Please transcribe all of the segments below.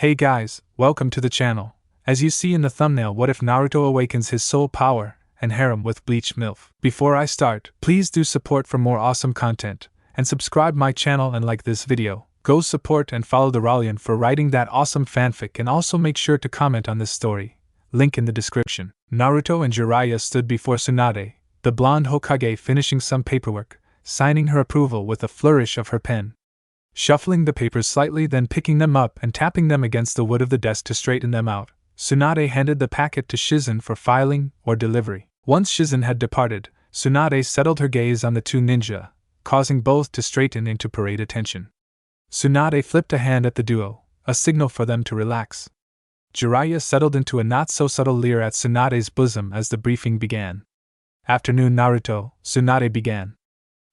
Hey guys, welcome to the channel. As you see in the thumbnail, what if Naruto awakens his soul power and harem with bleach milf? Before I start, please do support for more awesome content, and subscribe my channel and like this video. Go support and follow the Rallian for writing that awesome fanfic, and also make sure to comment on this story. Link in the description. Naruto and Jiraiya stood before Tsunade, the blonde Hokage, finishing some paperwork, signing her approval with a flourish of her pen. Shuffling the papers slightly, then picking them up and tapping them against the wood of the desk to straighten them out, Tsunade handed the packet to Shizen for filing or delivery. Once Shizen had departed, Tsunade settled her gaze on the two ninja, causing both to straighten into parade attention. Tsunade flipped a hand at the duo, a signal for them to relax. Jiraiya settled into a not-so-subtle leer at Tsunade's bosom as the briefing began. "Afternoon, Naruto," Tsunade began.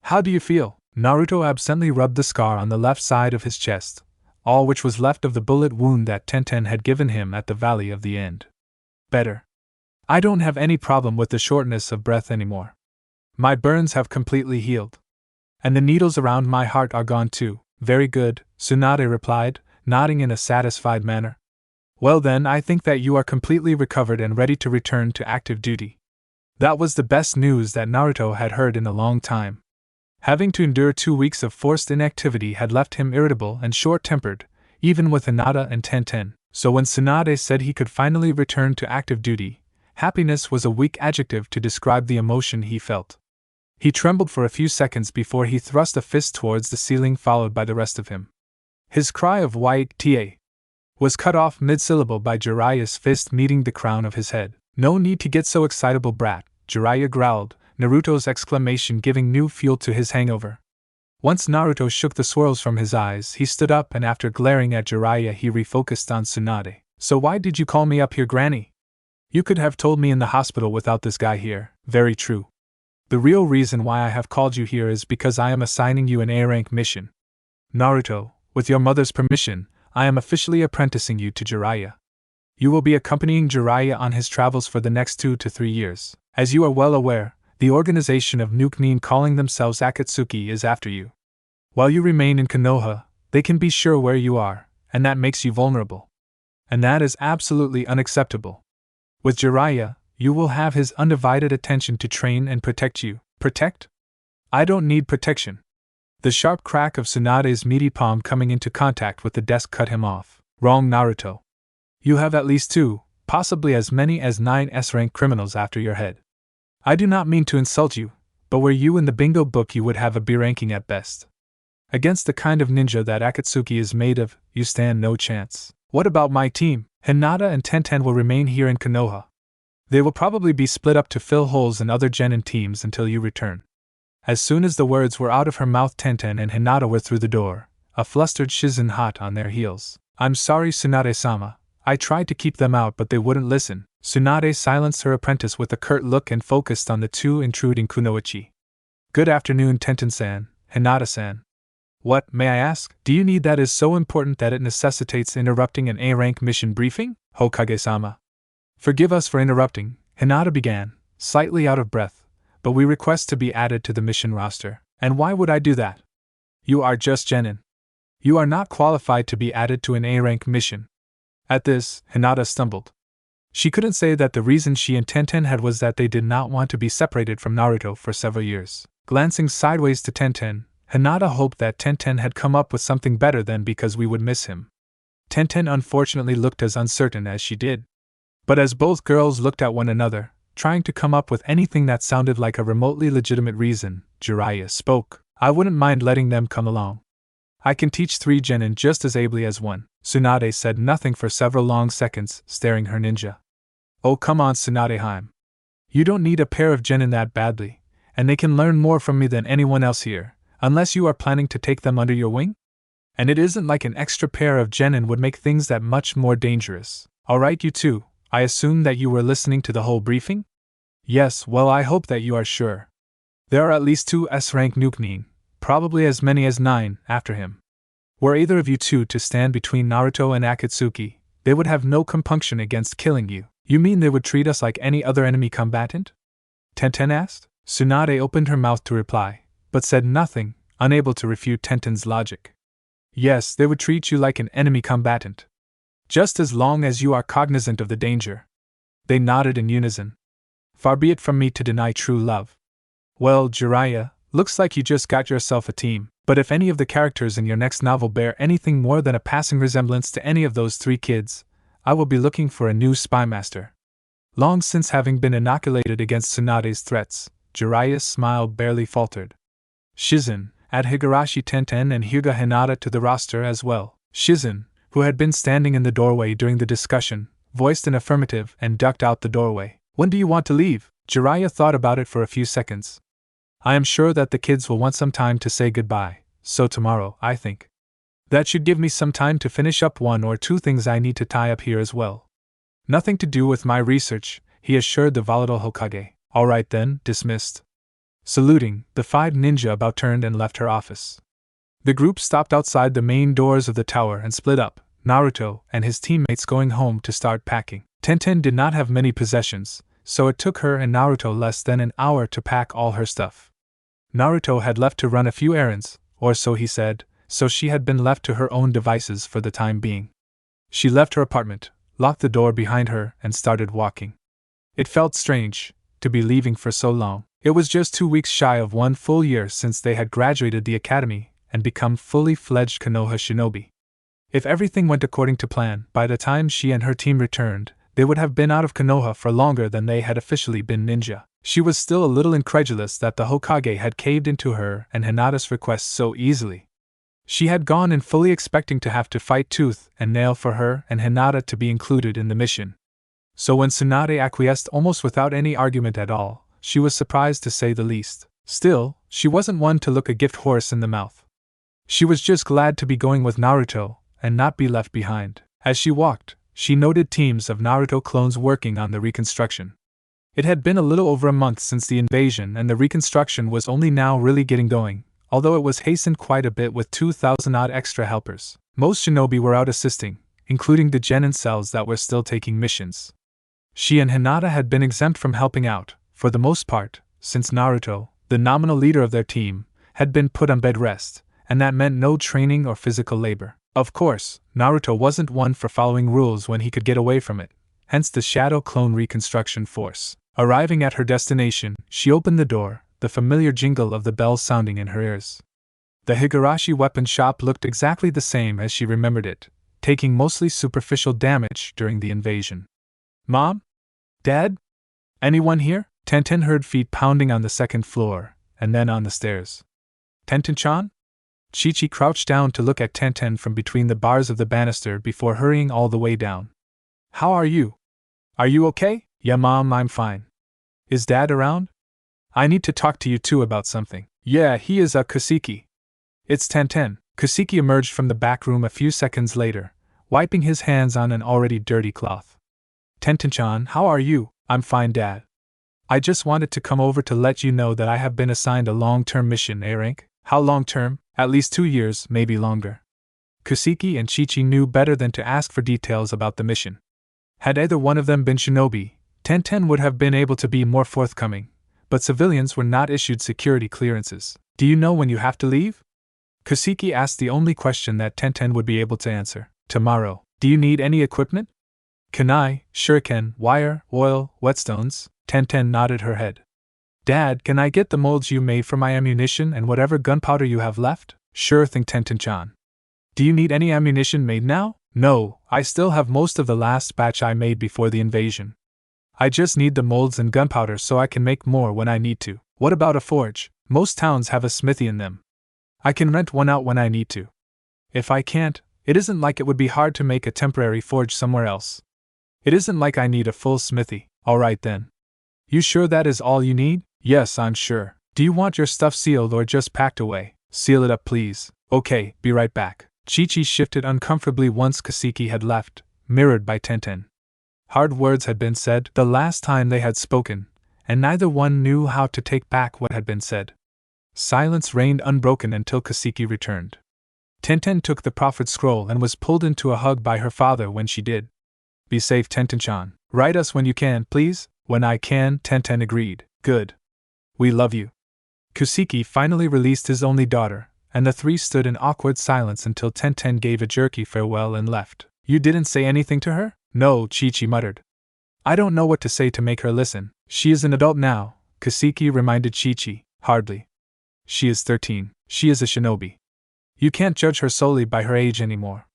"How do you feel?" Naruto absently rubbed the scar on the left side of his chest, all which was left of the bullet wound that Tenten had given him at the Valley of the End. "Better. I don't have any problem with the shortness of breath anymore. My burns have completely healed. And the needles around my heart are gone too." "Very good," Tsunade replied, nodding in a satisfied manner. "Well then, I think that you are completely recovered and ready to return to active duty." That was the best news that Naruto had heard in a long time. Having to endure 2 weeks of forced inactivity had left him irritable and short-tempered, even with Hinata and Tenten. So when Tsunade said he could finally return to active duty, happiness was a weak adjective to describe the emotion he felt. He trembled for a few seconds before he thrust a fist towards the ceiling, followed by the rest of him. His cry of "YTA" was cut off mid-syllable by Jiraiya's fist meeting the crown of his head. "No need to get so excitable, brat," Jiraiya growled, Naruto's exclamation giving new fuel to his hangover. Once Naruto shook the swirls from his eyes, he stood up, and after glaring at Jiraiya he refocused on Tsunade. "So why did you call me up here, Granny? You could have told me in the hospital without this guy here." "Very true. The real reason why I have called you here is because I am assigning you an A-rank mission. Naruto, with your mother's permission, I am officially apprenticing you to Jiraiya. You will be accompanying Jiraiya on his travels for the next 2 to 3 years. As you are well aware, the organization of Nuke calling themselves Akatsuki is after you. While you remain in Konoha, they can be sure where you are, and that makes you vulnerable. And that is absolutely unacceptable. With Jiraiya, you will have his undivided attention to train and protect you." "Protect? I don't need protection." The sharp crack of Tsunade's meaty palm coming into contact with the desk cut him off. "Wrong, Naruto. You have at least 2, possibly as many as 9 S-rank criminals after your head. I do not mean to insult you, but were you in the bingo book you would have a B ranking at best. Against the kind of ninja that Akatsuki is made of, you stand no chance." "What about my team? Hinata and Tenten will remain here in Konoha. They will probably be split up to fill holes in other genin teams until you return." As soon as the words were out of her mouth, Tenten and Hinata were through the door, a flustered Shizen hot on their heels. "I'm sorry, Tsunade-sama. I tried to keep them out, but they wouldn't listen." Tsunade silenced her apprentice with a curt look and focused on the two intruding kunoichi. "Good afternoon, Tenten-san, Hinata-san. What, may I ask, do you need that is so important that it necessitates interrupting an A-rank mission briefing?" "Hokage-sama. Forgive us for interrupting," Hinata began, slightly out of breath, "but we request to be added to the mission roster." "And why would I do that? You are just genin. You are not qualified to be added to an A-rank mission." At this, Hinata stumbled. She couldn't say that the reason she and Tenten had was that they did not want to be separated from Naruto for several years. Glancing sideways to Tenten, Hinata hoped that Tenten had come up with something better than "because we would miss him." Tenten unfortunately looked as uncertain as she did. But as both girls looked at one another, trying to come up with anything that sounded like a remotely legitimate reason, Jiraiya spoke. "I wouldn't mind letting them come along. I can teach 3 genin just as ably as 1. Tsunade said nothing for several long seconds, staring her ninja. "Oh come on, Tsunade-heim. You don't need a pair of genin that badly, and they can learn more from me than anyone else here, unless you are planning to take them under your wing? And it isn't like an extra pair of genin would make things that much more dangerous. Alright, you two, I assume that you were listening to the whole briefing?" "Yes, well, I hope that you are sure. There are at least 2 S-rank Nuke, probably as many as 9, after him. Were either of you two to stand between Naruto and Akatsuki, they would have no compunction against killing you." "You mean they would treat us like any other enemy combatant?" Tenten asked. Tsunade opened her mouth to reply, but said nothing, unable to refute Tenten's logic. "Yes, they would treat you like an enemy combatant. Just as long as you are cognizant of the danger. They nodded in unison. Far be it from me to deny true love. Well, Jiraiya, looks like you just got yourself a team, but if any of the characters in your next novel bear anything more than a passing resemblance to any of those 3 kids, I will be looking for a new spy master. Long since having been inoculated against Tsunade's threats, Jiraiya's smile barely faltered. Shizen, add Higurashi Tenten and Hyuga Hinata to the roster as well. Shizen, who had been standing in the doorway during the discussion, voiced an affirmative and ducked out the doorway. When do you want to leave? Jiraiya thought about it for a few seconds. I am sure that the kids will want some time to say goodbye, so tomorrow, I think. That should give me some time to finish up 1 or 2 things I need to tie up here as well. Nothing to do with my research, he assured the volatile Hokage. All right then, dismissed. Saluting, the 5 ninja about turned and left her office. The group stopped outside the main doors of the tower and split up, Naruto and his teammates going home to start packing. Tenten did not have many possessions, so it took her and Naruto less than an hour to pack all her stuff. Naruto had left to run a few errands, or so he said, so she had been left to her own devices for the time being. She left her apartment, locked the door behind her, and started walking. It felt strange to be leaving for so long. It was just 2 weeks shy of 1 full year since they had graduated the academy and become fully fledged Konoha shinobi. If everything went according to plan, by the time she and her team returned, they would have been out of Konoha for longer than they had officially been ninja. She was still a little incredulous that the Hokage had caved into her and Hinata's requests so easily. She had gone in fully expecting to have to fight tooth and nail for her and Hinata to be included in the mission. So when Tsunade acquiesced almost without any argument at all, she was surprised to say the least. Still, she wasn't one to look a gift horse in the mouth. She was just glad to be going with Naruto and not be left behind. As she walked, she noted teams of Naruto clones working on the reconstruction. It had been a little over a month since the invasion and the reconstruction was only now really getting going, although it was hastened quite a bit with 2,000-odd extra helpers. Most shinobi were out assisting, including the genin cells that were still taking missions. She and Hinata had been exempt from helping out, for the most part, since Naruto, the nominal leader of their team, had been put on bed rest, and that meant no training or physical labor. Of course, Naruto wasn't one for following rules when he could get away from it, hence the Shadow Clone Reconstruction Force. Arriving at her destination, she opened the door, the familiar jingle of the bells sounding in her ears. The Higurashi weapon shop looked exactly the same as she remembered it, taking mostly superficial damage during the invasion. Mom? Dad? Anyone here? Tenten heard feet pounding on the 2nd floor, and then on the stairs. Tenten-chan? Chi-Chi crouched down to look at Tenten from between the bars of the banister before hurrying all the way down. How are you? Are you okay? Yeah, Mom, I'm fine. Is Dad around? I need to talk to you two about something. Yeah, he is Kaseki. It's Tenten. Kaseki emerged from the back room a few seconds later, wiping his hands on an already dirty cloth. Tenten-chan, how are you? I'm fine, Dad. I just wanted to come over to let you know that I have been assigned a long-term mission, rank? How long-term? At least 2 years, maybe longer. Kaseki and Chi-Chi knew better than to ask for details about the mission. Had either one of them been shinobi, Tenten would have been able to be more forthcoming, but civilians were not issued security clearances. Do you know when you have to leave? Kaseki asked the only question that Tenten would be able to answer. Tomorrow. Do you need any equipment? Kunai, shuriken, wire, oil, whetstones? Tenten nodded her head. Dad, can I get the molds you made for my ammunition and whatever gunpowder you have left? Sure thing, Tenten-chan. Do you need any ammunition made now? No, I still have most of the last batch I made before the invasion. I just need the molds and gunpowder so I can make more when I need to. What about a forge? Most towns have a smithy in them. I can rent one out when I need to. If I can't, it isn't like it would be hard to make a temporary forge somewhere else. It isn't like I need a full smithy. Alright then. You sure that is all you need? Yes, I'm sure. Do you want your stuff sealed or just packed away? Seal it up, please. Okay, be right back. Chi-Chi shifted uncomfortably once Kaseki had left, mirrored by Tenten. Hard words had been said the last time they had spoken, and neither one knew how to take back what had been said. Silence reigned unbroken until Kaseki returned. Tenten took the proffered scroll and was pulled into a hug by her father when she did. Be safe, Tenten-chan. Write us when you can, please. When I can, Tenten agreed. Good. We love you. Kaseki finally released his only daughter, and the three stood in awkward silence until Tenten gave a jerky farewell and left. You didn't say anything to her? No, Chi-Chi muttered. I don't know what to say to make her listen. She is an adult now, Kaseki reminded Chi-Chi. Hardly. She is 13. She is a shinobi. You can't judge her solely by her age anymore.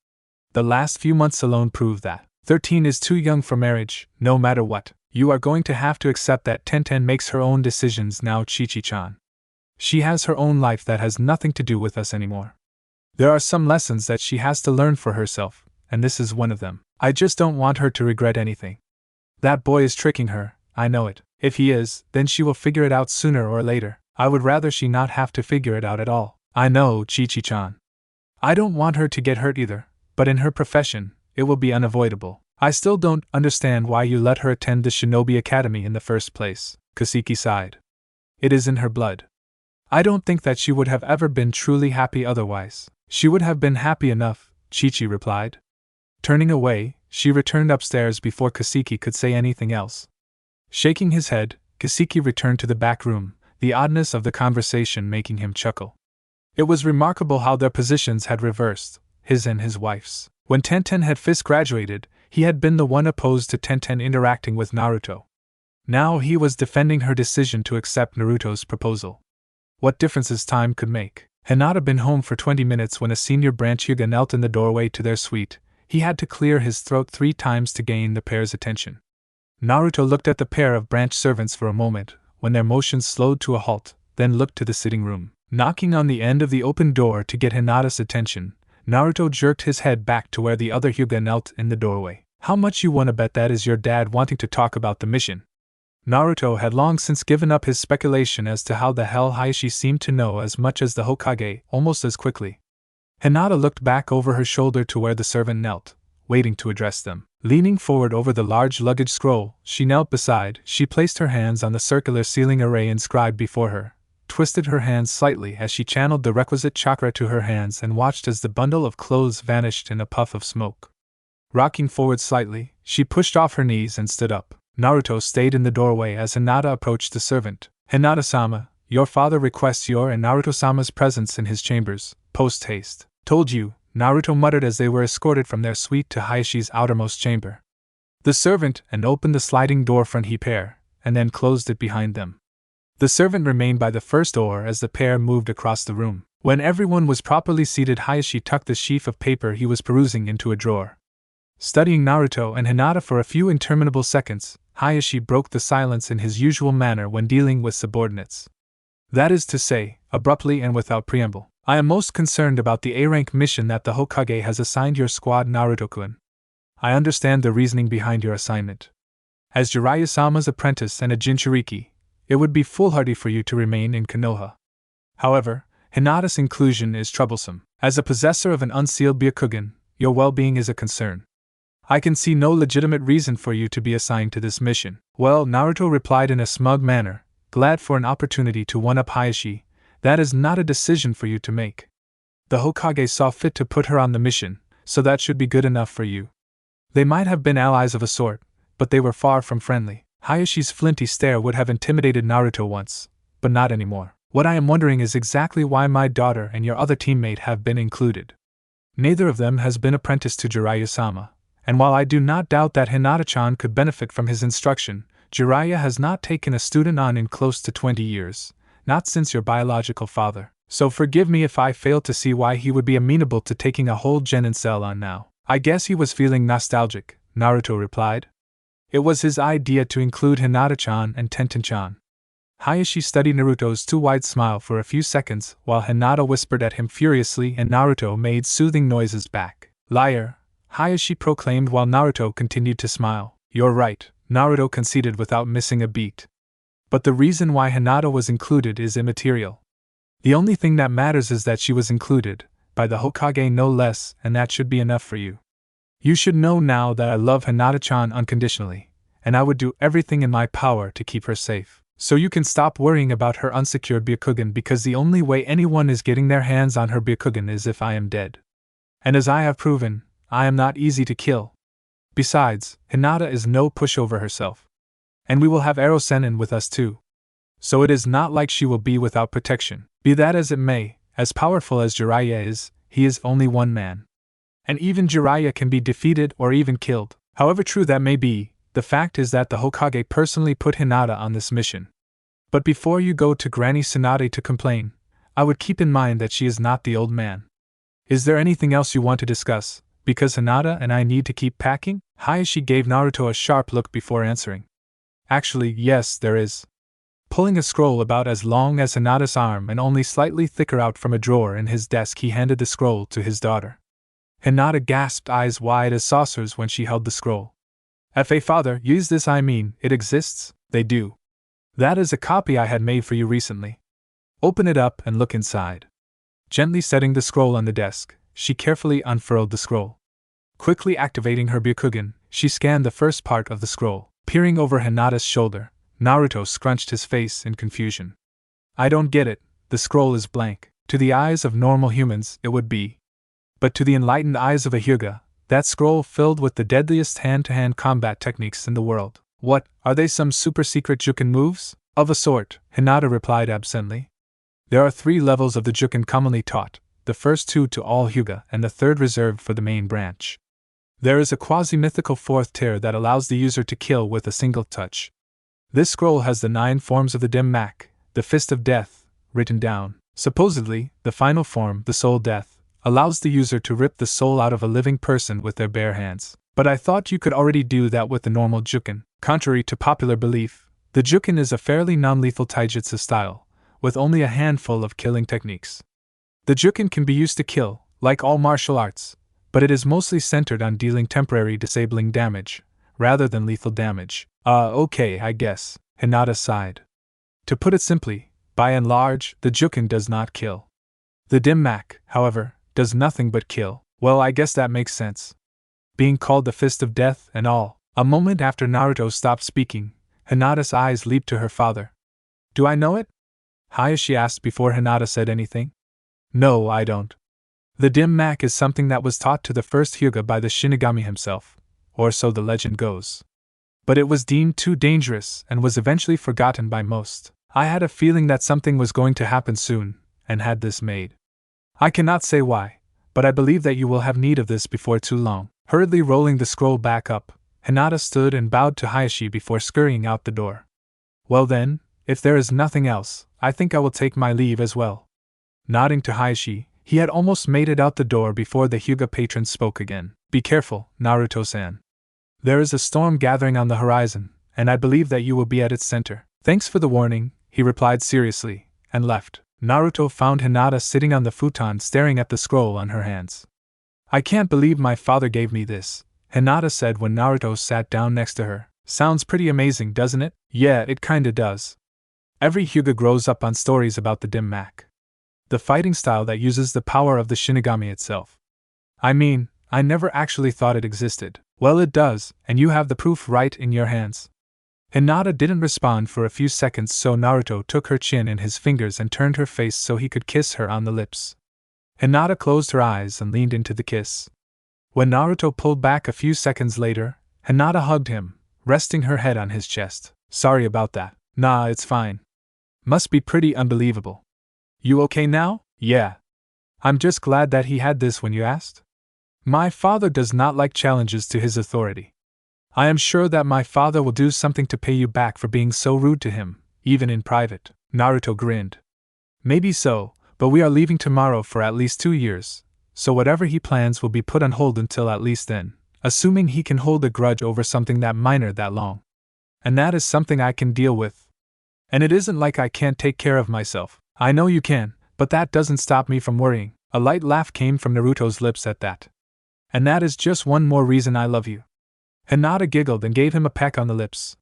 The last few months alone prove that. 13 is too young for marriage, no matter what. You are going to have to accept that Tenten makes her own decisions now, Chi-Chi-chan. She has her own life that has nothing to do with us anymore. There are some lessons that she has to learn for herself, and this is one of them. I just don't want her to regret anything. That boy is tricking her, I know it. If he is, then she will figure it out sooner or later. I would rather she not have to figure it out at all. I know, Chi-Chi-chan. I don't want her to get hurt either, but in her profession, it will be unavoidable. I still don't understand why you let her attend the Shinobi Academy in the first place, Kaseki sighed. It is in her blood. I don't think that she would have ever been truly happy otherwise. She would have been happy enough, Chi-Chi replied. Turning away, she returned upstairs before Kaseki could say anything else. Shaking his head, Kaseki returned to the back room, the oddness of the conversation making him chuckle. It was remarkable how their positions had reversed, his and his wife's. When Tenten had first graduated, he had been the one opposed to Tenten interacting with Naruto. Now he was defending her decision to accept Naruto's proposal. What differences time could make. Hinata had been home for 20 minutes when a senior branch Hyuga knelt in the doorway to their suite. He had to clear his throat 3 times to gain the pair's attention. Naruto looked at the pair of branch servants for a moment, when their motions slowed to a halt, then looked to the sitting room. Knocking on the end of the open door to get Hinata's attention, Naruto jerked his head back to where the other Hyuga knelt in the doorway. How much you wanna bet that is your dad wanting to talk about the mission? Naruto had long since given up his speculation as to how the hell Hiashi seemed to know as much as the Hokage, almost as quickly. Hinata looked back over her shoulder to where the servant knelt, waiting to address them. Leaning forward over the large luggage scroll she knelt beside, she placed her hands on the circular ceiling array inscribed before her, twisted her hands slightly as she channeled the requisite chakra to her hands and watched as the bundle of clothes vanished in a puff of smoke. Rocking forward slightly, she pushed off her knees and stood up. Naruto stayed in the doorway as Hinata approached the servant. Hinata-sama, your father requests your and Naruto-sama's presence in his chambers, post haste. Told you, Naruto muttered as they were escorted from their suite to Hayashi's outermost chamber. The servant opened the sliding door front he pair, and then closed it behind them. The servant remained by the first door as the pair moved across the room. When everyone was properly seated, Hayashi tucked the sheaf of paper he was perusing into a drawer. Studying Naruto and Hinata for a few interminable seconds, Hayashi broke the silence in his usual manner when dealing with subordinates. That is to say, abruptly and without preamble. I am most concerned about the A-rank mission that the Hokage has assigned your squad, Naruto-kun. I understand the reasoning behind your assignment. As Jiraiya-sama's apprentice and a Jinchuriki, it would be foolhardy for you to remain in Konoha. However, Hinata's inclusion is troublesome. As a possessor of an unsealed Byakugan, your well-being is a concern. I can see no legitimate reason for you to be assigned to this mission. Well, Naruto replied in a smug manner, glad for an opportunity to one-up Hayashi. That is not a decision for you to make. The Hokage saw fit to put her on the mission, so that should be good enough for you. They might have been allies of a sort, but they were far from friendly. Hayashi's flinty stare would have intimidated Naruto once, but not anymore. What I am wondering is exactly why my daughter and your other teammate have been included. Neither of them has been apprenticed to Jiraiya-sama, and while I do not doubt that Hinata-chan could benefit from his instruction, Jiraiya has not taken a student on in close to 20 years. Not since your biological father. So forgive me if I fail to see why he would be amenable to taking a whole genin cell on now. I guess he was feeling nostalgic, Naruto replied. It was his idea to include Hinata-chan and Tenten-chan. Hayashi studied Naruto's too wide smile for a few seconds while Hinata whispered at him furiously and Naruto made soothing noises back. Liar, Hayashi proclaimed while Naruto continued to smile. You're right, Naruto conceded without missing a beat. But the reason why Hinata was included is immaterial. The only thing that matters is that she was included, by the Hokage no less, and that should be enough for you. You should know now that I love Hinata-chan unconditionally, and I would do everything in my power to keep her safe. So you can stop worrying about her unsecured Byakugan because the only way anyone is getting their hands on her Byakugan is if I am dead. And as I have proven, I am not easy to kill. Besides, Hinata is no pushover herself. And we will have Ero Sennin with us too. So it is not like she will be without protection. Be that as it may, as powerful as Jiraiya is, he is only one man. And even Jiraiya can be defeated or even killed. However true that may be, the fact is that the Hokage personally put Hinata on this mission. But before you go to Granny Tsunade to complain, I would keep in mind that she is not the old man. Is there anything else you want to discuss, because Hinata and I need to keep packing? Hayashi gave Naruto a sharp look before answering. Actually, yes, there is. Pulling a scroll about as long as Hinata's arm and only slightly thicker out from a drawer in his desk, he handed the scroll to his daughter. Hinata gasped, eyes wide as saucers when she held the scroll. F.A. father, use this, I mean, it exists, they do. That is a copy I had made for you recently. Open it up and look inside. Gently setting the scroll on the desk, she carefully unfurled the scroll. Quickly activating her Byakugan, she scanned the first part of the scroll. Peering over Hinata's shoulder, Naruto scrunched his face in confusion. I don't get it, the scroll is blank. To the eyes of normal humans, it would be. But to the enlightened eyes of a Hyuga, that scroll filled with the deadliest hand-to-hand combat techniques in the world. What, are they some super-secret Juken moves? Of a sort, Hinata replied absently. There are 3 levels of the Juken commonly taught, the first 2 to all Hyuga and the third reserved for the main branch. There is a quasi-mythical 4th tier that allows the user to kill with a single touch. This scroll has the 9 forms of the dim mak, the Fist of Death, written down. Supposedly, the final form, the Soul Death, allows the user to rip the soul out of a living person with their bare hands. But I thought you could already do that with the normal Juken. Contrary to popular belief, the Juken is a fairly non-lethal taijutsu style, with only a handful of killing techniques. The Juken can be used to kill, like all martial arts, but it is mostly centered on dealing temporary disabling damage, rather than lethal damage. Okay, I guess, Hinata sighed. To put it simply, by and large, the Juken does not kill. The dim mak, however, does nothing but kill. Well, I guess that makes sense. Being called the Fist of Death and all. A moment after Naruto stopped speaking, Hinata's eyes leaped to her father. Do I know it? Hayashi asked before Hinata said anything. No, I don't. The dim mak is something that was taught to the first Hyuga by the Shinigami himself, or so the legend goes. But it was deemed too dangerous and was eventually forgotten by most. I had a feeling that something was going to happen soon, and had this made. I cannot say why, but I believe that you will have need of this before too long. Hurriedly rolling the scroll back up, Hinata stood and bowed to Hayashi before scurrying out the door. Well then, if there is nothing else, I think I will take my leave as well. Nodding to Hayashi, he had almost made it out the door before the Hyuga patron spoke again. Be careful, Naruto-san. There is a storm gathering on the horizon, and I believe that you will be at its center. Thanks for the warning, he replied seriously, and left. Naruto found Hinata sitting on the futon staring at the scroll on her hands. I can't believe my father gave me this, Hinata said when Naruto sat down next to her. Sounds pretty amazing, doesn't it? Yeah, it kinda does. Every Hyuga grows up on stories about the dim mak, the fighting style that uses the power of the Shinigami itself. I mean, I never actually thought it existed. Well, it does, and you have the proof right in your hands. Hinata didn't respond for a few seconds, so Naruto took her chin in his fingers and turned her face so he could kiss her on the lips. Hinata closed her eyes and leaned into the kiss. When Naruto pulled back a few seconds later, Hinata hugged him, resting her head on his chest. Sorry about that. Nah, it's fine. Must be pretty unbelievable. You okay now? Yeah. I'm just glad that he had this when you asked. My father does not like challenges to his authority. I am sure that my father will do something to pay you back for being so rude to him, even in private. Naruto grinned. Maybe so, but we are leaving tomorrow for at least 2 years, so whatever he plans will be put on hold until at least then, assuming he can hold a grudge over something that minor that long. And that is something I can deal with. And it isn't like I can't take care of myself. I know you can, but that doesn't stop me from worrying. A light laugh came from Naruto's lips at that. And that is just one more reason I love you. Hinata giggled and gave him a peck on the lips.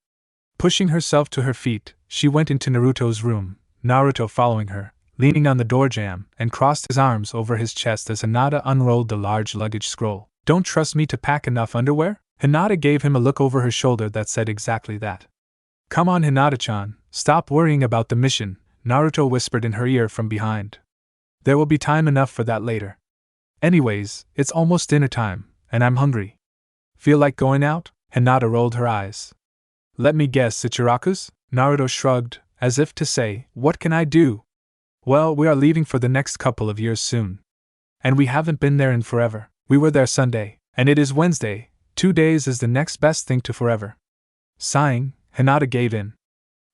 Pushing herself to her feet, she went into Naruto's room, Naruto following her, leaning on the door jamb, and crossed his arms over his chest as Hinata unrolled the large luggage scroll. Don't trust me to pack enough underwear? Hinata gave him a look over her shoulder that said exactly that. Come on, Hinata-chan, stop worrying about the mission, Naruto whispered in her ear from behind. There will be time enough for that later. Anyways, it's almost dinner time, and I'm hungry. Feel like going out? Hinata rolled her eyes. Let me guess, Ichiraku's? Naruto shrugged, as if to say, what can I do? Well, we are leaving for the next couple of years soon. And we haven't been there in forever. We were there Sunday, and it is Wednesday. 2 days is the next best thing to forever. Sighing, Hinata gave in.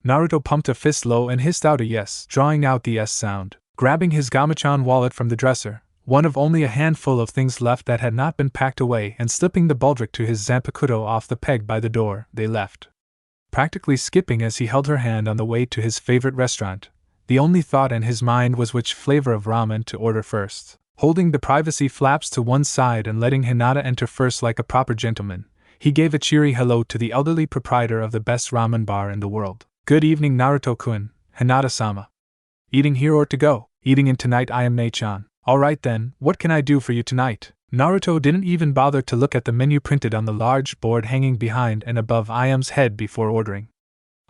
Naruto pumped a fist low and hissed out a yes, drawing out the S sound. Grabbing his Gamachan wallet from the dresser, one of only a handful of things left that had not been packed away, and slipping the baldric to his Zanpakuto off the peg by the door, they left. Practically skipping as he held her hand on the way to his favorite restaurant, the only thought in his mind was which flavor of ramen to order first. Holding the privacy flaps to one side and letting Hinata enter first like a proper gentleman, he gave a cheery hello to the elderly proprietor of the best ramen bar in the world. Good evening, Naruto-kun, Hinata-sama. Eating here or to go? Eating in tonight, I am Nei-chan. Alright then, what can I do for you tonight? Naruto didn't even bother to look at the menu printed on the large board hanging behind and above I.M.'s head before ordering.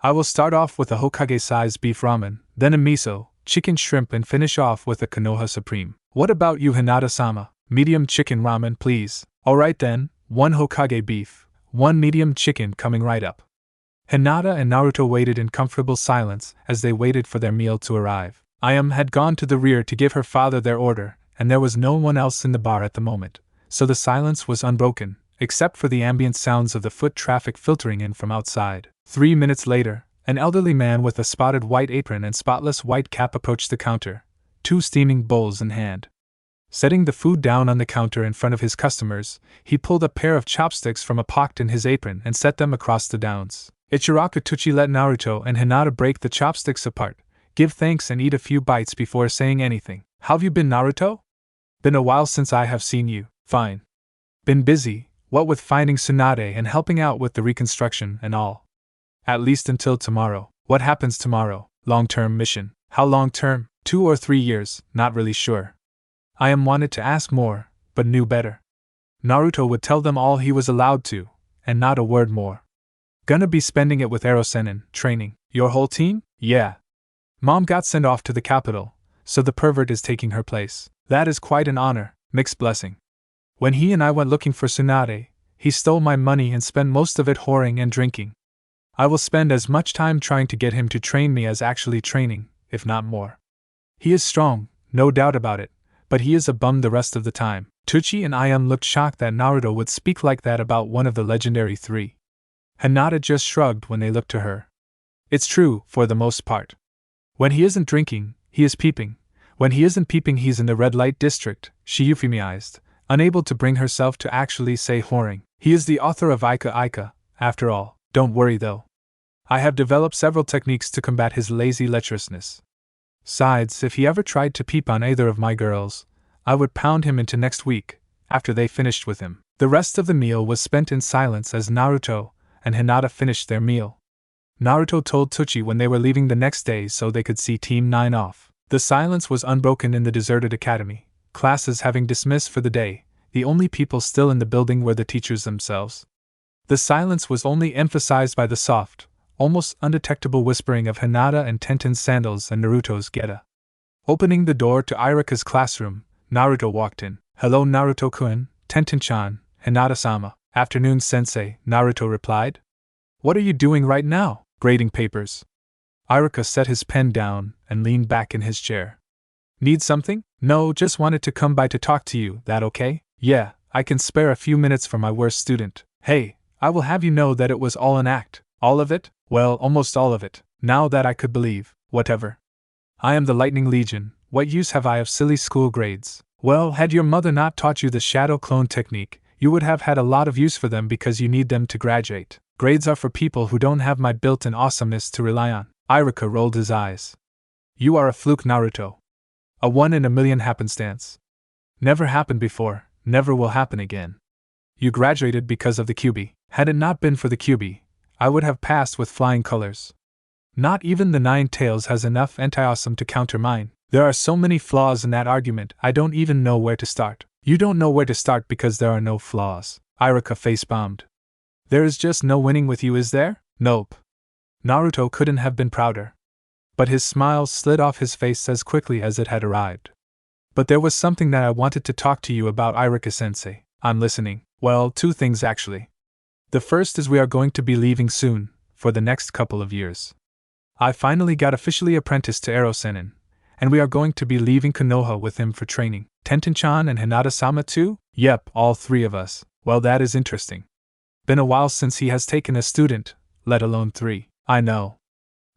I will start off with a Hokage-sized beef ramen, then a miso, chicken shrimp, and finish off with a Konoha Supreme. What about you, Hinata-sama? Medium chicken ramen, please. Alright then, 1 Hokage beef, 1 medium chicken coming right up. Hinata and Naruto waited in comfortable silence as they waited for their meal to arrive. I.M. had gone to the rear to give her father their order, and there was no one else in the bar at the moment, so the silence was unbroken, except for the ambient sounds of the foot traffic filtering in from outside. 3 minutes later, an elderly man with a spotted white apron and spotless white cap approached the counter, 2 steaming bowls in hand. Setting the food down on the counter in front of his customers, he pulled a pair of chopsticks from a pocket in his apron and set them across the downs. Ichiraku Tuchi let Naruto and Hinata break the chopsticks apart, give thanks and eat a few bites before saying anything. How've you been, Naruto? Been a while since I have seen you. Fine. Been busy, what with finding Tsunade and helping out with the reconstruction and all. At least until tomorrow. What happens tomorrow? Long-term mission. How long-term? 2 or 3 years, not really sure. I.M. wanted to ask more, but knew better. Naruto would tell them all he was allowed to, and not a word more. Gonna be spending it with Rasengan, training. Your whole team? Yeah. Mom got sent off to the capital, so the pervert is taking her place. That is quite an honor, mixed blessing. When he and I went looking for Tsunade, he stole my money and spent most of it whoring and drinking. I will spend as much time trying to get him to train me as actually training, if not more. He is strong, no doubt about it, but he is a bum the rest of the time. Tucci and I.M. looked shocked that Naruto would speak like that about one of the legendary 3. Hinata just shrugged when they looked to her. It's true, for the most part. When he isn't drinking, he is peeping. When he isn't peeping, he's in the red light district, she euphemized, unable to bring herself to actually say whoring. He is the author of Ika Ika, after all. Don't worry though. I have developed several techniques to combat his lazy lecherousness. Besides, if he ever tried to peep on either of my girls, I would pound him into next week, after they finished with him. The rest of the meal was spent in silence as Naruto and Hinata finished their meal. Naruto told Tucci when they were leaving the next day so they could see Team 9 off. The silence was unbroken in the deserted academy, classes having dismissed for the day. The only people still in the building were the teachers themselves. The silence was only emphasized by the soft, almost undetectable whispering of Hinata and Tenten's sandals and Naruto's geta. Opening the door to Iruka's classroom, Naruto walked in. Hello Naruto-kun, Tenten-chan, Hinata-sama. Afternoon sensei, Naruto replied. What are you doing right now? Grading papers. Iruka set his pen down and leaned back in his chair. Need something? No, just wanted to come by to talk to you, that okay? Yeah, I can spare a few minutes for my worst student. Hey, I will have you know that it was all an act. All of it? Well, almost all of it. Now that I could believe, whatever. I am the Lightning Legion, what use have I of silly school grades? Well, had your mother not taught you the shadow clone technique, you would have had a lot of use for them because you need them to graduate. Grades are for people who don't have my built-in awesomeness to rely on. Iruka rolled his eyes. You are a fluke, Naruto. A 1 in a million happenstance. Never happened before, never will happen again. You graduated because of the QB. Had it not been for the QB, I would have passed with flying colors. Not even the 9 Tails has enough anti-awesome to counter mine. There are so many flaws in that argument, I don't even know where to start. You don't know where to start because there are no flaws. Iruka face-bombed. There is just no winning with you, is there? Nope. Naruto couldn't have been prouder. But his smile slid off his face as quickly as it had arrived. But there was something that I wanted to talk to you about, Iruka-sensei. I'm listening. Well, 2 things actually. The first is we are going to be leaving soon, for the next couple of years. I finally got officially apprenticed to Rasengan, and we are going to be leaving Konoha with him for training. Tenten-chan and Hinata-sama too? Yep, all three of us. Well, that is interesting. Been a while since he has taken a student, let alone 3. I know.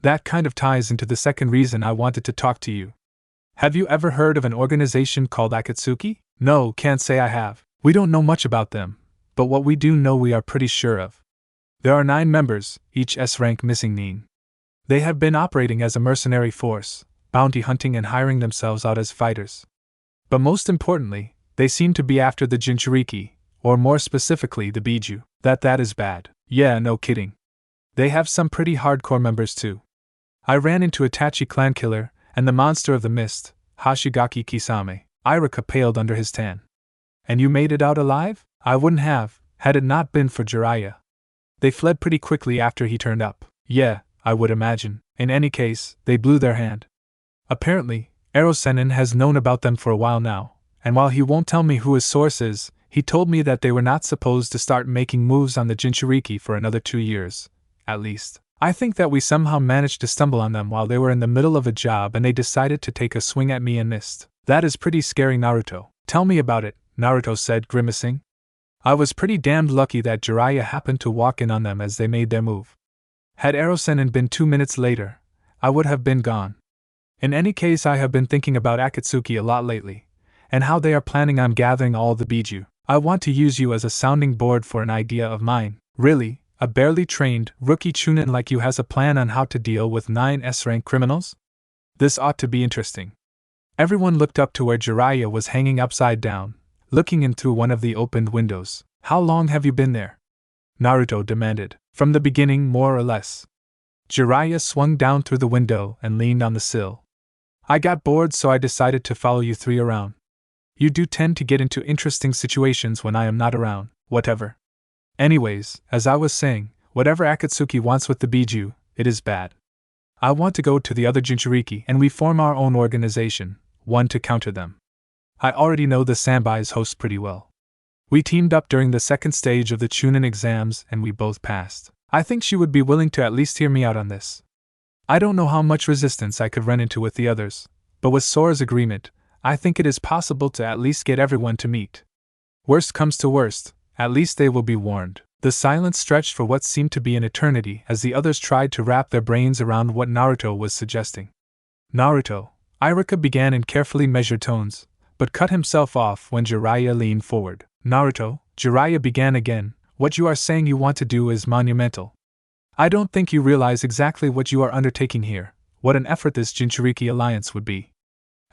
That kind of ties into the second reason I wanted to talk to you. Have you ever heard of an organization called Akatsuki? No, can't say I have. We don't know much about them, but what we do know we are pretty sure of. There are 9 members, each S-rank missing Nin. They have been operating as a mercenary force, bounty hunting and hiring themselves out as fighters. But most importantly, they seem to be after the Jinchuriki, or more specifically the Biju. That is bad. Yeah, no kidding. They have some pretty hardcore members too. I ran into Itachi clan killer, and the monster of the mist, Hashigaki Kisame. Iruka paled under his tan. And you made it out alive? I wouldn't have, had it not been for Jiraiya. They fled pretty quickly after he turned up. Yeah, I would imagine. In any case, they blew their hand. Apparently, Rasengan has known about them for a while now, and while he won't tell me who his source is, he told me that they were not supposed to start making moves on the Jinchuriki for another 2 years, at least. I think that we somehow managed to stumble on them while they were in the middle of a job and they decided to take a swing at me and missed. That is pretty scary, Naruto. Tell me about it, Naruto said, grimacing. I was pretty damned lucky that Jiraiya happened to walk in on them as they made their move. Had Rasengan been 2 minutes later, I would have been gone. In any case, I have been thinking about Akatsuki a lot lately, and how they are planning on gathering all the Biju. I want to use you as a sounding board for an idea of mine. Really, a barely trained, rookie chunin like you has a plan on how to deal with 9 S-rank criminals? This ought to be interesting. Everyone looked up to where Jiraiya was hanging upside down, looking in through one of the opened windows. How long have you been there? Naruto demanded. From the beginning, more or less. Jiraiya swung down through the window and leaned on the sill. I got bored, so I decided to follow you 3 around. You do tend to get into interesting situations when I am not around, whatever. Anyways, as I was saying, whatever Akatsuki wants with the Biju, it is bad. I want to go to the other Jinchuriki and we form our own organization, one to counter them. I already know the Sanbai's host pretty well. We teamed up during the second stage of the Chunin exams and we both passed. I think she would be willing to at least hear me out on this. I don't know how much resistance I could run into with the others, but with Sora's agreement, I think it is possible to at least get everyone to meet. Worst comes to worst, at least they will be warned. The silence stretched for what seemed to be an eternity as the others tried to wrap their brains around what Naruto was suggesting. Naruto, Iruka began in carefully measured tones, but cut himself off when Jiraiya leaned forward. Naruto, Jiraiya began again, what you are saying you want to do is monumental. I don't think you realize exactly what you are undertaking here, what an effort this Jinchuriki alliance would be.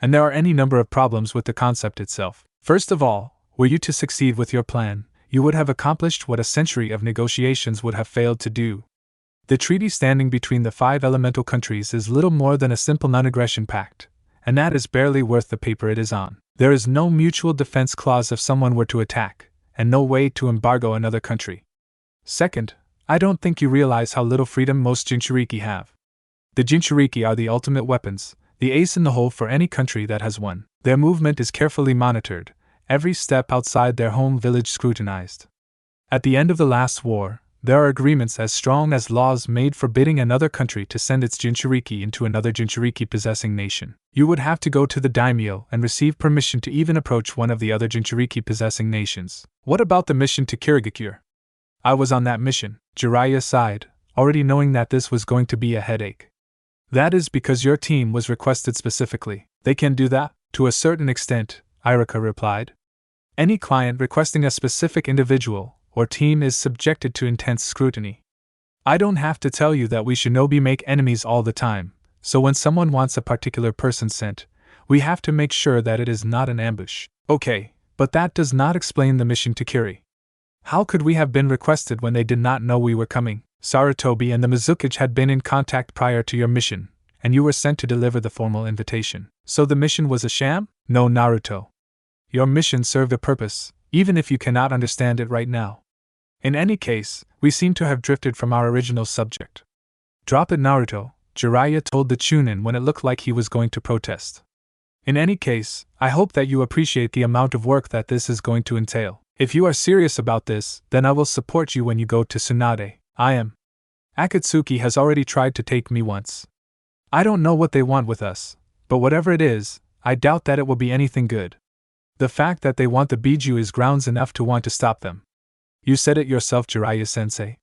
And there are any number of problems with the concept itself. First of all, were you to succeed with your plan, you would have accomplished what a century of negotiations would have failed to do. The treaty standing between the 5 elemental countries is little more than a simple non-aggression pact, and that is barely worth the paper it is on. There is no mutual defense clause if someone were to attack, and no way to embargo another country. Second, I don't think you realize how little freedom most Jinchuriki have. The Jinchuriki are the ultimate weapons, the ace in the hole for any country that has one. Their movement is carefully monitored, every step outside their home village scrutinized. At the end of the last war, there are agreements as strong as laws made forbidding another country to send its Jinchuriki into another Jinchuriki-possessing nation. You would have to go to the Daimyo and receive permission to even approach one of the other Jinchuriki-possessing nations. What about the mission to Kirigakure? I was on that mission, Jiraiya sighed, already knowing that this was going to be a headache. That is because your team was requested specifically. They can do that, to a certain extent, Iruka replied. Any client requesting a specific individual or team is subjected to intense scrutiny. I don't have to tell you that we shinobi make enemies all the time, so when someone wants a particular person sent, we have to make sure that it is not an ambush. Okay, but that does not explain the mission to Kiri. How could we have been requested when they did not know we were coming? Sarutobi and the Mizukage had been in contact prior to your mission, and you were sent to deliver the formal invitation. So the mission was a sham? No, Naruto. Your mission served a purpose, even if you cannot understand it right now. In any case, we seem to have drifted from our original subject. Drop it, Naruto, Jiraiya told the Chunin when it looked like he was going to protest. In any case, I hope that you appreciate the amount of work that this is going to entail. If you are serious about this, then I will support you when you go to Tsunade. I am. Akatsuki has already tried to take me once. I don't know what they want with us, but whatever it is, I doubt that it will be anything good. The fact that they want the Biju is grounds enough to want to stop them. You said it yourself, Jiraiya-sensei.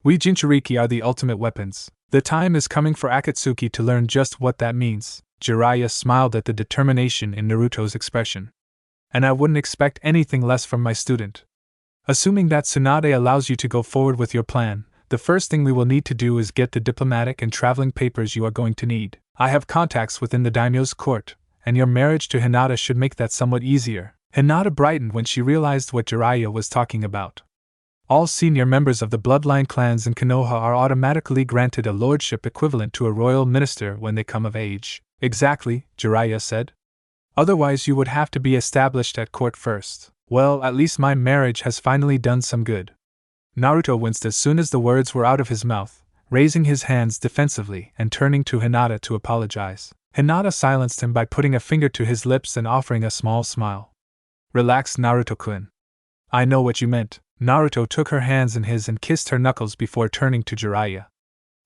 We Jinchuriki are the ultimate weapons. The time is coming for Akatsuki to learn just what that means. Jiraiya smiled at the determination in Naruto's expression. And I wouldn't expect anything less from my student. Assuming that Tsunade allows you to go forward with your plan, the first thing we will need to do is get the diplomatic and traveling papers you are going to need. I have contacts within the Daimyo's court, and your marriage to Hinata should make that somewhat easier. Hinata brightened when she realized what Jiraiya was talking about. All senior members of the bloodline clans in Konoha are automatically granted a lordship equivalent to a royal minister when they come of age. Exactly, Jiraiya said. Otherwise you would have to be established at court first. Well, at least my marriage has finally done some good. Naruto winced as soon as the words were out of his mouth, raising his hands defensively and turning to Hinata to apologize. Hinata silenced him by putting a finger to his lips and offering a small smile. Relax, Naruto-kun. I know what you meant. Naruto took her hands in his and kissed her knuckles before turning to Jiraiya.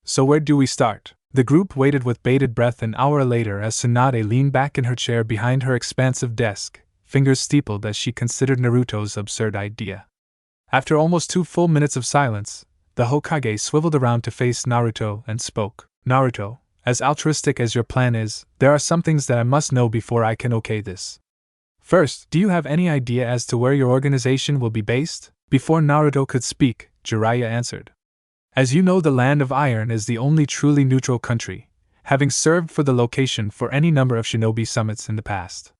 So where do we start? The group waited with bated breath an hour later as Tsunade leaned back in her chair behind her expansive desk, fingers steepled as she considered Naruto's absurd idea. After almost 2 full minutes of silence, the Hokage swiveled around to face Naruto and spoke. Naruto, as altruistic as your plan is, there are some things that I must know before I can okay this. First, do you have any idea as to where your organization will be based? Before Naruto could speak, Jiraiya answered. As you know, the Land of Iron is the only truly neutral country, having served for the location for any number of shinobi summits in the past.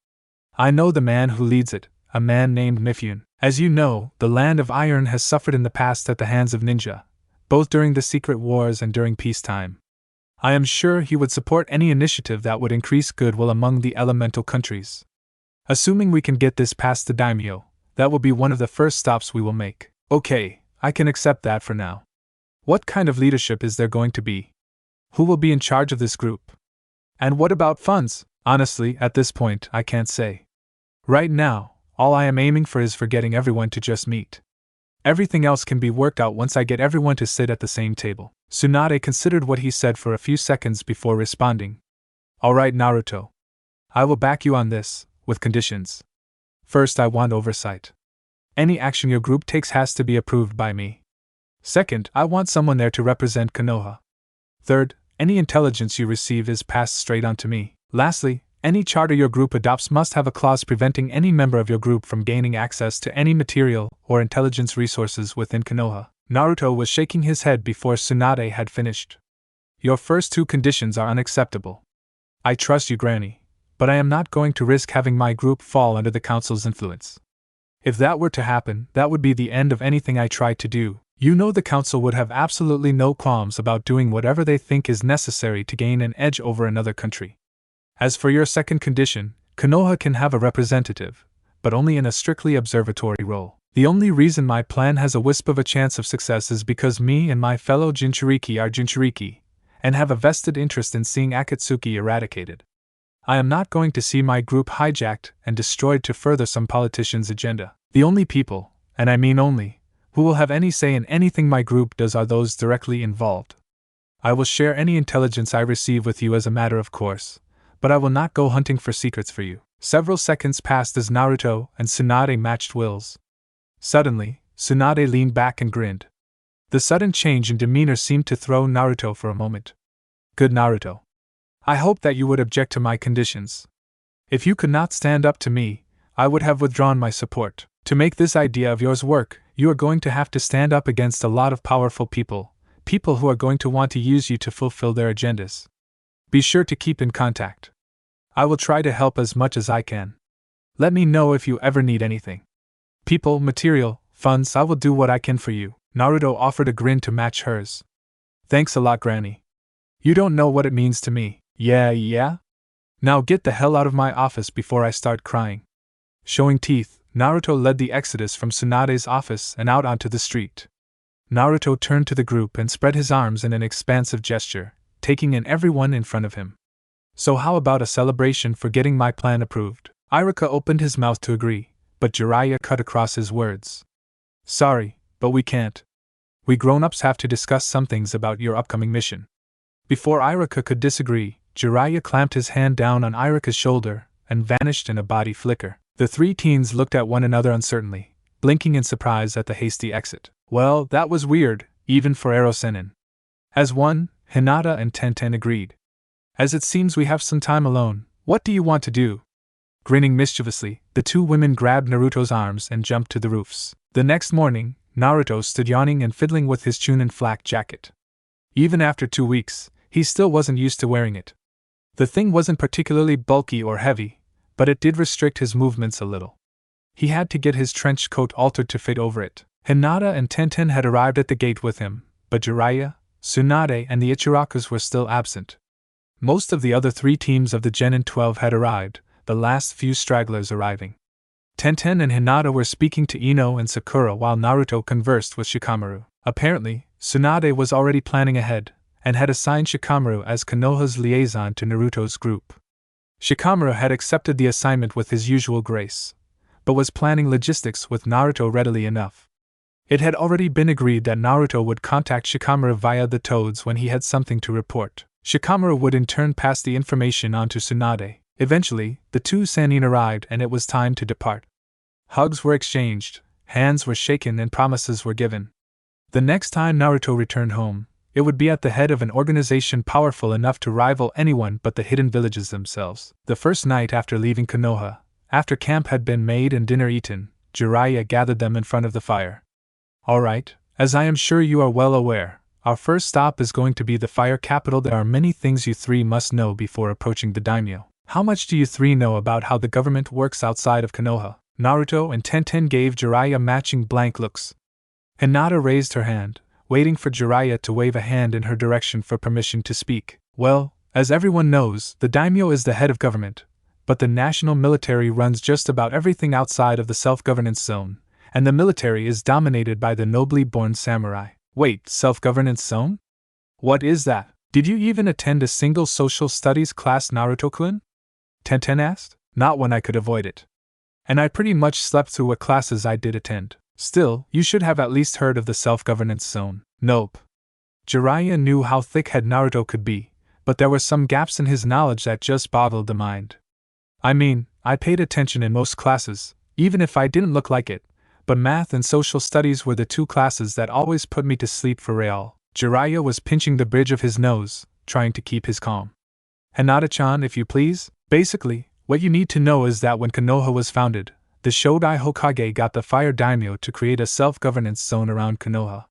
I know the man who leads it, a man named Mifune. As you know, the Land of Iron has suffered in the past at the hands of ninja, both during the secret wars and during peacetime. I am sure he would support any initiative that would increase goodwill among the elemental countries. Assuming we can get this past the Daimyo, that will be one of the first stops we will make. Okay, I can accept that for now. What kind of leadership is there going to be? Who will be in charge of this group? And what about funds? Honestly, at this point, I can't say. Right now, all I am aiming for is for getting everyone to just meet. Everything else can be worked out once I get everyone to sit at the same table. Tsunade considered what he said for a few seconds before responding. Alright, Naruto. I will back you on this, with conditions. First, I want oversight. Any action your group takes has to be approved by me. Second, I want someone there to represent Konoha. Third, any intelligence you receive is passed straight on to me. Lastly, any charter your group adopts must have a clause preventing any member of your group from gaining access to any material or intelligence resources within Konoha. Naruto was shaking his head before Tsunade had finished. Your first 2 conditions are unacceptable. I trust you, Granny, but I am not going to risk having my group fall under the council's influence. If that were to happen, that would be the end of anything I tried to do. You know the council would have absolutely no qualms about doing whatever they think is necessary to gain an edge over another country. As for your second condition, Konoha can have a representative, but only in a strictly observatory role. The only reason my plan has a wisp of a chance of success is because me and my fellow Jinchuriki are Jinchuriki, and have a vested interest in seeing Akatsuki eradicated. I am not going to see my group hijacked and destroyed to further some politician's agenda. The only people, and I mean only, who will have any say in anything my group does are those directly involved. I will share any intelligence I receive with you as a matter of course, but I will not go hunting for secrets for you. Several seconds passed as Naruto and Tsunade matched wills. Suddenly, Tsunade leaned back and grinned. The sudden change in demeanor seemed to throw Naruto for a moment. Good Naruto. I hope that you would object to my conditions. If you could not stand up to me, I would have withdrawn my support. To make this idea of yours work, you are going to have to stand up against a lot of powerful people who are going to want to use you to fulfill their agendas. Be sure to keep in contact. I will try to help as much as I can. Let me know if you ever need anything. People, material, funds, I will do what I can for you. Naruto offered a grin to match hers. Thanks a lot, Granny. You don't know what it means to me. Yeah? Now get the hell out of my office before I start crying. Showing teeth, Naruto led the exodus from Tsunade's office and out onto the street. Naruto turned to the group and spread his arms in an expansive gesture, taking in everyone in front of him. So how about a celebration for getting my plan approved? Iruka opened his mouth to agree, but Jiraiya cut across his words. Sorry, but we can't. We grown-ups have to discuss some things about your upcoming mission. Before Iruka could disagree, Jiraiya clamped his hand down on Iruka's shoulder and vanished in a body flicker. The three teens looked at one another uncertainly, blinking in surprise at the hasty exit. Well, that was weird, even for Rasengan. As one, Hinata and Tenten agreed. As it seems we have some time alone, what do you want to do? Grinning mischievously, the two women grabbed Naruto's arms and jumped to the roofs. The next morning, Naruto stood yawning and fiddling with his chunin flak jacket. Even after 2 weeks, he still wasn't used to wearing it. The thing wasn't particularly bulky or heavy, but it did restrict his movements a little. He had to get his trench coat altered to fit over it. Hinata and Tenten had arrived at the gate with him, but Jiraiya, Tsunade, and the Ichirakus were still absent. Most of the other 3 teams of the Genin 12 had arrived, the last few stragglers arriving. Tenten and Hinata were speaking to Ino and Sakura while Naruto conversed with Shikamaru. Apparently, Tsunade was already planning ahead, and had assigned Shikamaru as Konoha's liaison to Naruto's group. Shikamaru had accepted the assignment with his usual grace, but was planning logistics with Naruto readily enough. It had already been agreed that Naruto would contact Shikamaru via the Toads when he had something to report. Shikamaru would in turn pass the information on to Tsunade. Eventually, the 2 Sannin arrived and it was time to depart. Hugs were exchanged, hands were shaken and promises were given. The next time Naruto returned home, it would be at the head of an organization powerful enough to rival anyone but the hidden villages themselves. The first night after leaving Konoha, after camp had been made and dinner eaten, Jiraiya gathered them in front of the fire. Alright, as I am sure you are well aware, our first stop is going to be the fire capital. There are many things you 3 must know before approaching the Daimyo. How much do you 3 know about how the government works outside of Konoha? Naruto and Tenten gave Jiraiya matching blank looks. Hinata raised her hand, waiting for Jiraiya to wave a hand in her direction for permission to speak. Well, as everyone knows, the Daimyo is the head of government, but the national military runs just about everything outside of the self-governance zone, and the military is dominated by the nobly born samurai. Wait, self-governance zone? What is that? Did you even attend a single social studies class, Naruto-kun? Tenten asked. Not when I could avoid it. And I pretty much slept through what classes I did attend. Still, you should have at least heard of the self-governance zone. Nope. Jiraiya knew how thick-head Naruto could be, but there were some gaps in his knowledge that just boggled the mind. I mean, I paid attention in most classes, even if I didn't look like it, but math and social studies were the 2 classes that always put me to sleep for real. Jiraiya was pinching the bridge of his nose, trying to keep his calm. Hinata-chan, if you please. Basically, what you need to know is that when Konoha was founded, the Shodai Hokage got the Fire Daimyo to create a self-governance zone around Konoha.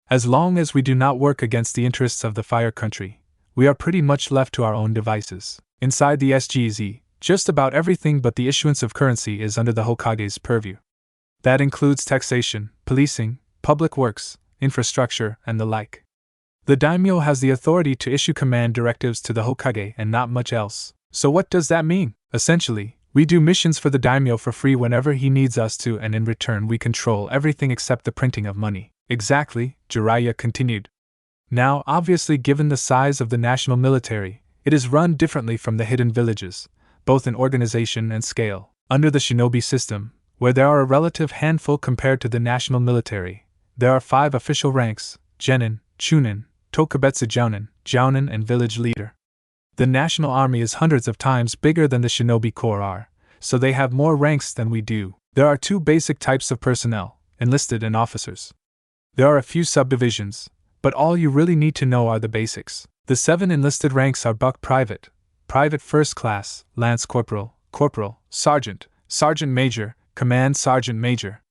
As long as we do not work against the interests of the Fire Country, we are pretty much left to our own devices. Inside the SGZ, just about everything but the issuance of currency is under the Hokage's purview. That includes taxation, policing, public works, infrastructure, and the like. The Daimyo has the authority to issue command directives to the Hokage and not much else. So what does that mean? Essentially, we do missions for the Daimyo for free whenever he needs us to, and in return we control everything except the printing of money. Exactly, Jiraiya continued. Now, obviously given the size of the national military, it is run differently from the hidden villages, both in organization and scale. Under the shinobi system, where there are a relative handful compared to the national military, there are 5 official ranks: Genin, Chunin, Tokubetsu Jounin, Jounin, and village leader. The national army is hundreds of times bigger than the shinobi corps are, so they have more ranks than we do. There are 2 basic types of personnel, enlisted and officers. There are a few subdivisions, but all you really need to know are the basics. The 7 enlisted ranks are buck private, private first class, lance corporal, corporal, sergeant, sergeant major, command sergeant major.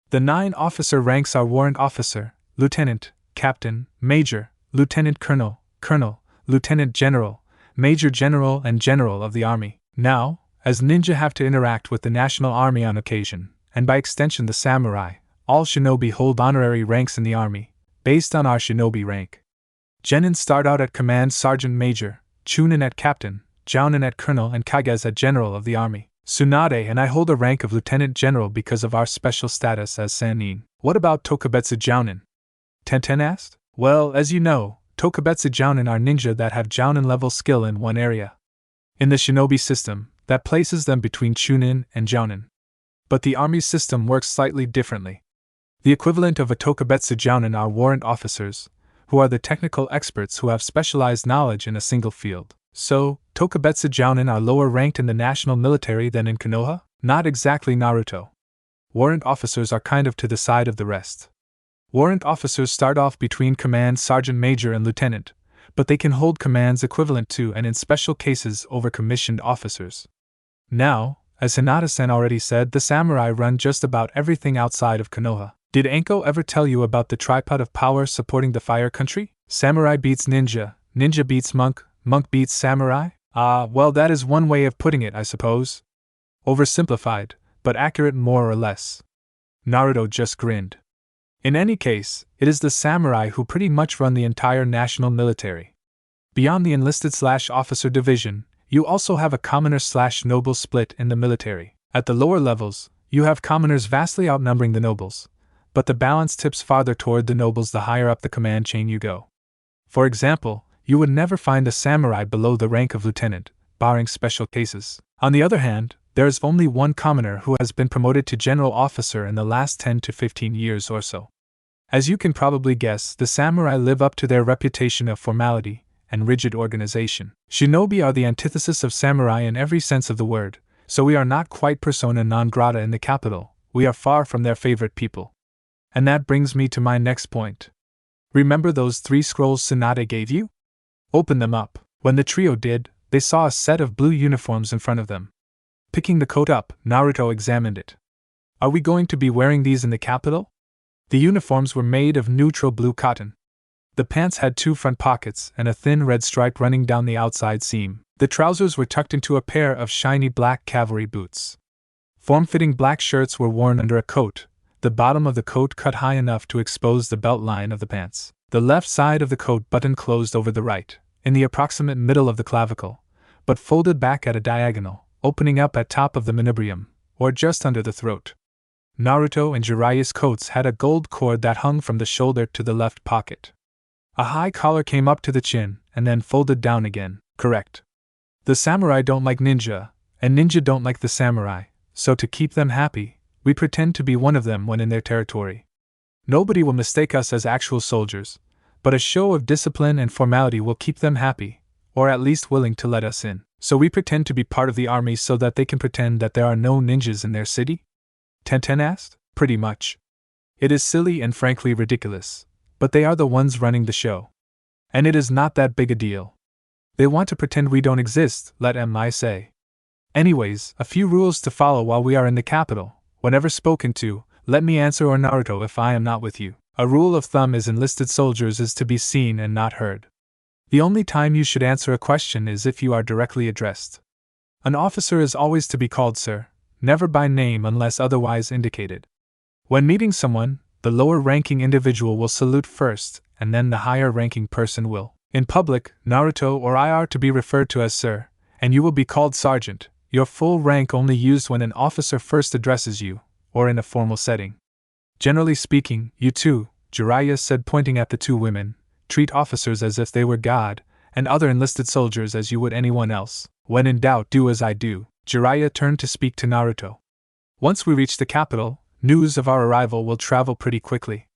The 9 officer ranks are warrant officer, lieutenant, captain, major, lieutenant colonel, colonel, lieutenant general, major general, and general of the army. Now, as ninja have to interact with the national army on occasion, and by extension the samurai, all shinobi hold honorary ranks in the army, based on our shinobi rank. Genin start out at command sergeant major, Chunin at captain, Jounin at colonel, and Kagez at general of the army. Tsunade and I hold a rank of lieutenant general because of our special status as Sannin. What about Tokubetsu Jounin? Tenten asked. Well, as you know, Tokubetsu Jounin are ninja that have Jounin level skill in one area. In the shinobi system, that places them between Chunin and Jounin. But the army system works slightly differently. The equivalent of a Tokubetsu Jounin are warrant officers, who are the technical experts who have specialized knowledge in a single field. So, Tokubetsu Jounin are lower ranked in the national military than in Konoha? Not exactly Naruto. Warrant officers are kind of to the side of the rest. Warrant officers start off between command sergeant major and lieutenant, but they can hold commands equivalent to and in special cases over commissioned officers. Now, as Hinata-san already said, the samurai run just about everything outside of Konoha. Did Anko ever tell you about the tripod of power supporting the fire country? Samurai beats ninja, ninja beats monk, monk beats samurai? Well, that is one way of putting it, I suppose. Oversimplified, but accurate more or less. Naruto just grinned. In any case, it is the samurai who pretty much run the entire national military. Beyond the enlisted/officer division, you also have a commoner/noble split in the military. At the lower levels, you have commoners vastly outnumbering the nobles, but the balance tips farther toward the nobles the higher up the command chain you go. For example, you would never find a samurai below the rank of lieutenant, barring special cases. On the other hand, there is only one commoner who has been promoted to general officer in the last 10 to 15 years or so. As you can probably guess, the samurai live up to their reputation of formality and rigid organization. Shinobi are the antithesis of samurai in every sense of the word, so we are not quite persona non grata in the capital, we are far from their favorite people. And that brings me to my next point. Remember those 3 scrolls Tsunade gave you? Open them up. When the trio did, they saw a set of blue uniforms in front of them. Picking the coat up, Naruto examined it. Are we going to be wearing these in the capital? The uniforms were made of neutral blue cotton. The pants had 2 front pockets and a thin red stripe running down the outside seam. The trousers were tucked into a pair of shiny black cavalry boots. Form-fitting black shirts were worn under a coat, the bottom of the coat cut high enough to expose the belt line of the pants. The left side of the coat button closed over the right, in the approximate middle of the clavicle, but folded back at a diagonal, opening up at top of the manubrium, or just under the throat. Naruto and Jiraiya's coats had a gold cord that hung from the shoulder to the left pocket. A high collar came up to the chin, and then folded down again. Correct. The samurai don't like ninja, and ninja don't like the samurai, so to keep them happy, we pretend to be one of them when in their territory. Nobody will mistake us as actual soldiers, but a show of discipline and formality will keep them happy, or at least willing to let us in. So we pretend to be part of the army so that they can pretend that there are no ninjas in their city? Tenten asked. Pretty much. It is silly and frankly ridiculous, but they are the ones running the show. And it is not that big a deal. They want to pretend we don't exist, let I say. Anyways, a few rules to follow while we are in the capital. Whenever spoken to, let me answer or Naruto if I am not with you. A rule of thumb is enlisted soldiers is to be seen and not heard. The only time you should answer a question is if you are directly addressed. An officer is always to be called sir, never by name unless otherwise indicated. When meeting someone, the lower-ranking individual will salute first, and then the higher-ranking person will. In public, Naruto or I are to be referred to as sir, and you will be called sergeant, your full rank only used when an officer first addresses you, or in a formal setting. Generally speaking, you too, Jiraiya said pointing at the 2 women, treat officers as if they were God, and other enlisted soldiers as you would anyone else. When in doubt, do as I do. Jiraiya turned to speak to Naruto. Once we reach the capital, news of our arrival will travel pretty quickly.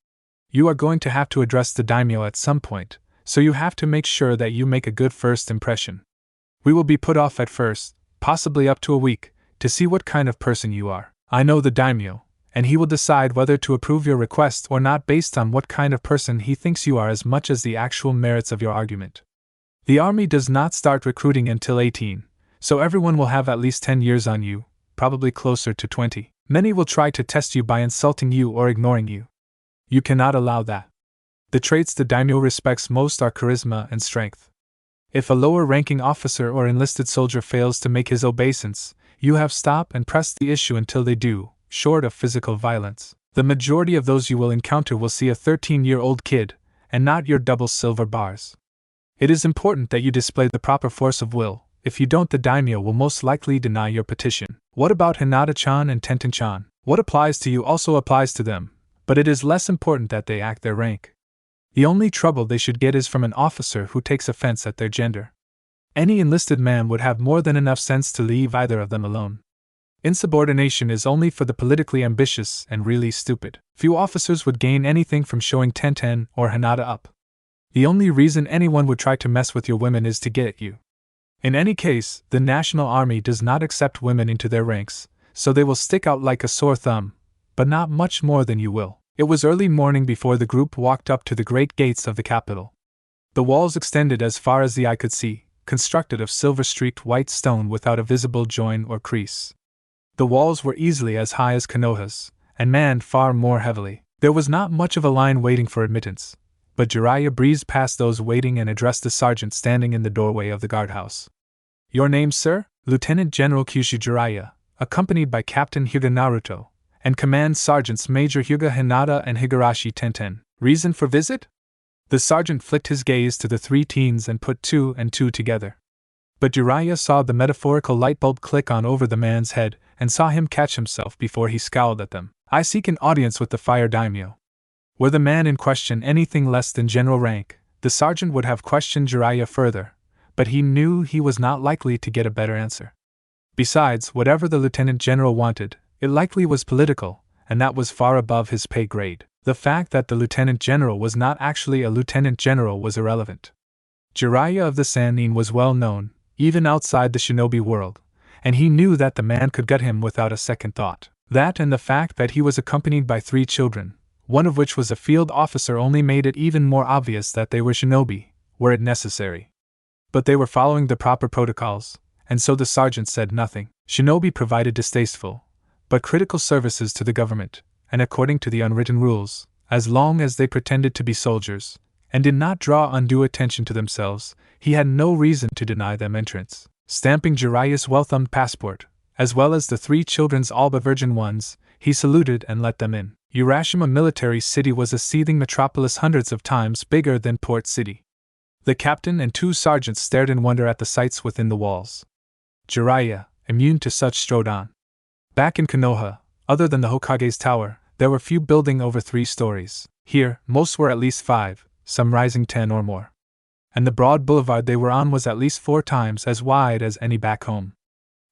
You are going to have to address the daimyo at some point, so you have to make sure that you make a good first impression. We will be put off at first, possibly up to a week, to see what kind of person you are. I know the daimyo, and he will decide whether to approve your request or not based on what kind of person he thinks you are as much as the actual merits of your argument. The army does not start recruiting until 18, so everyone will have at least 10 years on you, probably closer to 20. Many will try to test you by insulting you or ignoring you. You cannot allow that. The traits the daimyo respects most are charisma and strength. If a lower-ranking officer or enlisted soldier fails to make his obeisance, you have stop and press the issue until they do, short of physical violence. The majority of those you will encounter will see a 13-year-old kid, and not your double silver bars. It is important that you display the proper force of will. If you don't, the daimyo will most likely deny your petition. What about Hinata-chan and Tenten-chan? What applies to you also applies to them, but it is less important that they act their rank. The only trouble they should get is from an officer who takes offense at their gender. Any enlisted man would have more than enough sense to leave either of them alone. Insubordination is only for the politically ambitious and really stupid. Few officers would gain anything from showing Tenten or Hinata up. The only reason anyone would try to mess with your women is to get at you. In any case, the national army does not accept women into their ranks, so they will stick out like a sore thumb, but not much more than you will. It was early morning before the group walked up to the great gates of the capital. The walls extended as far as the eye could see, constructed of silver-streaked white stone without a visible join or crease. The walls were easily as high as Konoha's, and manned far more heavily. There was not much of a line waiting for admittance, but Jiraiya breezed past those waiting and addressed the sergeant standing in the doorway of the guardhouse. "Your name, sir?" Lieutenant General Kyushu Jiraiya, accompanied by Captain Hyuga Naruto, and Command Sergeants Major Hyuga Hinata and Higurashi Tenten. "Reason for visit?" The sergeant flicked his gaze to the three teens and put two and two together. But Jiraiya saw the metaphorical light bulb click on over the man's head and saw him catch himself before he scowled at them. "I seek an audience with the Fire Daimyo." Were the man in question anything less than general rank, the sergeant would have questioned Jiraiya further, but he knew he was not likely to get a better answer. Besides, whatever the lieutenant general wanted, it likely was political, and that was far above his pay grade. The fact that the lieutenant general was not actually a lieutenant general was irrelevant. Jiraiya of the Sannin was well known, even outside the shinobi world, and he knew that the man could get him without a second thought. That and the fact that he was accompanied by 3 children, one of which was a field officer, only made it even more obvious that they were shinobi, were it necessary. But they were following the proper protocols, and so the sergeant said nothing. Shinobi provided distasteful, but critical services to the government, and according to the unwritten rules, as long as they pretended to be soldiers, and did not draw undue attention to themselves, he had no reason to deny them entrance. Stamping Jiraiya's well-thumbed passport, as well as the 3 children's all but virgin ones, he saluted and let them in. Urashima Military City was a seething metropolis hundreds of times bigger than Port City. The captain and 2 sergeants stared in wonder at the sights within the walls. Jiraiya, immune to such, strode on. Back in Konoha, other than the Hokage's tower, there were few building over 3 stories. Here, most were at least 5, some rising 10 or more. And the broad boulevard they were on was at least 4 times as wide as any back home.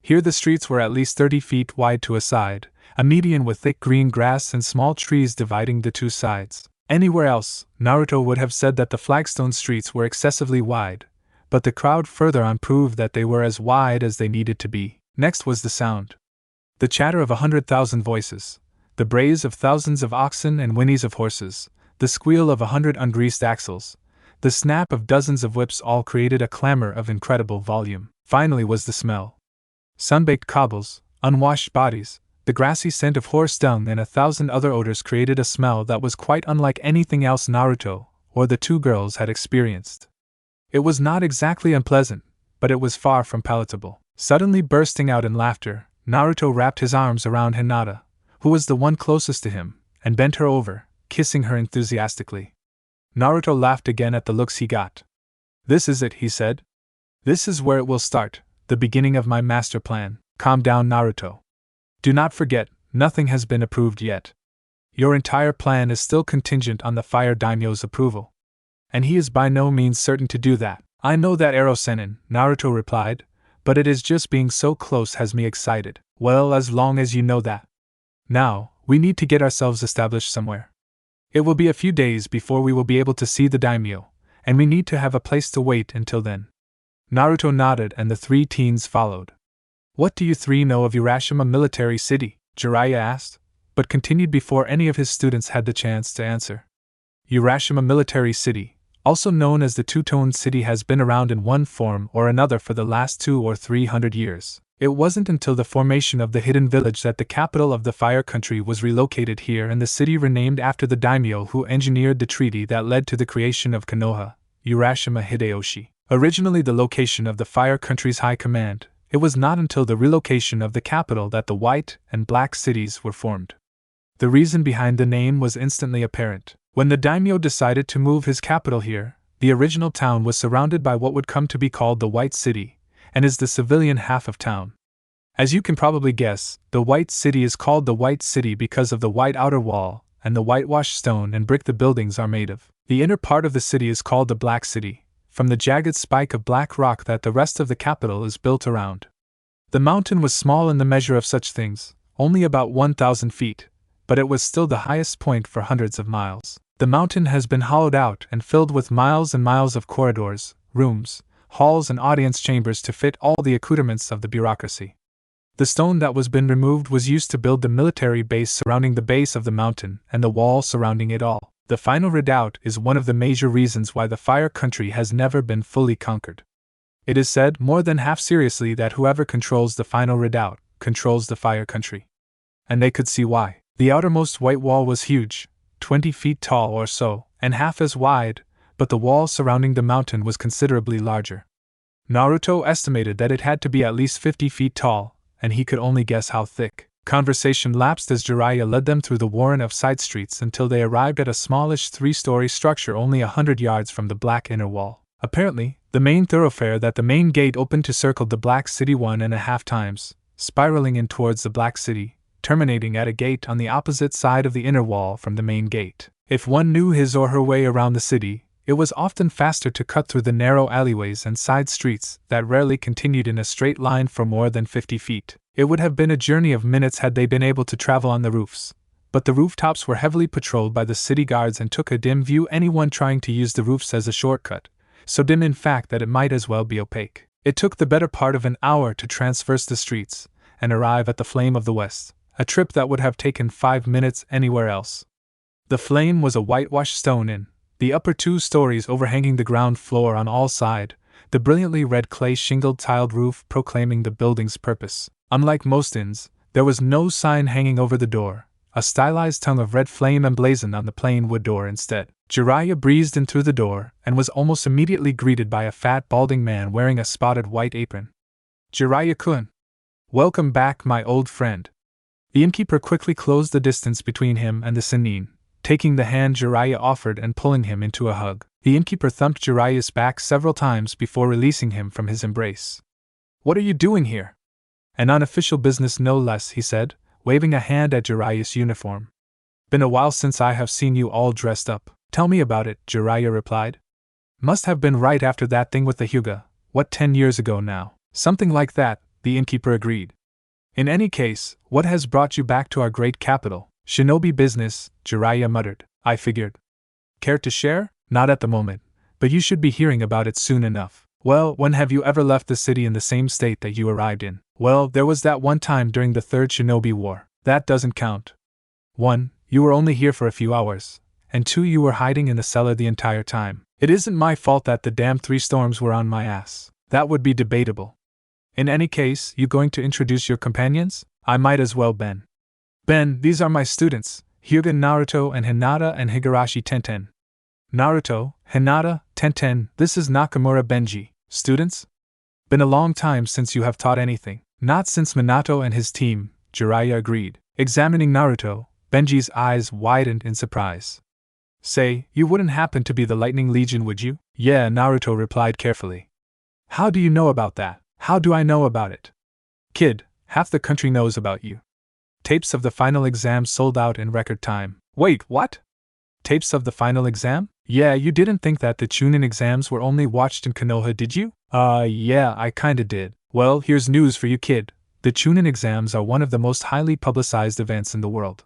Here the streets were at least 30 feet wide to a side, a median with thick green grass and small trees dividing the 2 sides. Anywhere else, Naruto would have said that the flagstone streets were excessively wide, but the crowd further on proved that they were as wide as they needed to be. Next was the sound. The chatter of 100,000 voices, the brays of thousands of oxen and whinnies of horses, the squeal of 100 ungreased axles, the snap of dozens of whips all created a clamor of incredible volume. Finally was the smell. Sun-baked cobbles, unwashed bodies, the grassy scent of horse dung and 1,000 other odors created a smell that was quite unlike anything else Naruto or the 2 girls had experienced. It was not exactly unpleasant, but it was far from palatable. Suddenly bursting out in laughter, Naruto wrapped his arms around Hinata, who was the one closest to him, and bent her over, kissing her enthusiastically. Naruto laughed again at the looks he got. "This is it," he said. "This is where it will start, the beginning of my master plan." "Calm down, Naruto. Do not forget, nothing has been approved yet. Your entire plan is still contingent on the Fire Daimyo's approval. And he is by no means certain to do that." "I know that, Ero-sennin," Naruto replied, "but it is just being so close has me excited." "Well, as long as you know that. Now, we need to get ourselves established somewhere. It will be a few days before we will be able to see the daimyo, and we need to have a place to wait until then." Naruto nodded and the 3 teens followed. "What do you 3 know of Urashima Military City?" Jiraiya asked, but continued before any of his students had the chance to answer. Urashima Military City, also known as the Two-Toned City, has been around in one form or another for the last 200 or 300 years. It wasn't until the formation of the Hidden Village that the capital of the Fire Country was relocated here, and the city renamed after the daimyo who engineered the treaty that led to the creation of Konoha, Urashima Hideyoshi. Originally the location of the Fire Country's high command, it was not until the relocation of the capital that the white and black cities were formed. The reason behind the name was instantly apparent. When the daimyo decided to move his capital here, the original town was surrounded by what would come to be called the White City, and is the civilian half of town. As you can probably guess, the White City is called the White City because of the white outer wall and the whitewashed stone and brick the buildings are made of. The inner part of the city is called the Black City, from the jagged spike of black rock that the rest of the capital is built around. The mountain was small in the measure of such things, only about 1,000 feet, but it was still the highest point for hundreds of miles. The mountain has been hollowed out and filled with miles and miles of corridors, rooms, halls and audience chambers to fit all the accoutrements of the bureaucracy. The stone that was been removed was used to build the military base surrounding the base of the mountain and the wall surrounding it all. The final redoubt is one of the major reasons why the Fire Country has never been fully conquered. It is said more than half seriously that whoever controls the final redoubt controls the Fire Country. And they could see why. The outermost white wall was huge, 20 feet tall or so, and half as wide, but the wall surrounding the mountain was considerably larger. Naruto estimated that it had to be at least 50 feet tall, and he could only guess how thick. Conversation lapsed as Jiraiya led them through the warren of side streets until they arrived at a smallish 3-story structure only 100 yards from the black inner wall. Apparently, the main thoroughfare that the main gate opened to circled the Black City 1.5 times, spiraling in towards the Black City, terminating at a gate on the opposite side of the inner wall from the main gate. If one knew his or her way around the city, it was often faster to cut through the narrow alleyways and side streets that rarely continued in a straight line for more than 50 feet. It would have been a journey of minutes had they been able to travel on the roofs, but the rooftops were heavily patrolled by the city guards and took a dim view anyone trying to use the roofs as a shortcut, so dim in fact that it might as well be opaque. It took the better part of an hour to traverse the streets and arrive at the Flame of the West, a trip that would have taken 5 minutes anywhere else. The Flame was a whitewashed stone inn, the upper 2 stories overhanging the ground floor on all sides, the brilliantly red clay shingled tiled roof proclaiming the building's purpose. Unlike most inns, there was no sign hanging over the door, a stylized tongue of red flame emblazoned on the plain wood door instead. Jiraiya breezed in through the door and was almost immediately greeted by a fat, balding man wearing a spotted white apron. Jiraiya-kun. Welcome back, my old friend. The innkeeper quickly closed the distance between him and the Sennin, taking the hand Jiraiya offered and pulling him into a hug. The innkeeper thumped Jiraiya's back several times before releasing him from his embrace. What are you doing here? An unofficial business no less, he said, waving a hand at Jiraiya's uniform. Been a while since I have seen you all dressed up. Tell me about it, Jiraiya replied. Must have been right after that thing with the Hyuga, 10 years ago now? Something like that, the innkeeper agreed. In any case, what has brought you back to our great capital? Shinobi business, Jiraiya muttered. I figured. Care to share? Not at the moment, but you should be hearing about it soon enough. Well, when have you ever left the city in the same state that you arrived in? Well, there was that one time during the Third Shinobi War. That doesn't count. 1. You were only here for a few hours, and 2. You were hiding in the cellar the entire time. It isn't my fault that the damn 3 storms were on my ass. That would be debatable. In any case, you going to introduce your companions? I might as well, Ben. Ben, these are my students, Hyuga, Naruto, and Hinata and Higurashi Tenten. Naruto, Hinata, Tenten, this is Nakamura Benji. Students? Been a long time since you have taught anything. Not since Minato and his team, Jiraiya agreed. Examining Naruto, Benji's eyes widened in surprise. Say, you wouldn't happen to be the Lightning Legion, would you? Yeah, Naruto replied carefully. How do you know about that? How do I know about it? Kid, half the country knows about you. Tapes of the final exam sold out in record time. Wait, what? Tapes of the final exam? Yeah, you didn't think that the Chunin exams were only watched in Konoha, did you? Yeah, I kinda did. Well, here's news for you, kid. The Chunin exams are one of the most highly publicized events in the world.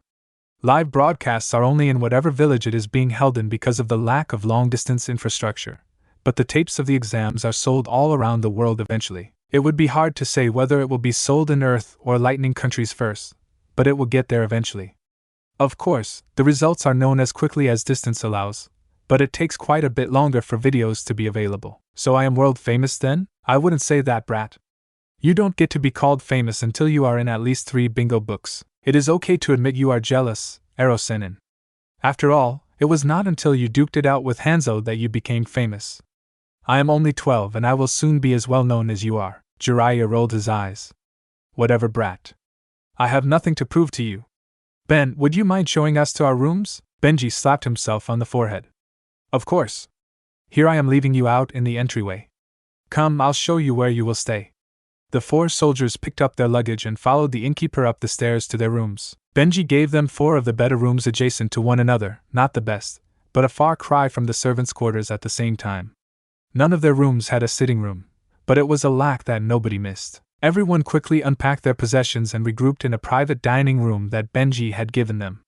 Live broadcasts are only in whatever village it is being held in because of the lack of long-distance infrastructure, but the tapes of the exams are sold all around the world eventually. It would be hard to say whether it will be sold in Earth or Lightning countries first, but it will get there eventually. Of course, the results are known as quickly as distance allows, but it takes quite a bit longer for videos to be available. So I am world famous then? I wouldn't say that, brat. You don't get to be called famous until you are in at least 3 bingo books. It is okay to admit you are jealous, Erosenin. After all, it was not until you duked it out with Hanzo that you became famous. I am only 12 and I will soon be as well known as you are. Jiraiya rolled his eyes. Whatever, brat. I have nothing to prove to you. Ben, would you mind showing us to our rooms? Benji slapped himself on the forehead. Of course. Here I am leaving you out in the entryway. Come, I'll show you where you will stay. The 4 soldiers picked up their luggage and followed the innkeeper up the stairs to their rooms. Benji gave them 4 of the better rooms adjacent to one another, not the best, but a far cry from the servants' quarters at the same time. None of their rooms had a sitting room, but it was a lack that nobody missed. Everyone quickly unpacked their possessions and regrouped in a private dining room that Benji had given them.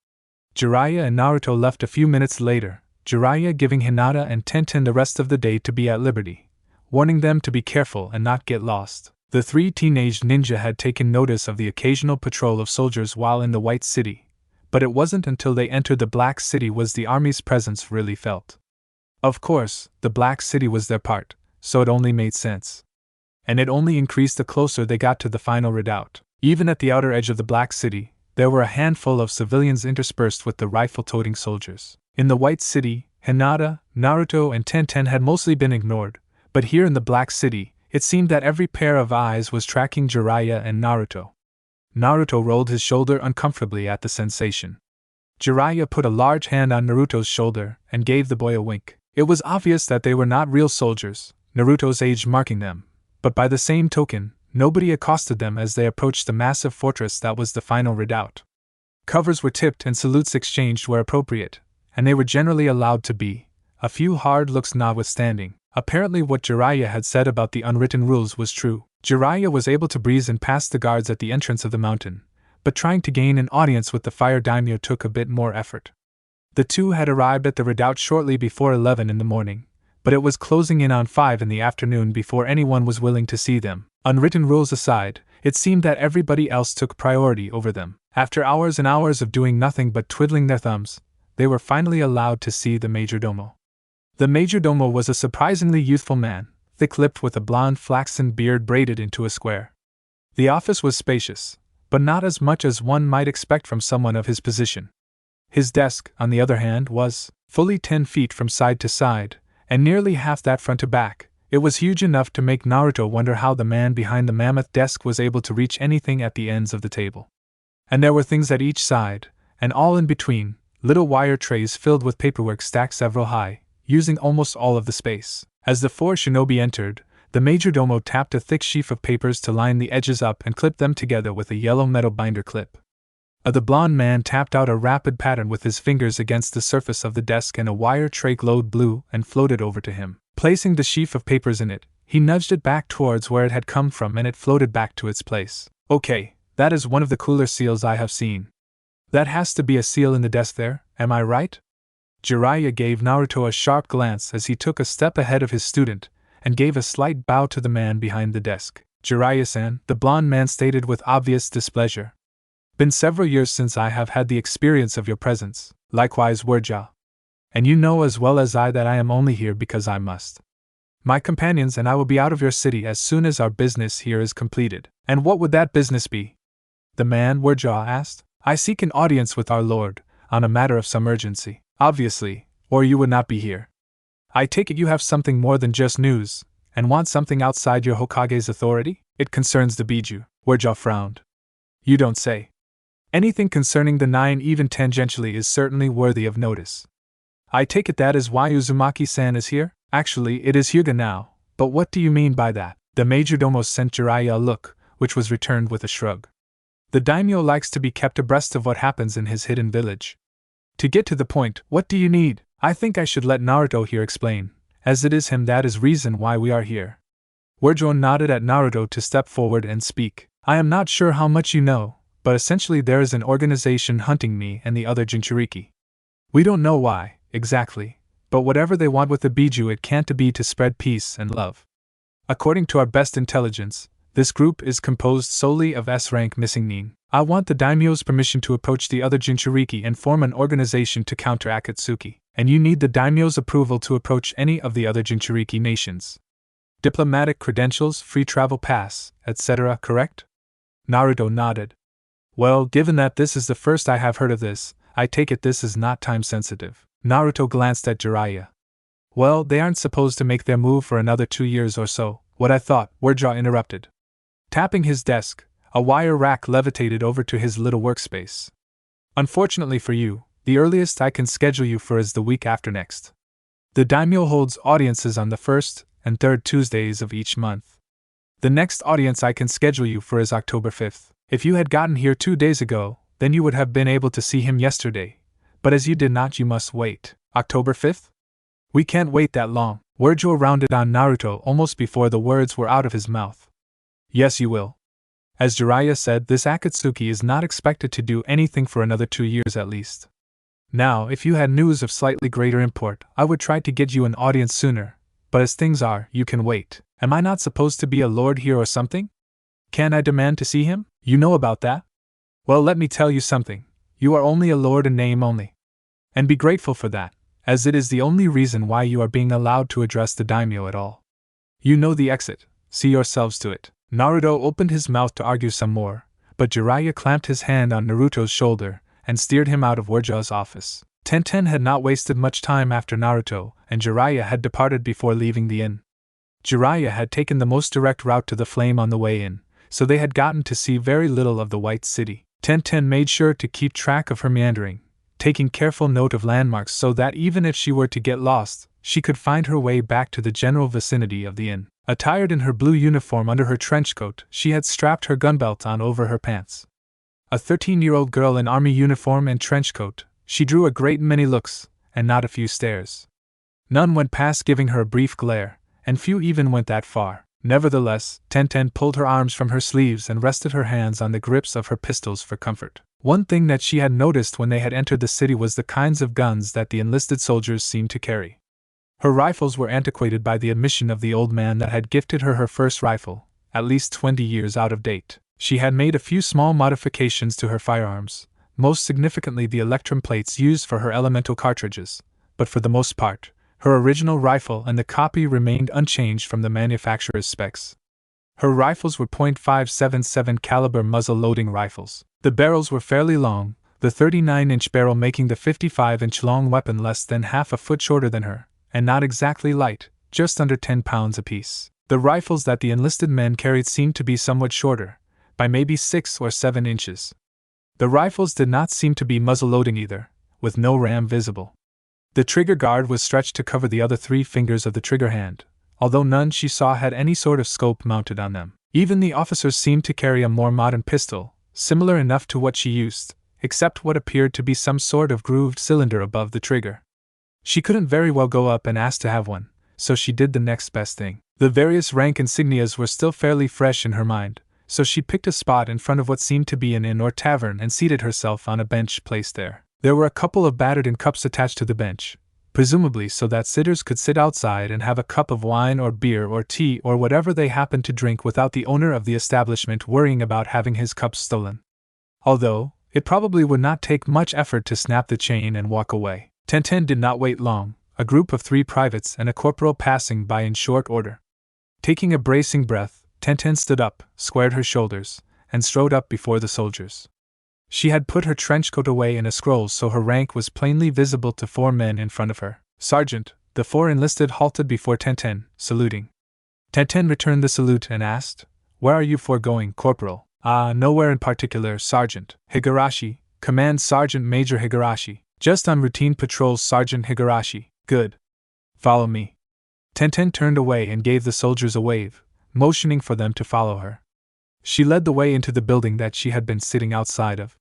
Jiraiya and Naruto left a few minutes later, Jiraiya giving Hinata and Tenten the rest of the day to be at liberty, warning them to be careful and not get lost. The three teenage ninja had taken notice of the occasional patrol of soldiers while in the White City, but it wasn't until they entered the Black City was the army's presence really felt. Of course, the Black City was their part, so it only made sense. And it only increased the closer they got to the final redoubt. Even at the outer edge of the Black City, there were a handful of civilians interspersed with the rifle-toting soldiers. In the White City, Hinata, Naruto, and Tenten had mostly been ignored, but here in the Black City, it seemed that every pair of eyes was tracking Jiraiya and Naruto. Naruto rolled his shoulder uncomfortably at the sensation. Jiraiya put a large hand on Naruto's shoulder and gave the boy a wink. It was obvious that they were not real soldiers, Naruto's age marking them, but by the same token, nobody accosted them as they approached the massive fortress that was the final redoubt. Covers were tipped and salutes exchanged where appropriate, and they were generally allowed to be, a few hard looks notwithstanding. Apparently what Jiraiya had said about the unwritten rules was true. Jiraiya was able to breeze and pass the guards at the entrance of the mountain, but trying to gain an audience with the fire daimyo took a bit more effort. The two had arrived at the redoubt shortly before 11 in the morning, but it was closing in on 5 in the afternoon before anyone was willing to see them. Unwritten rules aside, it seemed that everybody else took priority over them. After hours and hours of doing nothing but twiddling their thumbs, they were finally allowed to see the majordomo. The majordomo was a surprisingly youthful man, thick-lipped with a blonde flaxen beard braided into a square. The office was spacious, but not as much as one might expect from someone of his position. His desk, on the other hand, was fully 10 feet from side to side, and nearly half that front to back. It was huge enough to make Naruto wonder how the man behind the mammoth desk was able to reach anything at the ends of the table. And there were things at each side, and all in between, little wire trays filled with paperwork stacked several high, using almost all of the space. As the four shinobi entered, the majordomo tapped a thick sheaf of papers to line the edges up and clip them together with a yellow metal binder clip. The blonde man tapped out a rapid pattern with his fingers against the surface of the desk and a wire tray glowed blue and floated over to him. Placing the sheaf of papers in it, he nudged it back towards where it had come from and it floated back to its place. Okay, that is one of the cooler seals I have seen. That has to be a seal in the desk there, am I right? Jiraiya gave Naruto a sharp glance as he took a step ahead of his student, and gave a slight bow to the man behind the desk. Jiraiya-san, the blonde man stated with obvious displeasure. Been several years since I have had the experience of your presence, likewise Wurja. And you know as well as I that I am only here because I must. My companions and I will be out of your city as soon as our business here is completed. And what would that business be? The man Wurja asked. I seek an audience with our lord, on a matter of some urgency. Obviously, or you would not be here. I take it you have something more than just news, and want something outside your Hokage's authority? It concerns the Biju. Wurja frowned. You don't say. Anything concerning the 9 even tangentially is certainly worthy of notice. I take it that is why Uzumaki-san is here? Actually, it is Hyuga now, but what do you mean by that? The majordomo sent Jiraiya a look, which was returned with a shrug. The daimyo likes to be kept abreast of what happens in his hidden village. To get to the point, what do you need? I think I should let Naruto here explain, as it is him that is reason why we are here. Wurjo nodded at Naruto to step forward and speak. I am not sure how much you know, but essentially there is an organization hunting me and the other Jinchuriki. We don't know why, exactly, but whatever they want with the Biju it can't be to spread peace and love. According to our best intelligence, this group is composed solely of S-rank missing nin. I want the daimyo's permission to approach the other Jinchuriki and form an organization to counter Akatsuki, and you need the daimyo's approval to approach any of the other Jinchuriki nations. Diplomatic credentials, free travel pass, etc., correct? Naruto nodded. Well, given that this is the first I have heard of this, I take it this is not time sensitive. Naruto glanced at Jiraiya. Well, they aren't supposed to make their move for another 2 years or so, what I thought, Wurja interrupted. Tapping his desk, a wire rack levitated over to his little workspace. Unfortunately for you, the earliest I can schedule you for is the week after next. The daimyo holds audiences on the 1st and 3rd Tuesdays of each month. The next audience I can schedule you for is October 5th. If you had gotten here 2 days ago, then you would have been able to see him yesterday, but as you did not, you must wait. October 5th? We can't wait that long. Wurjo rounded on Naruto almost before the words were out of his mouth. Yes, you will. As Jiraiya said, this Akatsuki is not expected to do anything for another 2 years at least. Now, if you had news of slightly greater import, I would try to get you an audience sooner, but as things are, you can wait. Am I not supposed to be a lord here or something? Can I demand to see him? You know about that? Well, let me tell you something. You are only a lord in name only. And be grateful for that, as it is the only reason why you are being allowed to address the daimyo at all. You know the exit, see yourselves to it. Naruto opened his mouth to argue some more, but Jiraiya clamped his hand on Naruto's shoulder and steered him out of Warja's office. Tenten had not wasted much time after Naruto and Jiraiya had departed before leaving the inn. Jiraiya had taken the most direct route to the flame on the way in, so they had gotten to see very little of the White City. Tenten made sure to keep track of her meandering, taking careful note of landmarks so that even if she were to get lost, she could find her way back to the general vicinity of the inn. Attired in her blue uniform under her trench coat, she had strapped her gun belt on over her pants. A 13-year-old girl in army uniform and trench coat, she drew a great many looks, and not a few stares. None went past giving her a brief glare, and few even went that far. Nevertheless, Tenten pulled her arms from her sleeves and rested her hands on the grips of her pistols for comfort. One thing that she had noticed when they had entered the city was the kinds of guns that the enlisted soldiers seemed to carry. Her rifles were antiquated by the admission of the old man that had gifted her first rifle, at least 20 years out of date. She had made a few small modifications to her firearms, most significantly the electrum plates used for her elemental cartridges, but for the most part, her original rifle and the copy remained unchanged from the manufacturer's specs. Her rifles were .577 caliber muzzle-loading rifles. The barrels were fairly long, the 39-inch barrel making the 55-inch long weapon less than half a foot shorter than her, and not exactly light, just under 10 pounds apiece. The rifles that the enlisted men carried seemed to be somewhat shorter, by maybe 6 or 7 inches. The rifles did not seem to be muzzle-loading either, with no ram visible. The trigger guard was stretched to cover the other 3 fingers of the trigger hand, although none she saw had any sort of scope mounted on them. Even the officers seemed to carry a more modern pistol, similar enough to what she used, except what appeared to be some sort of grooved cylinder above the trigger. She couldn't very well go up and ask to have one, so she did the next best thing. The various rank insignias were still fairly fresh in her mind, so she picked a spot in front of what seemed to be an inn or tavern and seated herself on a bench placed there. There were a couple of battered-in cups attached to the bench, presumably so that sitters could sit outside and have a cup of wine or beer or tea or whatever they happened to drink without the owner of the establishment worrying about having his cups stolen. Although, it probably would not take much effort to snap the chain and walk away. Tenten did not wait long, a group of 3 privates and a corporal passing by in short order. Taking a bracing breath, Tenten stood up, squared her shoulders, and strode up before the soldiers. She had put her trench coat away in a scroll so her rank was plainly visible to 4 men in front of her. Sergeant, the 4 enlisted halted before Tenten, saluting. Tenten returned the salute and asked, "Where are you 4 going, Corporal?" Nowhere in particular, Sergeant. Higurashi, Command Sergeant Major Higurashi. Just on routine patrols, Sergeant Higurashi. Good. Follow me. Tenten turned away and gave the soldiers a wave, motioning for them to follow her. She led the way into the building that she had been sitting outside of.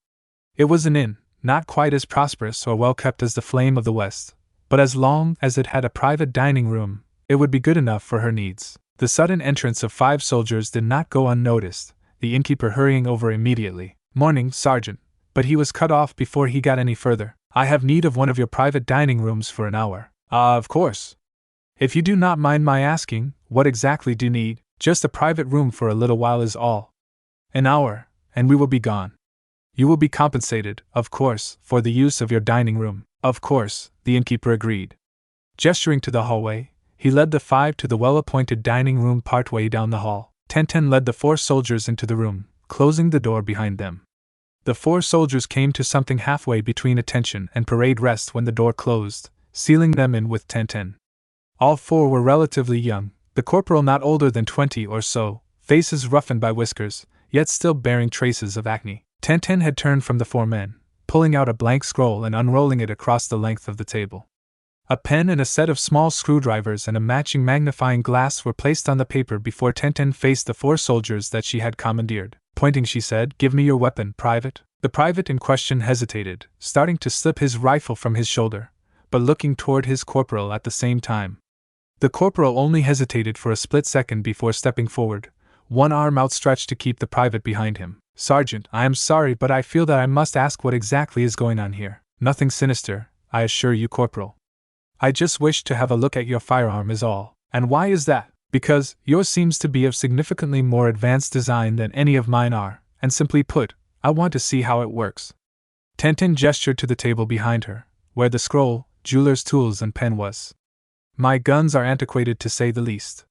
It was an inn, not quite as prosperous or well-kept as the Flame of the West, but as long as it had a private dining room, it would be good enough for her needs. The sudden entrance of 5 soldiers did not go unnoticed, the innkeeper hurrying over immediately. "Morning, Sergeant," but he was cut off before he got any further. "I have need of one of your private dining rooms for an hour." Of course. If you do not mind my asking, what exactly do you need?" "Just a private room for a little while is all." "An hour, and we will be gone." "You will be compensated, of course, for the use of your dining room." "Of course," the innkeeper agreed. Gesturing to the hallway, he led the 5 to the well-appointed dining room partway down the hall. Tenten led the 4 soldiers into the room, closing the door behind them. The 4 soldiers came to something halfway between attention and parade rest when the door closed, sealing them in with Tenten. All 4 were relatively young, the corporal not older than 20 or so, faces roughened by whiskers, yet still bearing traces of acne. Tenten had turned from the 4 men, pulling out a blank scroll and unrolling it across the length of the table. A pen and a set of small screwdrivers and a matching magnifying glass were placed on the paper before Tenten faced the 4 soldiers that she had commandeered. Pointing, she said, "Give me your weapon, Private." The private in question hesitated, starting to slip his rifle from his shoulder, but looking toward his corporal at the same time. The corporal only hesitated for a split second before stepping forward, one arm outstretched to keep the private behind him. "Sergeant, I am sorry, but I feel that I must ask what exactly is going on here." "Nothing sinister, I assure you, Corporal. I just wished to have a look at your firearm is all." "And why is that?" Because yours seems to be of significantly more advanced design than any of mine are, and simply put, I want to see how it works. Tenten gestured to the table behind her, where the scroll, jeweler's tools and pen was. My guns are antiquated to say the least.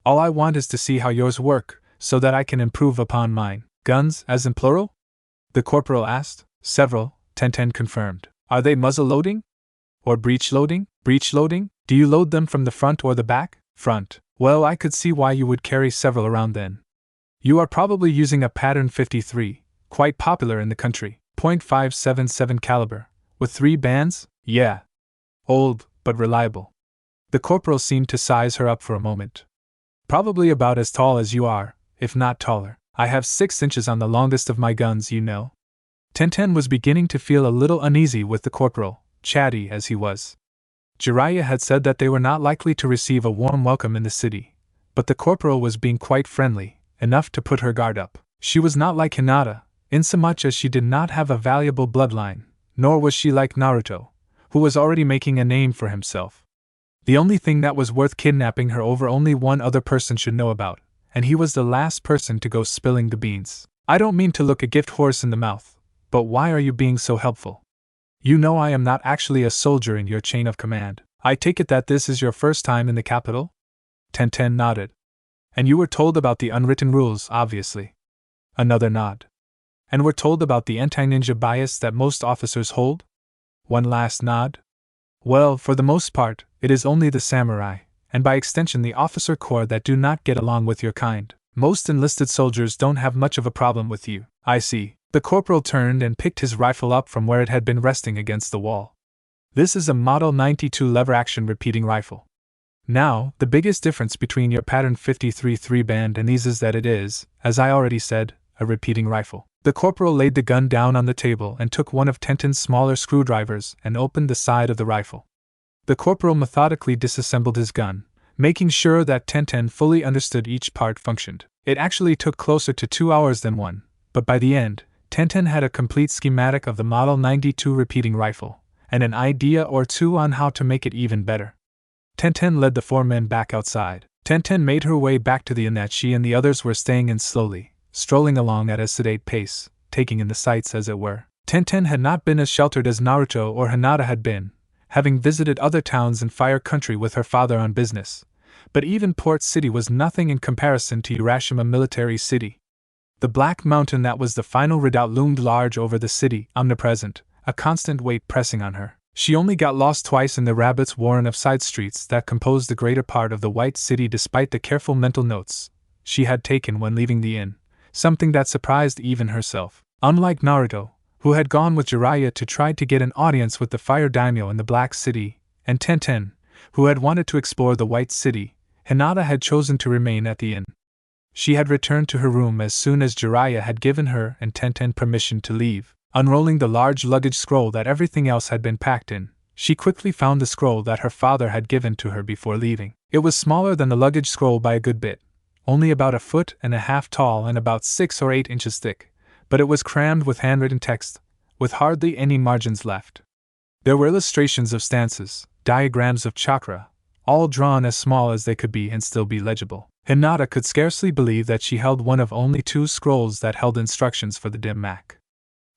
All I want is to see how yours work, so that I can improve upon mine. Guns, as in plural? The corporal asked. Several, Tenten confirmed. Are they muzzle loading? Or breech loading? Breech loading? Do you load them from the front or the back? Front. Well, I could see why you would carry several around then. You are probably using a pattern 53, quite popular in the country, .577 caliber, with 3 bands? Yeah. Old, but reliable. The corporal seemed to size her up for a moment. Probably about as tall as you are, if not taller. I have 6 inches on the longest of my guns, you know. Tenten was beginning to feel a little uneasy with the corporal, chatty as he was. Jiraiya had said that they were not likely to receive a warm welcome in the city, but the corporal was being quite friendly, enough to put her guard up. She was not like Hinata, insomuch as she did not have a valuable bloodline, nor was she like Naruto, who was already making a name for himself. The only thing that was worth kidnapping her over only one other person should know about, and he was the last person to go spilling the beans. I don't mean to look a gift horse in the mouth, but why are you being so helpful? You know I am not actually a soldier in your chain of command. I take it that this is your first time in the capital? Tenten nodded. And you were told about the unwritten rules, obviously. Another nod. And were told about the anti-ninja bias that most officers hold? One last nod. Well, for the most part, it is only the samurai, and by extension the officer corps that do not get along with your kind. Most enlisted soldiers don't have much of a problem with you. I see. The corporal turned and picked his rifle up from where it had been resting against the wall. This is a Model 92 lever-action repeating rifle. Now, the biggest difference between your pattern 53 3-band and these is that it is, as I already said, a repeating rifle. The corporal laid the gun down on the table and took one of Tenten's smaller screwdrivers and opened the side of the rifle. The corporal methodically disassembled his gun, making sure that Tenten fully understood each part functioned. It actually took closer to 2 hours than one, but by the end, Tenten had a complete schematic of the Model 92 repeating rifle, and an idea or two on how to make it even better. Tenten led the 4 men back outside. Tenten made her way back to the inn that she and the others were staying in slowly, strolling along at a sedate pace, taking in the sights as it were. Tenten had not been as sheltered as Naruto or Hinata had been, having visited other towns in Fire Country with her father on business, but even Port City was nothing in comparison to Urashima Military City. The black mountain that was the final redoubt loomed large over the city, omnipresent, a constant weight pressing on her. She only got lost twice in the rabbit's warren of side streets that composed the greater part of the White City despite the careful mental notes she had taken when leaving the inn, something that surprised even herself. Unlike Naruto, who had gone with Jiraiya to try to get an audience with the Fire Daimyo in the Black City, and Tenten, who had wanted to explore the White City, Hinata had chosen to remain at the inn. She had returned to her room as soon as Jiraiya had given her and Tenten permission to leave. Unrolling the large luggage scroll that everything else had been packed in, she quickly found the scroll that her father had given to her before leaving. It was smaller than the luggage scroll by a good bit, only about 1.5 feet tall and about 6 or 8 inches thick, but it was crammed with handwritten text, with hardly any margins left. There were illustrations of stances, diagrams of chakra, all drawn as small as they could be and still be legible. Hinata could scarcely believe that she held one of only 2 scrolls that held instructions for the dim mak.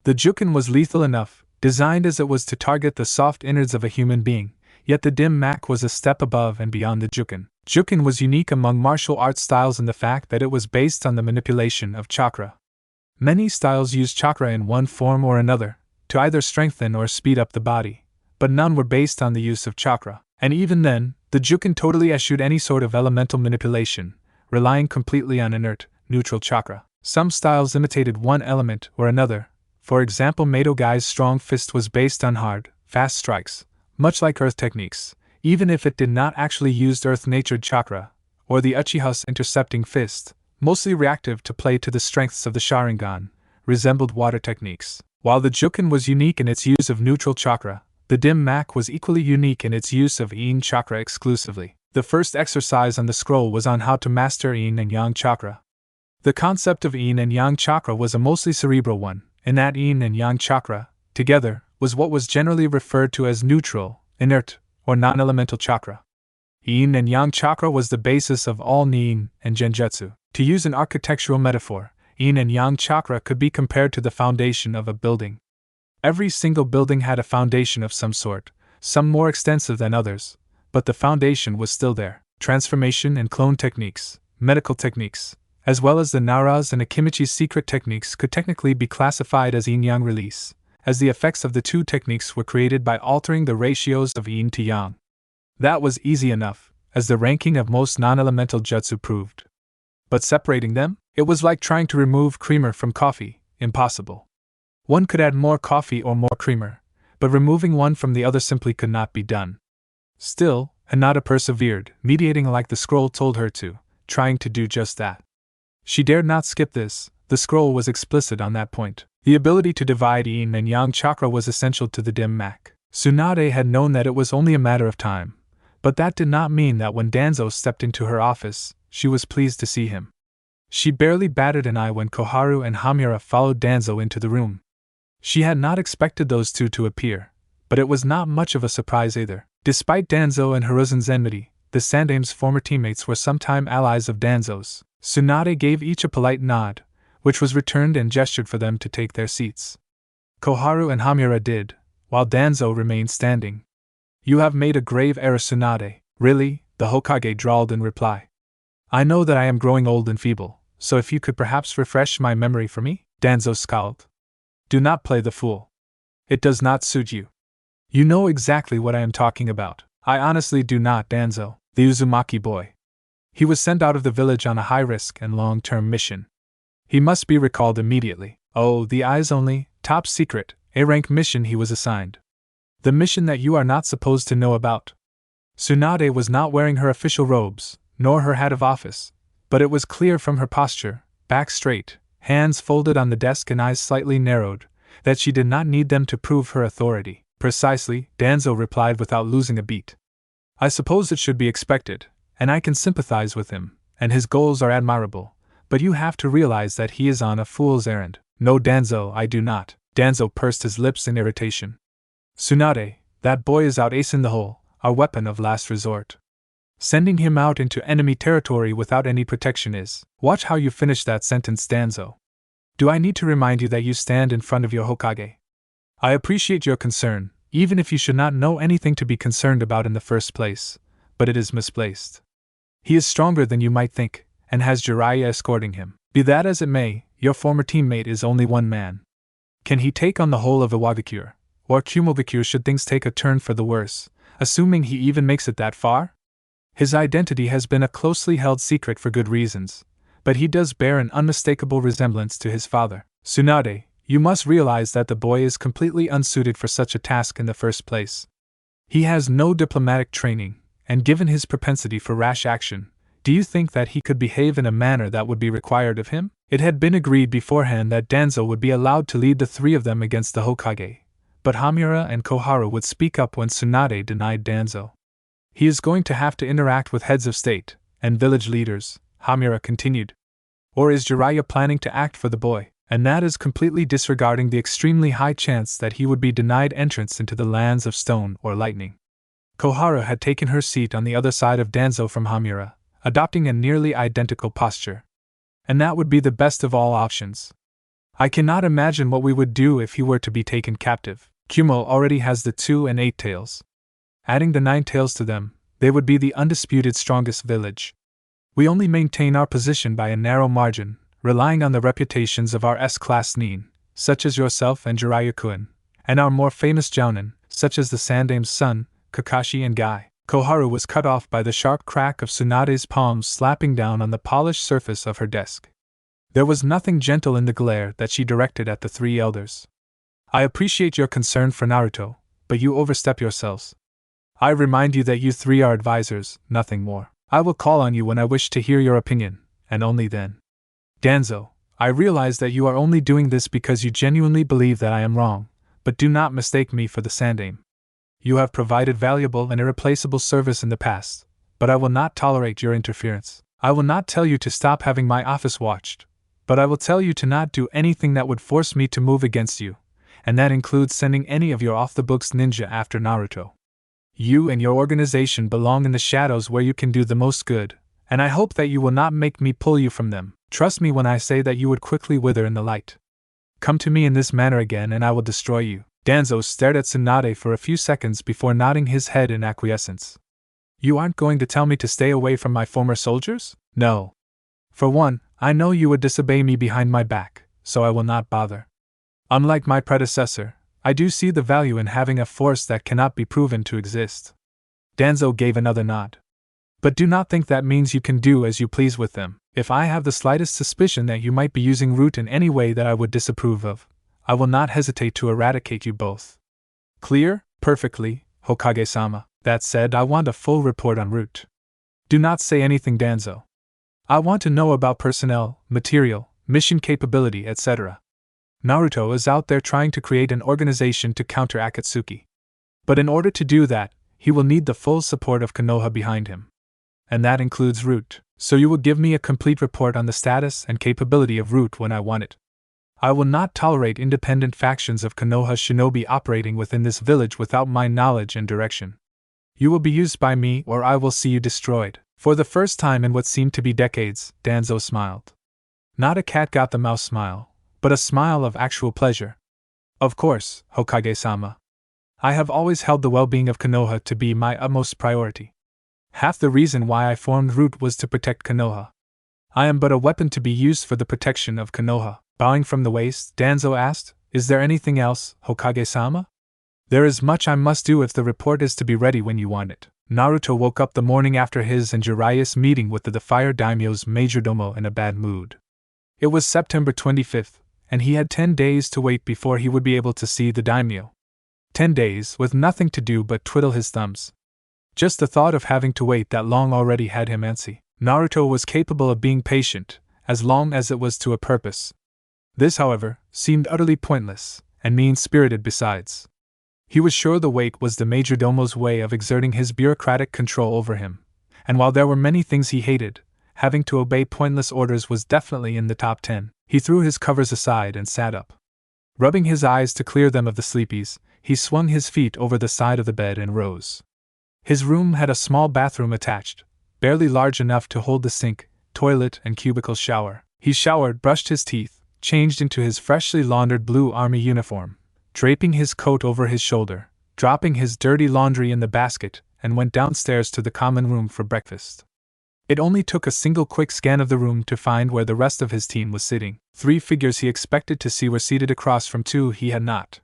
The jukin was lethal enough, designed as it was to target the soft innards of a human being, yet the dim mak was a step above and beyond the jukin. Jukin was unique among martial arts styles in the fact that it was based on the manipulation of chakra. Many styles use chakra in one form or another, to either strengthen or speed up the body, but none were based on the use of chakra, and even then, the jukin totally eschewed any sort of elemental manipulation, relying completely on inert, neutral chakra. Some styles imitated one element or another. For example, Meitogai's strong fist was based on hard, fast strikes, much like earth techniques, even if it did not actually use earth-natured chakra, or the Uchiha's intercepting fist, mostly reactive to play to the strengths of the Sharingan, resembled water techniques. While the Jukin was unique in its use of neutral chakra, the dim mak was equally unique in its use of yin chakra exclusively. The first exercise on the scroll was on how to master yin and yang chakra. The concept of yin and yang chakra was a mostly cerebral one, in that yin and yang chakra, together, was what was generally referred to as neutral, inert, or non-elemental chakra. Yin and Yang chakra was the basis of all nin and genjutsu. To use an architectural metaphor, Yin and Yang chakra could be compared to the foundation of a building. Every single building had a foundation of some sort, some more extensive than others, but the foundation was still there. Transformation and clone techniques, medical techniques, as well as the Nara's and Akimichi's secret techniques could technically be classified as yin-yang release, as the effects of the two techniques were created by altering the ratios of yin to yang. That was easy enough, as the ranking of most non-elemental jutsu proved. But separating them? It was like trying to remove creamer from coffee, impossible. One could add more coffee or more creamer, but removing one from the other simply could not be done. Still, Hinata persevered, mediating like the scroll told her to, trying to do just that. She dared not skip this, the scroll was explicit on that point. The ability to divide yin and yang chakra was essential to the dim mak. Tsunade had known that it was only a matter of time, but that did not mean that when Danzo stepped into her office, she was pleased to see him. She barely batted an eye when Koharu and Hamura followed Danzo into the room. She had not expected those two to appear, but it was not much of a surprise either. Despite Danzo and Hiruzen's enmity, the Sandame's former teammates were sometime allies of Danzo's. Tsunade gave each a polite nod, which was returned and gestured for them to take their seats. Koharu and Hamura did, while Danzo remained standing. "You have made a grave error, Tsunade." "Really?" the Hokage drawled in reply. "I know that I am growing old and feeble, so if you could perhaps refresh my memory for me?" Danzo scowled. "Do not play the fool. It does not suit you. You know exactly what I am talking about." "I honestly do not, Danzo." The Uzumaki boy. He was sent out of the village on a high-risk and long-term mission. He must be recalled immediately. Oh, the eyes only, top secret, A-rank mission he was assigned. The mission that you are not supposed to know about. Tsunade was not wearing her official robes, nor her hat of office, but it was clear from her posture, back straight, hands folded on the desk and eyes slightly narrowed, that she did not need them to prove her authority. "Precisely," Danzo replied without losing a beat. "I suppose it should be expected, and I can sympathize with him, and his goals are admirable, but you have to realize that he is on a fool's errand." "No, Danzo, I do not." Danzo pursed his lips in irritation. "Tsunade, that boy is out ace in the hole, our weapon of last resort. Sending him out into enemy territory without any protection is—" "Watch how you finish that sentence, Danzo. Do I need to remind you that you stand in front of your Hokage? I appreciate your concern, even if you should not know anything to be concerned about in the first place, but it is misplaced. He is stronger than you might think, and has Jiraiya escorting him. Be that as it may, your former teammate is only one man. Can he take on the whole of Iwagakure, or Kumogakure should things take a turn for the worse, assuming he even makes it that far? His identity has been a closely held secret for good reasons, but he does bear an unmistakable resemblance to his father. Tsunade, you must realize that the boy is completely unsuited for such a task in the first place. He has no diplomatic training, and given his propensity for rash action, do you think that he could behave in a manner that would be required of him?" It had been agreed beforehand that Danzo would be allowed to lead the three of them against the Hokage, but Hamura and Koharu would speak up when Tsunade denied Danzo. "He is going to have to interact with heads of state and village leaders," Hamura continued. "Or is Jiraiya planning to act for the boy? And that is completely disregarding the extremely high chance that he would be denied entrance into the lands of stone or lightning." Koharu had taken her seat on the other side of Danzo from Hamura, adopting a nearly identical posture. "And that would be the best of all options. I cannot imagine what we would do if he were to be taken captive. Kumo already has the 2 and 8 tails. Adding the 9 tails to them, they would be the undisputed strongest village. We only maintain our position by a narrow margin, relying on the reputations of our S-class nin, such as yourself and Jiraiya-kun, and our more famous jounin, such as the Sandame's son, Kakashi and Guy." Koharu was cut off by the sharp crack of Tsunade's palms slapping down on the polished surface of her desk. There was nothing gentle in the glare that she directed at the 3 elders. "I appreciate your concern for Naruto, but you overstep yourselves. I remind you that you 3 are advisors, nothing more. I will call on you when I wish to hear your opinion, and only then. Danzo, I realize that you are only doing this because you genuinely believe that I am wrong, but do not mistake me for the Sandame. You have provided valuable and irreplaceable service in the past, but I will not tolerate your interference. I will not tell you to stop having my office watched, but I will tell you to not do anything that would force me to move against you, and that includes sending any of your off-the-books ninja after Naruto. You and your organization belong in the shadows where you can do the most good, and I hope that you will not make me pull you from them. Trust me when I say that you would quickly wither in the light. Come to me in this manner again and I will destroy you. Danzo stared at Tsunade for a few seconds before nodding his head in acquiescence. You aren't going to tell me to stay away from my former soldiers? No. For one, I know you would disobey me behind my back, so I will not bother. Unlike my predecessor, I do see the value in having a force that cannot be proven to exist. Danzo gave another nod. But do not think that means you can do as you please with them. If I have the slightest suspicion that you might be using root in any way that I would disapprove of, I will not hesitate to eradicate you both. Clear? Perfectly, Hokage-sama. That said, I want a full report on root. Do not say anything, Danzo. I want to know about personnel, material, mission capability, etc. Naruto is out there trying to create an organization to counter Akatsuki. But in order to do that, he will need the full support of Konoha behind him. And that includes root. So you will give me a complete report on the status and capability of root when I want it. I will not tolerate independent factions of Konoha shinobi operating within this village without my knowledge and direction. You will be used by me or I will see you destroyed. For the first time in what seemed to be decades, Danzo smiled. Not a cat got the mouse smile, but a smile of actual pleasure. Of course, Hokage-sama. I have always held the well-being of Konoha to be my utmost priority. Half the reason why I formed Root was to protect Konoha. I am but a weapon to be used for the protection of Konoha. Bowing from the waist, Danzo asked, Is there anything else, Hokage-sama? There is much I must do if the report is to be ready when you want it. Naruto woke up the morning after his and Jiraiya's meeting with the Fire Daimyo's majordomo in a bad mood. It was September 25th, and he had 10 days to wait before he would be able to see the Daimyo. 10 days with nothing to do but twiddle his thumbs. Just the thought of having to wait that long already had him antsy. Naruto was capable of being patient, as long as it was to a purpose. This, however, seemed utterly pointless, and mean-spirited besides. He was sure the wait was the majordomo's way of exerting his bureaucratic control over him, and while there were many things he hated, having to obey pointless orders was definitely in the top 10. He threw his covers aside and sat up. Rubbing his eyes to clear them of the sleepies, he swung his feet over the side of the bed and rose. His room had a small bathroom attached, barely large enough to hold the sink, toilet, and cubicle shower. He showered, brushed his teeth, changed into his freshly laundered blue army uniform, draping his coat over his shoulder, dropping his dirty laundry in the basket, and went downstairs to the common room for breakfast. It only took a single quick scan of the room to find where the rest of his team was sitting. 3 figures he expected to see were seated across from 2 he had not.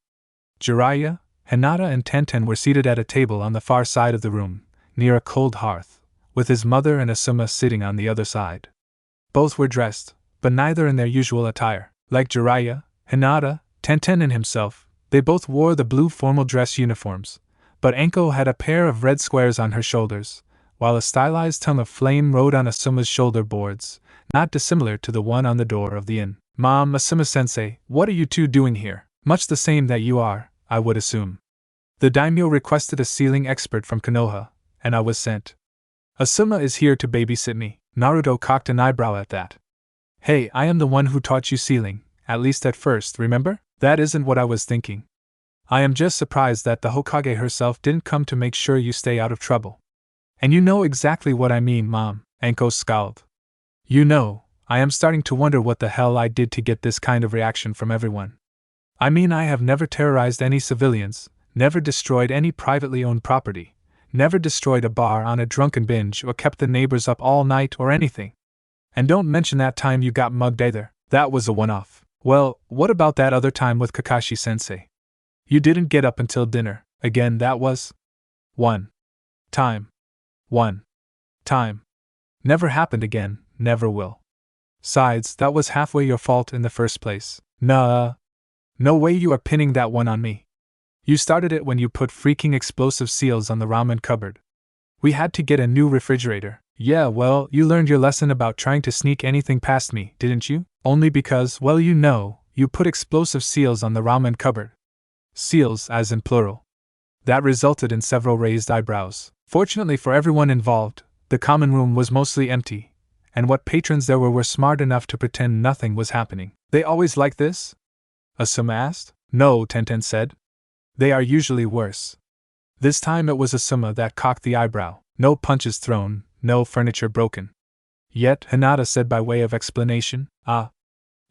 Jiraiya, Hinata, and Tenten were seated at a table on the far side of the room, near a cold hearth, with his mother and Asuma sitting on the other side. Both were dressed, but neither in their usual attire. Like Jiraiya, Hinata, Tenten, and himself, they both wore the blue formal dress uniforms, but Anko had a pair of red squares on her shoulders, while a stylized tongue of flame rode on Asuma's shoulder boards, not dissimilar to the one on the door of the inn. Mom, Asuma-sensei, what are you two doing here? Much the same that you are, I would assume. The daimyo requested a sealing expert from Konoha, and I was sent. Asuma is here to babysit me. Naruto cocked an eyebrow at that. Hey, I am the one who taught you sealing, at least at first, remember? That isn't what I was thinking. I am just surprised that the Hokage herself didn't come to make sure you stay out of trouble. And you know exactly what I mean, Mom, Anko scowled. You know, I am starting to wonder what the hell I did to get this kind of reaction from everyone. I mean, I have never terrorized any civilians, never destroyed any privately owned property, never destroyed a bar on a drunken binge or kept the neighbors up all night or anything. And don't mention that time you got mugged either. That was a one-off. Well, what about that other time with Kakashi-sensei? You didn't get up until dinner. Again, that was one time. One time. Never happened again, never will. Sides, that was halfway your fault in the first place. Nah. No way you are pinning that one on me. You started it when you put freaking explosive seals on the ramen cupboard. We had to get a new refrigerator. Yeah, well, you learned your lesson about trying to sneak anything past me, didn't you? Only because, well, you know, you put explosive seals on the ramen cupboard. Seals, as in plural. That resulted in several raised eyebrows. Fortunately for everyone involved, the common room was mostly empty, and what patrons there were smart enough to pretend nothing was happening. They always like this? Asuma asked. No, Tenten said. They are usually worse. This time it was Asuma that cocked the eyebrow. No punches thrown, no furniture broken. Yet, Hinata said by way of explanation,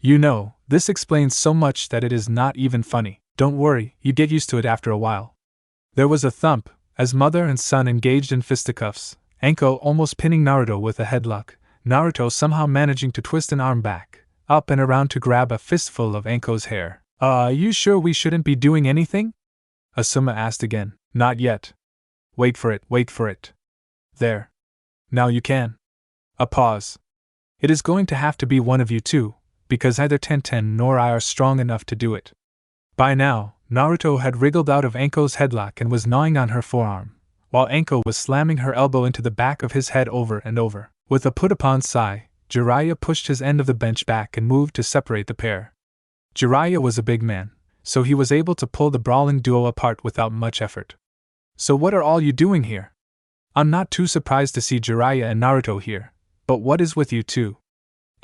you know, this explains so much that it is not even funny. Don't worry, you get used to it after a while. There was a thump, as mother and son engaged in fisticuffs, Anko almost pinning Naruto with a headlock, Naruto somehow managing to twist an arm back, up and around to grab a fistful of Anko's hair. Are you sure we shouldn't be doing anything? Asuma asked again. Not yet. Wait for it. There. Now you can. A pause. It is going to have to be one of you two, because neither Tenten nor I are strong enough to do it. By now, Naruto had wriggled out of Anko's headlock and was gnawing on her forearm, while Anko was slamming her elbow into the back of his head over and over. With a put-upon sigh, Jiraiya pushed his end of the bench back and moved to separate the pair. Jiraiya was a big man, so he was able to pull the brawling duo apart without much effort. So what are all you doing here? I'm not too surprised to see Jiraiya and Naruto here, but what is with you two?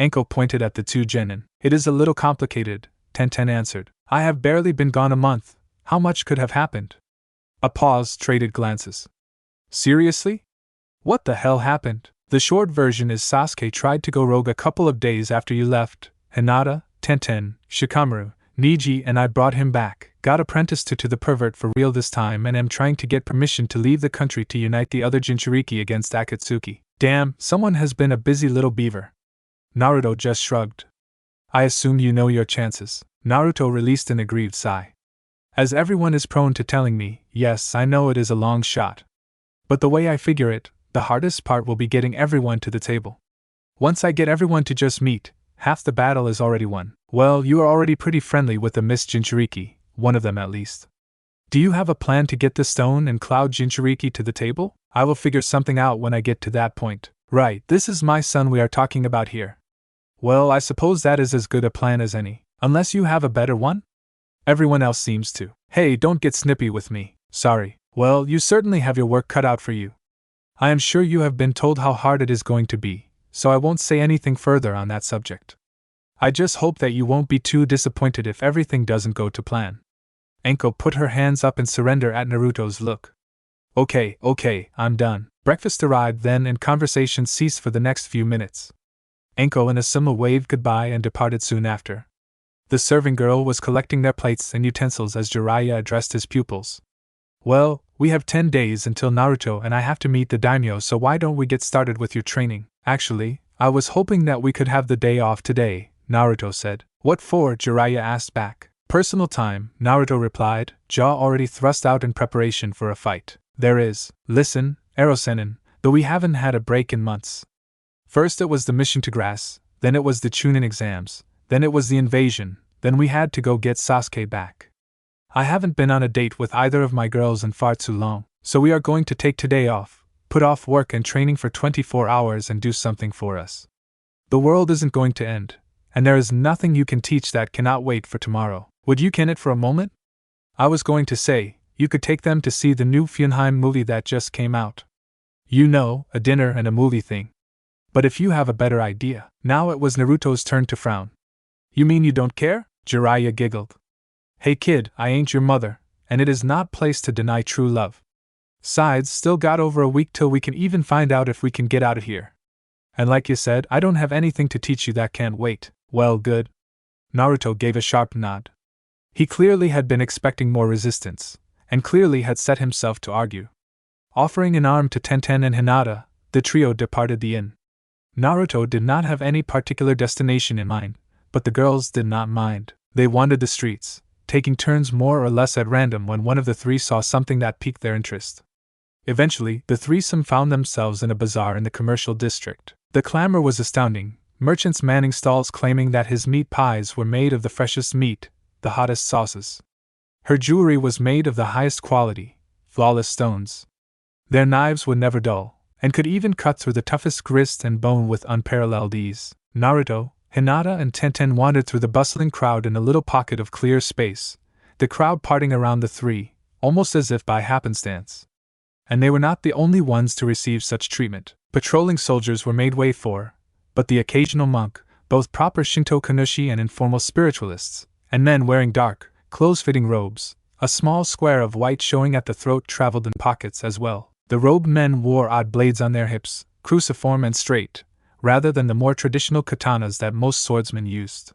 Anko pointed at the two genin. It is a little complicated, Tenten answered. I have barely been gone a month. How much could have happened? A pause, traded glances. Seriously? What the hell happened? The short version is Sasuke tried to go rogue a couple of days after you left. Hinata, Tenten, Shikamaru, Neji and I brought him back, got apprenticed to the pervert for real this time and am trying to get permission to leave the country to unite the other Jinchuriki against Akatsuki. Damn, someone has been a busy little beaver. Naruto just shrugged. I assume you know your chances. Naruto released an aggrieved sigh. As everyone is prone to telling me, yes, I know it is a long shot. But the way I figure it, the hardest part will be getting everyone to the table. Once I get everyone to just meet, half the battle is already won. Well, you are already pretty friendly with the Miss Jinchuriki, one of them at least. Do you have a plan to get the Stone and Cloud Jinchuriki to the table? I will figure something out when I get to that point. Right, this is my son we are talking about here. Well, I suppose that is as good a plan as any, unless you have a better one? Everyone else seems to. Hey, don't get snippy with me. Sorry. Well, you certainly have your work cut out for you. I am sure you have been told how hard it is going to be, so I won't say anything further on that subject. I just hope that you won't be too disappointed if everything doesn't go to plan. Anko put her hands up in surrender at Naruto's look. Okay, I'm done. Breakfast arrived then and conversation ceased for the next few minutes. Anko and Asuma waved goodbye and departed soon after. The serving girl was collecting their plates and utensils as Jiraiya addressed his pupils. Well, we have 10 days until Naruto and I have to meet the Daimyo, so why don't we get started with your training? Actually, I was hoping that we could have the day off today, Naruto said. What for? Jiraiya asked back. Personal time, Naruto replied, jaw already thrust out in preparation for a fight. There is. Listen, Rasengan, though we haven't had a break in months. First it was the mission to Grass, then it was the Chunin exams, then it was the invasion, then we had to go get Sasuke back. I haven't been on a date with either of my girls in far too long, so we are going to take today off, put off work and training for 24 hours and do something for us. The world isn't going to end, and there is nothing you can teach that cannot wait for tomorrow. Would you can it for a moment? I was going to say, you could take them to see the new Funheim movie that just came out. You know, a dinner and a movie thing. But if you have a better idea. Now it was Naruto's turn to frown. You mean you don't care? Jiraiya giggled. Hey kid, I ain't your mother, and it is not place to deny true love. Sides, still got over a week till we can even find out if we can get out of here. And like you said, I don't have anything to teach you that can't wait. Well, good. Naruto gave a sharp nod. He clearly had been expecting more resistance, and clearly had set himself to argue. Offering an arm to Tenten and Hinata, the trio departed the inn. Naruto did not have any particular destination in mind, but the girls did not mind. They wandered the streets, taking turns more or less at random when one of the three saw something that piqued their interest. Eventually, the threesome found themselves in a bazaar in the commercial district. The clamor was astounding, merchants manning stalls claiming that his meat pies were made of the freshest meat, the hottest sauces. Her jewelry was made of the highest quality, flawless stones. Their knives were never dull, and could even cut through the toughest grist and bone with unparalleled ease. Naruto, Hinata and Tenten wandered through the bustling crowd in a little pocket of clear space, the crowd parting around the three, almost as if by happenstance. And they were not the only ones to receive such treatment. Patrolling soldiers were made way for, but the occasional monk, both proper Shinto Kannushi and informal spiritualists, and men wearing dark, close-fitting robes, A small square of white showing at the throat traveled in pockets as well. The robed men wore odd blades on their hips, cruciform and straight, rather than the more traditional katanas that most swordsmen used.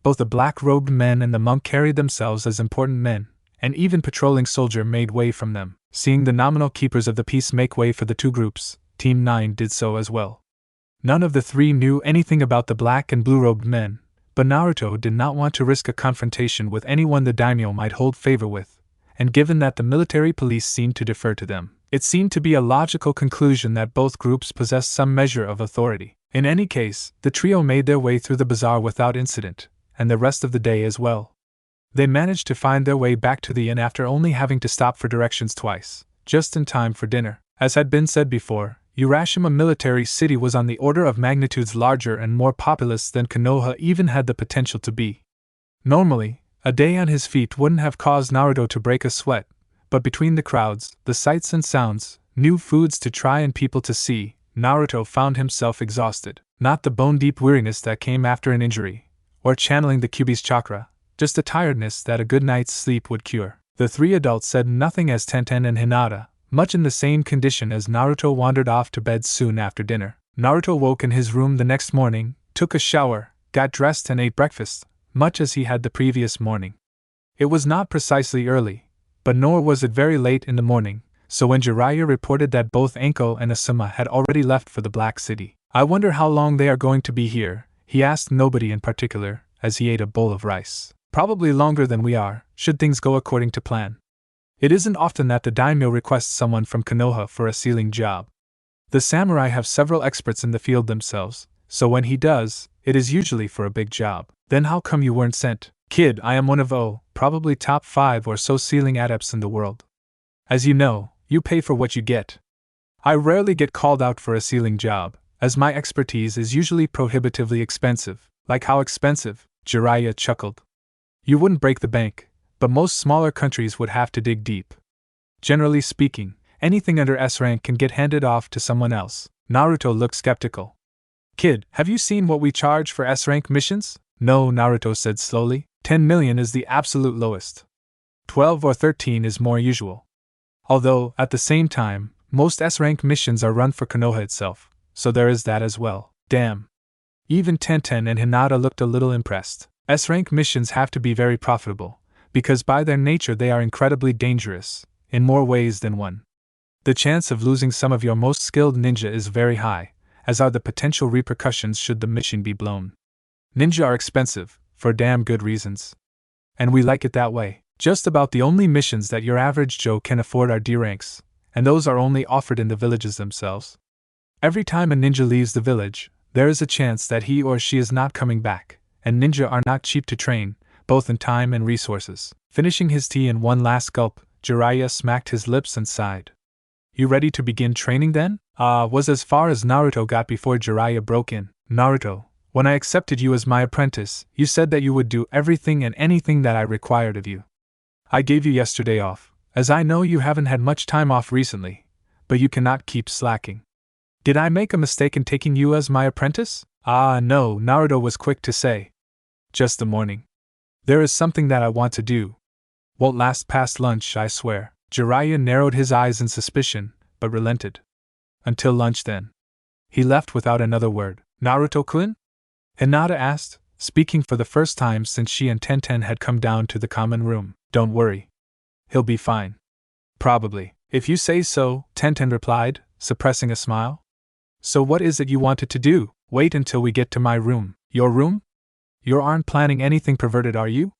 Both the black-robed men and the monk carried themselves as important men, and even patrolling soldier made way from them. Seeing the nominal keepers of the peace make way for the two groups, Team 9 did so as well. None of the three knew anything about the black and blue-robed men, but Naruto did not want to risk a confrontation with anyone the daimyo might hold favor with, and given that the military police seemed to defer to them, it seemed to be a logical conclusion that both groups possessed some measure of authority. In any case, the trio made their way through the bazaar without incident, and the rest of the day as well. They managed to find their way back to the inn after only having to stop for directions twice, just in time for dinner. As had been said before, Urashima Military City was on the order of magnitudes larger and more populous than Konoha even had the potential to be. Normally, a day on his feet wouldn't have caused Naruto to break a sweat, but between the crowds, the sights and sounds, new foods to try and people to see, Naruto found himself exhausted. Not the bone-deep weariness that came after an injury, or channeling the Kyuubi's chakra, just a tiredness that a good night's sleep would cure. The three adults said nothing as Tenten and Hinata, much in the same condition as Naruto, wandered off to bed soon after dinner. Naruto woke in his room the next morning, took a shower, got dressed and ate breakfast, much as he had the previous morning. It was not precisely early, but nor was it very late in the morning, so when Jiraiya reported that both Anko and Asuma had already left for the Black City, "I wonder how long they are going to be here," he asked nobody in particular, as he ate a bowl of rice. "Probably longer than we are, should things go according to plan. It isn't often that the daimyo requests someone from Konoha for a sealing job. The samurai have several experts in the field themselves, so when he does, it is usually for a big job." "Then how come you weren't sent?" "Kid, I am one of probably top 5 or so sealing adepts in the world. As you know, you pay for what you get. I rarely get called out for a sealing job, as my expertise is usually prohibitively expensive." "Like how expensive?" Jiraiya chuckled. "You wouldn't break the bank, but most smaller countries would have to dig deep. Generally speaking, anything under S rank can get handed off to someone else." Naruto looked skeptical. "Kid, have you seen what we charge for S rank missions?" "No," Naruto said slowly. 10 million is the absolute lowest. 12 or 13 is more usual. Although, at the same time, most S rank missions are run for Konoha itself, so there is that as well." "Damn." Even Tenten and Hinata looked a little impressed. S rank missions have to be very profitable, because by their nature they are incredibly dangerous, in more ways than one. The chance of losing some of your most skilled ninja is very high, as are the potential repercussions should the mission be blown. Ninja are expensive, for damn good reasons. And we like it that way. Just about the only missions that your average Joe can afford are D ranks, and those are only offered in the villages themselves. Every time a ninja leaves the village, there is a chance that he or she is not coming back, and ninja are not cheap to train, both in time and resources. Finishing his tea in one last gulp, Jiraiya smacked his lips and sighed. "You ready to begin training then?" Was as far as Naruto got before Jiraiya broke in. "Naruto, when I accepted you as my apprentice, you said that you would do everything and anything that I required of you. I gave you yesterday off, as I know you haven't had much time off recently, but you cannot keep slacking. Did I make a mistake in taking you as my apprentice?" No," Naruto was quick to say. "Just the morning. There is something that I want to do. Won't last past lunch, I swear." Jiraiya narrowed his eyes in suspicion, but relented. "Until lunch then." He left without another word. "Naruto-kun?" Hinata asked, speaking for the first time since she and Tenten had come down to the common room. "Don't worry. He'll be fine." "Probably. If you say so," Tenten replied, suppressing a smile. "So what is it you wanted to do?" "Wait until we get to my room." "Your room? You aren't planning anything perverted, are you?"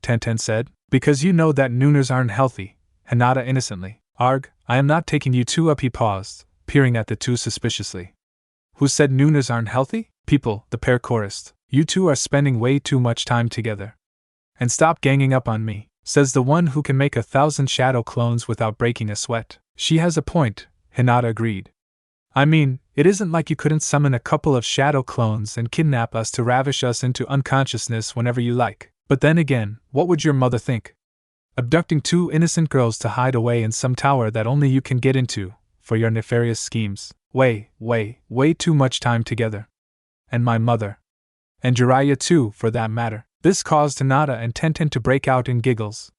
Tenten said. "Because you know that nooners aren't healthy," Hinata innocently. "Arg, I am not taking you two up," he paused, peering at the two suspiciously. "Who said nooners aren't healthy?" "People," the pair chorused. "You two are spending way too much time together." "And stop ganging up on me," says the one who can make 1,000 shadow clones without breaking a sweat. "She has a point," Hinata agreed. "I mean, it isn't like you couldn't summon a couple of shadow clones and kidnap us to ravish us into unconsciousness whenever you like. But then again, what would your mother think? Abducting 2 innocent girls to hide away in some tower that only you can get into, for your nefarious schemes. Way too much time together. And my mother. And Jiraiya too, for that matter." This caused Hinata and Tenten to break out in giggles.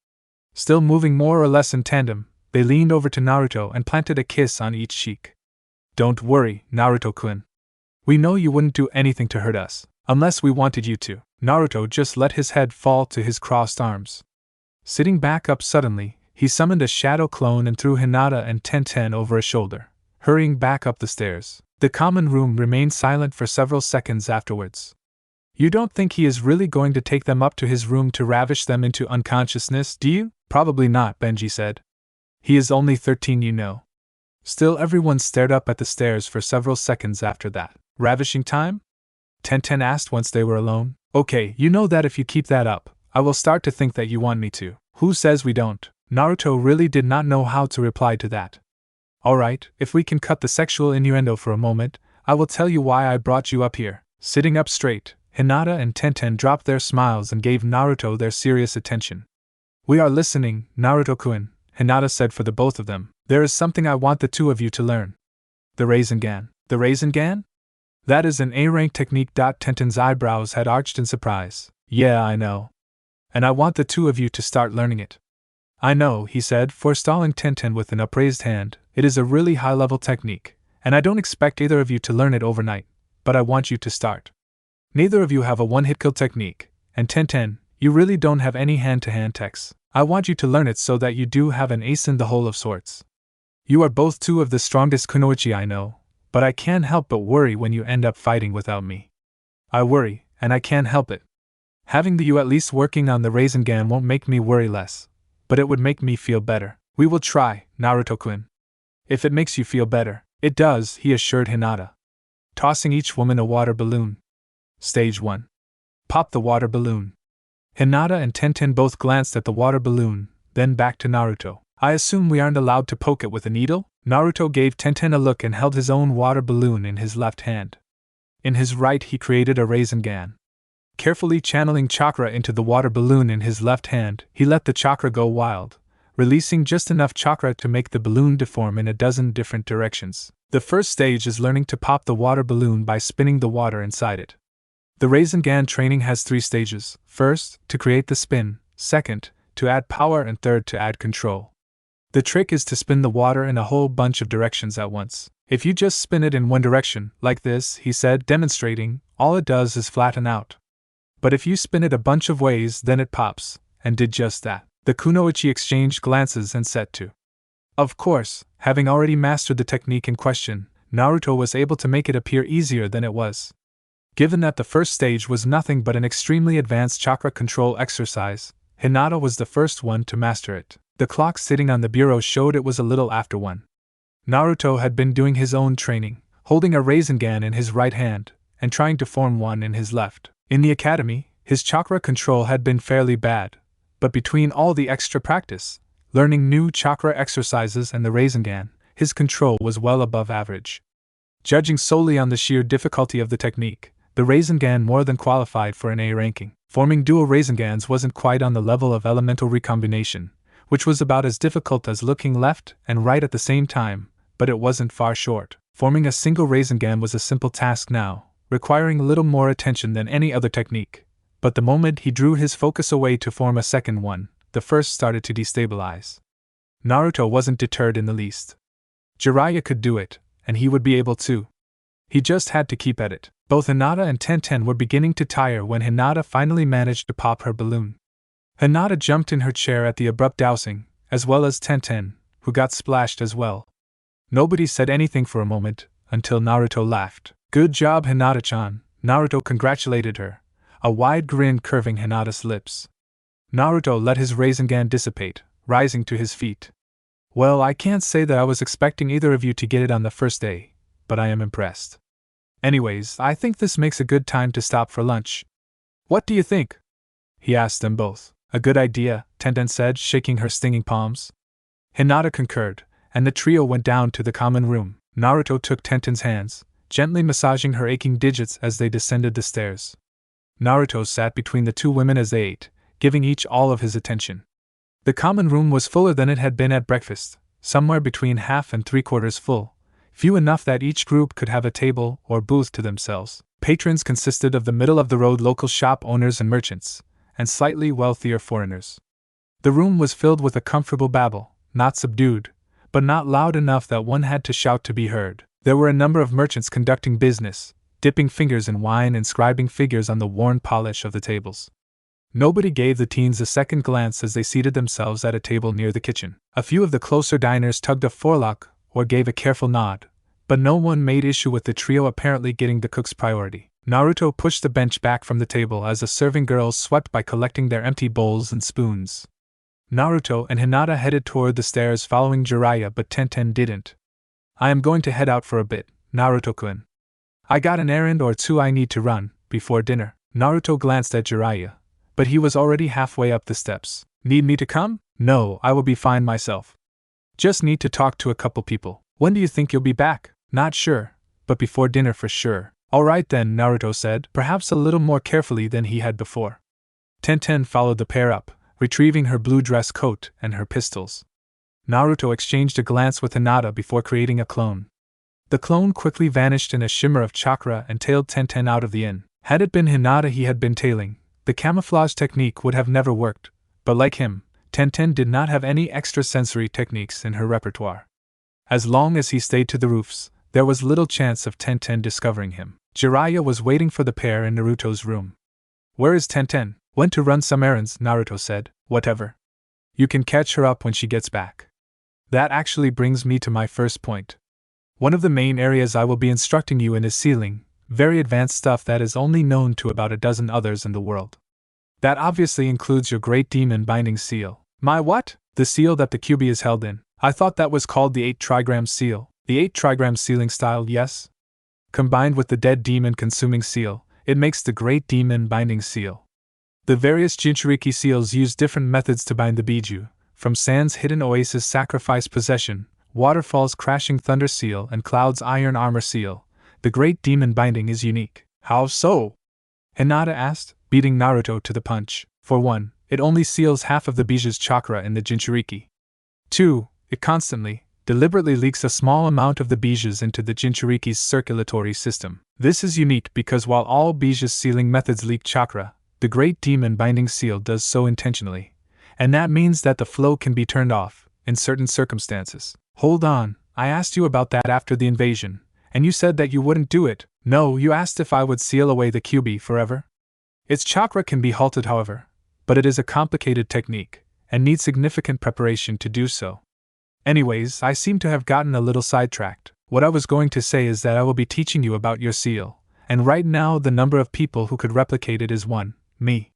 Still moving more or less in tandem, they leaned over to Naruto and planted a kiss on each cheek. Don't worry, Naruto-kun. We know you wouldn't do anything to hurt us, unless we wanted you to. Naruto just let his head fall to his crossed arms. Sitting back up suddenly, he summoned a shadow clone and threw Hinata and Tenten over a shoulder, hurrying back up the stairs. The common room remained silent for several seconds afterwards. You don't think he is really going to take them up to his room to ravish them into unconsciousness, do you? Probably not, Benji said. He is only 13, you know. Still, everyone stared up at the stairs for several seconds after that. Ravishing time? Tenten asked once they were alone. Okay, you know that if you keep that up, I will start to think that you want me to. Who says we don't? Naruto really did not know how to reply to that. Alright, if we can cut the sexual innuendo for a moment, I will tell you why I brought you up here. Sitting up straight, Hinata and Tenten dropped their smiles and gave Naruto their serious attention. We are listening, Naruto-kun, Hinata said for the both of them. There is something I want the two of you to learn. The Rasengan. The Rasengan? That is an A-rank technique. Tenten's eyebrows had arched in surprise. Yeah, I know. And I want the two of you to start learning it. I know, he said, forestalling Tenten with an upraised hand. It is a really high-level technique, and I don't expect either of you to learn it overnight, but I want you to start. Neither of you have a one-hit kill technique, and Tenten, you really don't have any hand-to-hand techs. I want you to learn it so that you do have an ace in the hole of sorts. You are both two of the strongest kunoichi I know, but I can't help but worry when you end up fighting without me. I worry, and I can't help it. Having you at least working on the Rasengan won't make me worry less, but it would make me feel better. We will try, Naruto-kun. If it makes you feel better. It does, he assured Hinata. Tossing each woman a water balloon. Stage 1. Pop the water balloon. Hinata and Tenten both glanced at the water balloon, then back to Naruto. I assume we aren't allowed to poke it with a needle? Naruto gave Tenten a look and held his own water balloon in his left hand. In his right he created a Rasengan. Carefully channeling chakra into the water balloon in his left hand, he let the chakra go wild, releasing just enough chakra to make the balloon deform in a dozen different directions. The first stage is learning to pop the water balloon by spinning the water inside it. The Rasengan training has 3 stages. First, to create the spin, second, to add power, and third, to add control. The trick is to spin the water in a whole bunch of directions at once. If you just spin it in one direction, like this, he said, demonstrating, all it does is flatten out. But if you spin it a bunch of ways, then it pops, and did just that. The kunoichi exchanged glances and set to. Of course, having already mastered the technique in question, Naruto was able to make it appear easier than it was. Given that the first stage was nothing but an extremely advanced chakra control exercise, Hinata was the first one to master it. The clock sitting on the bureau showed it was a little after 1. Naruto had been doing his own training, holding a Rasengan in his right hand, and trying to form one in his left. In the academy, his chakra control had been fairly bad, but between all the extra practice, learning new chakra exercises and the Rasengan, his control was well above average. Judging solely on the sheer difficulty of the technique, the Rasengan more than qualified for an A ranking. Forming dual Rasengans wasn't quite on the level of elemental recombination, which was about as difficult as looking left and right at the same time, but it wasn't far short. Forming a single Rasengan was a simple task now, requiring little more attention than any other technique. But the moment he drew his focus away to form a second one, the first started to destabilize. Naruto wasn't deterred in the least. Jiraiya could do it, and he would be able to. He just had to keep at it. Both Hinata and Tenten were beginning to tire when Hinata finally managed to pop her balloon. Hinata jumped in her chair at the abrupt dousing, as well as Tenten, who got splashed as well. Nobody said anything for a moment, until Naruto laughed. Good job, Hinata-chan, Naruto congratulated her, a wide grin curving Hinata's lips. Naruto let his Rasengan dissipate, rising to his feet. Well, I can't say that I was expecting either of you to get it on the first day, but I am impressed. Anyways, I think this makes a good time to stop for lunch. What do you think? He asked them both. A good idea, Tenten said, shaking her stinging palms. Hinata concurred, and the trio went down to the common room. Naruto took Tenten's hands, gently massaging her aching digits as they descended the stairs. Naruto sat between the two women as they ate, giving each all of his attention. The common room was fuller than it had been at breakfast, somewhere between half and 3/4 full, few enough that each group could have a table or booth to themselves. Patrons consisted of the middle-of-the-road local shop owners and merchants, and slightly wealthier foreigners. The room was filled with a comfortable babble, not subdued, but not loud enough that one had to shout to be heard. There were a number of merchants conducting business, dipping fingers in wine and scribing figures on the worn polish of the tables. Nobody gave the teens a second glance as they seated themselves at a table near the kitchen. A few of the closer diners tugged a forelock or gave a careful nod, but no one made issue with the trio apparently getting the cook's priority. Naruto pushed the bench back from the table as the serving girls swept by collecting their empty bowls and spoons. Naruto and Hinata headed toward the stairs following Jiraiya, but Tenten didn't. I am going to head out for a bit, Naruto-kun. I got an errand or two I need to run, before dinner. Naruto glanced at Jiraiya, but he was already halfway up the steps. Need me to come? No, I will be fine myself. Just need to talk to a couple people. When do you think you'll be back? Not sure, but before dinner for sure. Alright then, Naruto said, perhaps a little more carefully than he had before. Tenten followed the pair up, retrieving her blue dress coat and her pistols. Naruto exchanged a glance with Hinata before creating a clone. The clone quickly vanished in a shimmer of chakra and tailed Tenten out of the inn. Had it been Hinata he had been tailing, the camouflage technique would have never worked, but like him, Tenten did not have any extrasensory techniques in her repertoire. As long as he stayed to the roofs, there was little chance of Tenten discovering him. Jiraiya was waiting for the pair in Naruto's room. Where is Tenten? Went to run some errands, Naruto said. Whatever. You can catch her up when she gets back. That actually brings me to my first point. One of the main areas I will be instructing you in is sealing, very advanced stuff that is only known to about a dozen others in the world. That obviously includes your Great Demon Binding Seal. My what? The seal that the Kyuubi is held in. I thought that was called the 8 trigram seal. The 8 trigram sealing style, yes? Combined with the Dead Demon Consuming Seal, it makes the Great Demon Binding Seal. The various Jinchuriki seals use different methods to bind the Biju, from Sand's Hidden Oasis Sacrifice Possession, Waterfall's Crashing Thunder Seal, and Cloud's Iron Armor Seal. The Great Demon Binding is unique. How so? Hinata asked, beating Naruto to the punch. For one, it only seals half of the Biju's chakra in the Jinchuriki. 2. It constantly, deliberately leaks a small amount of the Biju's into the Jinchuriki's circulatory system. This is unique because while all Biju's sealing methods leak chakra, the Great Demon Binding Seal does so intentionally, and that means that the flow can be turned off, in certain circumstances. Hold on, I asked you about that after the invasion, and you said that you wouldn't do it. No, you asked if I would seal away the Kyuubi forever. Its chakra can be halted, however, but it is a complicated technique, and needs significant preparation to do so. Anyways, I seem to have gotten a little sidetracked. What I was going to say is that I will be teaching you about your seal, and right now the number of people who could replicate it is 1, me.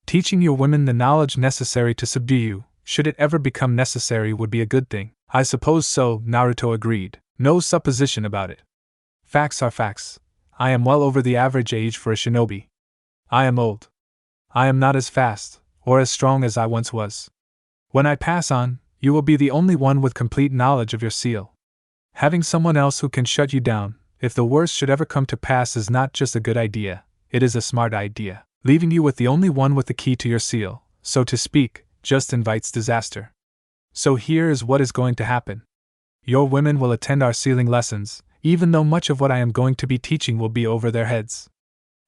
Teaching your women the knowledge necessary to subdue you, should it ever become necessary, would be a good thing. I suppose so, Naruto agreed. No supposition about it. Facts are facts. I am well over the average age for a shinobi. I am old. I am not as fast, or as strong as I once was. When I pass on, you will be the only one with complete knowledge of your seal. Having someone else who can shut you down, if the worst should ever come to pass, is not just a good idea, it is a smart idea. Leaving you with the only one with the key to your seal, so to speak, just invites disaster. So here is what is going to happen. Your women will attend our sealing lessons, even though much of what I am going to be teaching will be over their heads.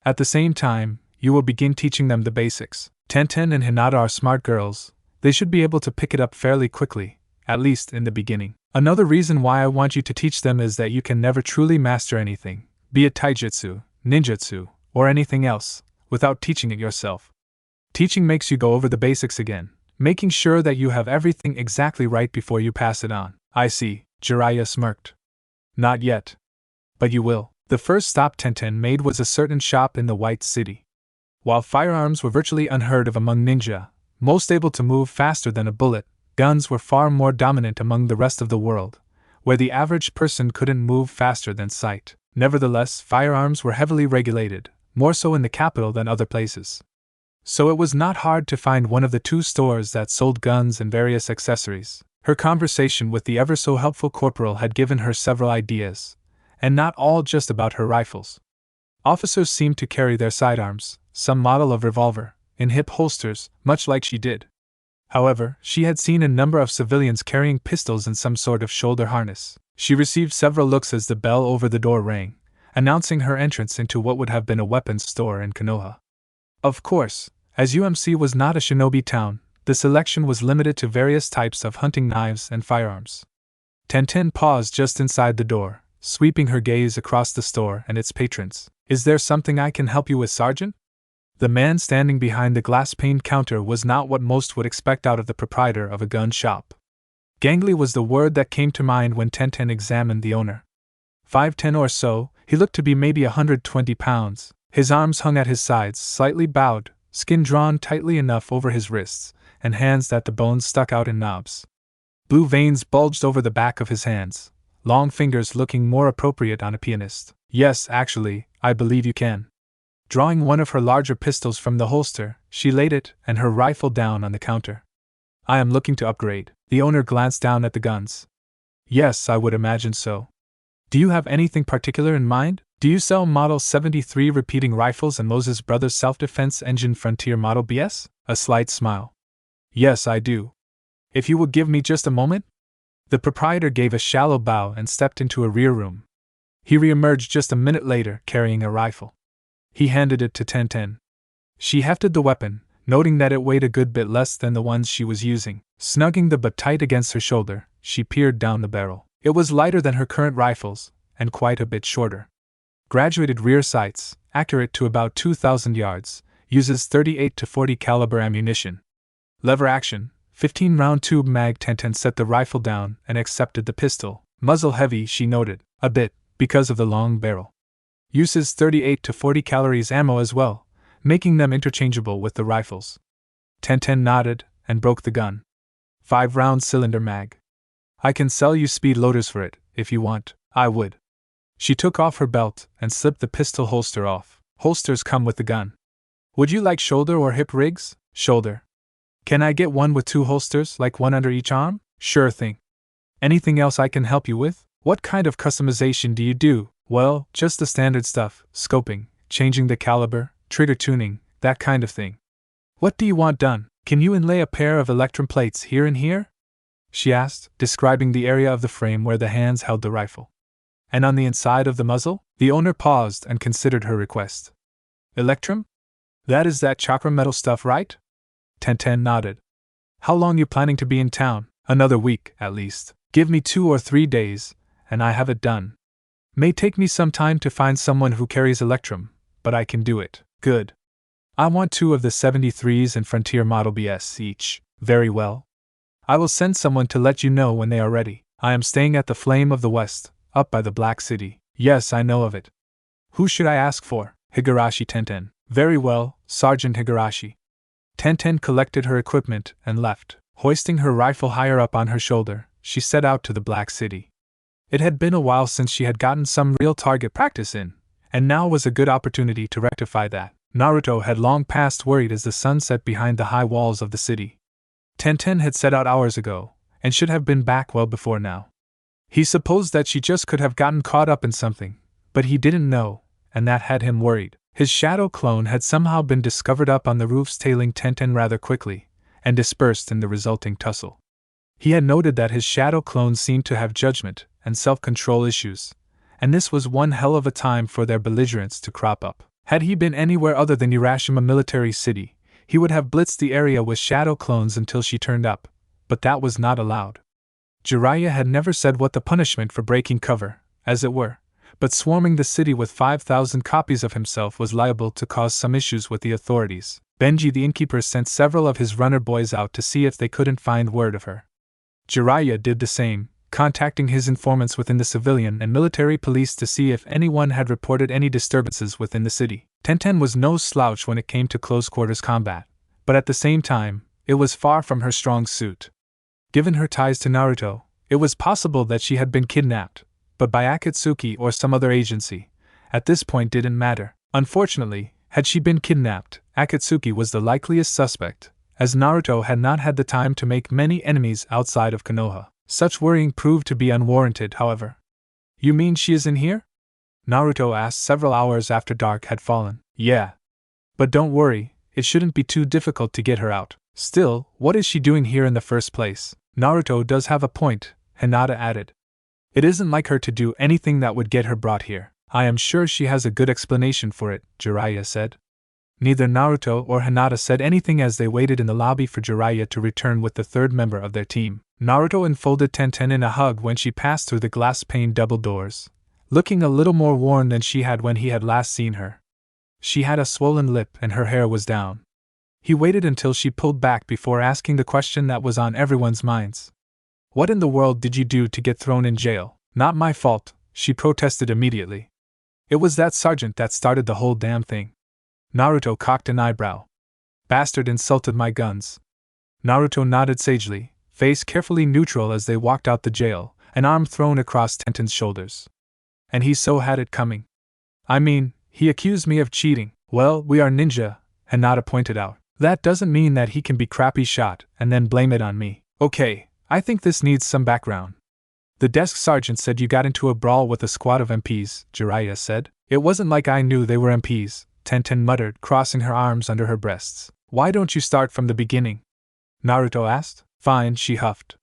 At the same time, you will begin teaching them the basics. Tenten and Hinata are smart girls. They should be able to pick it up fairly quickly, at least in the beginning. Another reason why I want you to teach them is that you can never truly master anything, be it taijutsu, ninjutsu, or anything else, without teaching it yourself. Teaching makes you go over the basics again, making sure that you have everything exactly right before you pass it on. I see, Jiraiya smirked. Not yet. But you will. The first stop Tenten made was a certain shop in the White City. While firearms were virtually unheard of among ninja, most able to move faster than a bullet, guns were far more dominant among the rest of the world, where the average person couldn't move faster than sight. Nevertheless, firearms were heavily regulated, more so in the capital than other places. So it was not hard to find one of the 2 stores that sold guns and various accessories. Her conversation with the ever-so-helpful corporal had given her several ideas, and not all just about her rifles. Officers seemed to carry their sidearms, some model of revolver, in hip holsters, much like she did. However, she had seen a number of civilians carrying pistols in some sort of shoulder harness. She received several looks as the bell over the door rang, announcing her entrance into what would have been a weapons store in Konoha. Of course, as UMC was not a shinobi town, The selection was limited to various types of hunting knives and firearms. Tenten paused just inside the door, sweeping her gaze across the store and its patrons. "Is there something I can help you with, Sergeant?" The man standing behind the glass-paned counter was not what most would expect out of the proprietor of a gun shop. Gangly was the word that came to mind when Tenten examined the owner. 5'10" or so, he looked to be maybe 120 pounds. His arms hung at his sides, slightly bowed, skin drawn tightly enough over his wrists, and hands that the bones stuck out in knobs. Blue veins bulged over the back of his hands, long fingers looking more appropriate on a pianist. "Yes, actually, I believe you can." Drawing one of her larger pistols from the holster, she laid it and her rifle down on the counter. "I am looking to upgrade." The owner glanced down at the guns. "Yes, I would imagine so. Do you have anything particular in mind? Do you sell Model 73 repeating rifles and Moses Brothers self-defense engine Frontier Model BS?" A slight smile. "Yes, I do. If you will give me just a moment?" The proprietor gave a shallow bow and stepped into a rear room. He reemerged just a minute later, carrying a rifle. He handed it to Tenten. She hefted the weapon, noting that it weighed a good bit less than the ones she was using. Snugging the butt tight against her shoulder, she peered down the barrel. It was lighter than her current rifles, and quite a bit shorter. Graduated rear sights, accurate to about 2,000 yards, uses 38 to 40 caliber ammunition. Lever action, 15-round tube mag. Tenten set the rifle down and accepted the pistol. Muzzle heavy, she noted, a bit, because of the long barrel. Uses 38 to 40 calories ammo as well, making them interchangeable with the rifles. Tenten nodded and broke the gun. 5-round cylinder mag. "I can sell you speed loaders for it, if you want." "I would." She took off her belt and slipped the pistol holster off. Holsters come with the gun. "Would you like shoulder or hip rigs?" "Shoulder." "Can I get one with 2 holsters, like one under each arm?" "Sure thing." "Anything else I can help you with?" "What kind of customization do you do?" "Well, just the standard stuff, scoping, changing the caliber, trigger tuning, that kind of thing." "What do you want done? Can you inlay a pair of electrum plates here and here?" she asked, describing the area of the frame where the hands held the rifle. "And on the inside of the muzzle?" The owner paused and considered her request. "Electrum? That is that chakra metal stuff, right?" Tenten nodded. "How long you planning to be in town?" "Another week, at least. Give me 2 or 3 days, and I have it done. May take me some time to find someone who carries electrum, but I can do it." "Good. I want 2 of the 73s and Frontier Model BS each." "Very well. I will send someone to let you know when they are ready. I am staying at the Flame of the West, up by the Black City." "Yes, I know of it." "Who should I ask for?" "Higurashi Tenten." "Very well, Sergeant Higurashi." Tenten collected her equipment and left. Hoisting her rifle higher up on her shoulder, she set out to the Black City. It had been a while since she had gotten some real target practice in, and now was a good opportunity to rectify that. Naruto had long passed worried as the sun set behind the high walls of the city. Tenten had set out hours ago, and should have been back well before now. He supposed that she just could have gotten caught up in something, but he didn't know, and that had him worried. His shadow clone had somehow been discovered up on the roofs tailing Tenten rather quickly, and dispersed in the resulting tussle. He had noted that his shadow clones seemed to have judgment and self-control issues, and this was one hell of a time for their belligerence to crop up. Had he been anywhere other than Hiroshima Military City, he would have blitzed the area with shadow clones until she turned up, but that was not allowed. Jiraiya had never said what the punishment for breaking cover, as it were, but swarming the city with 5,000 copies of himself was liable to cause some issues with the authorities. Benji the innkeeper sent several of his runner boys out to see if they couldn't find word of her. Jiraiya did the same, contacting his informants within the civilian and military police to see if anyone had reported any disturbances within the city. Tenten was no slouch when it came to close-quarters combat, but at the same time, it was far from her strong suit. Given her ties to Naruto, it was possible that she had been kidnapped, but by Akatsuki or some other agency. At this point didn't matter. Unfortunately, had she been kidnapped, Akatsuki was the likeliest suspect, as Naruto had not had the time to make many enemies outside of Konoha. Such worrying proved to be unwarranted, however. "You mean she is in here?" Naruto asked several hours after dark had fallen. "Yeah. But don't worry, it shouldn't be too difficult to get her out. Still, what is she doing here in the first place?" "Naruto does have a point," Hinata added. "It isn't like her to do anything that would get her brought here." "I am sure she has a good explanation for it," Jiraiya said. Neither Naruto or Hinata said anything as they waited in the lobby for Jiraiya to return with the third member of their team. Naruto enfolded Tenten in a hug when she passed through the glass-paned double doors, looking a little more worn than she had when he had last seen her. She had a swollen lip and her hair was down. He waited until she pulled back before asking the question that was on everyone's minds. "What in the world did you do to get thrown in jail?" "Not my fault," she protested immediately. "It was that sergeant that started the whole damn thing." Naruto cocked an eyebrow. "Bastard insulted my guns." Naruto nodded sagely, face carefully neutral as they walked out the jail, an arm thrown across Tenten's shoulders. "And he so had it coming. I mean, he accused me of cheating." "Well, we are ninja," Hinata pointed out. "That doesn't mean that he can be crappy shot and then blame it on me." "Okay, I think this needs some background. The desk sergeant said you got into a brawl with a squad of MPs, Jiraiya said. It wasn't like I knew they were MPs, Tenten muttered, crossing her arms under her breasts. "Why don't you start from the beginning?" Naruto asked. "Fine," she huffed.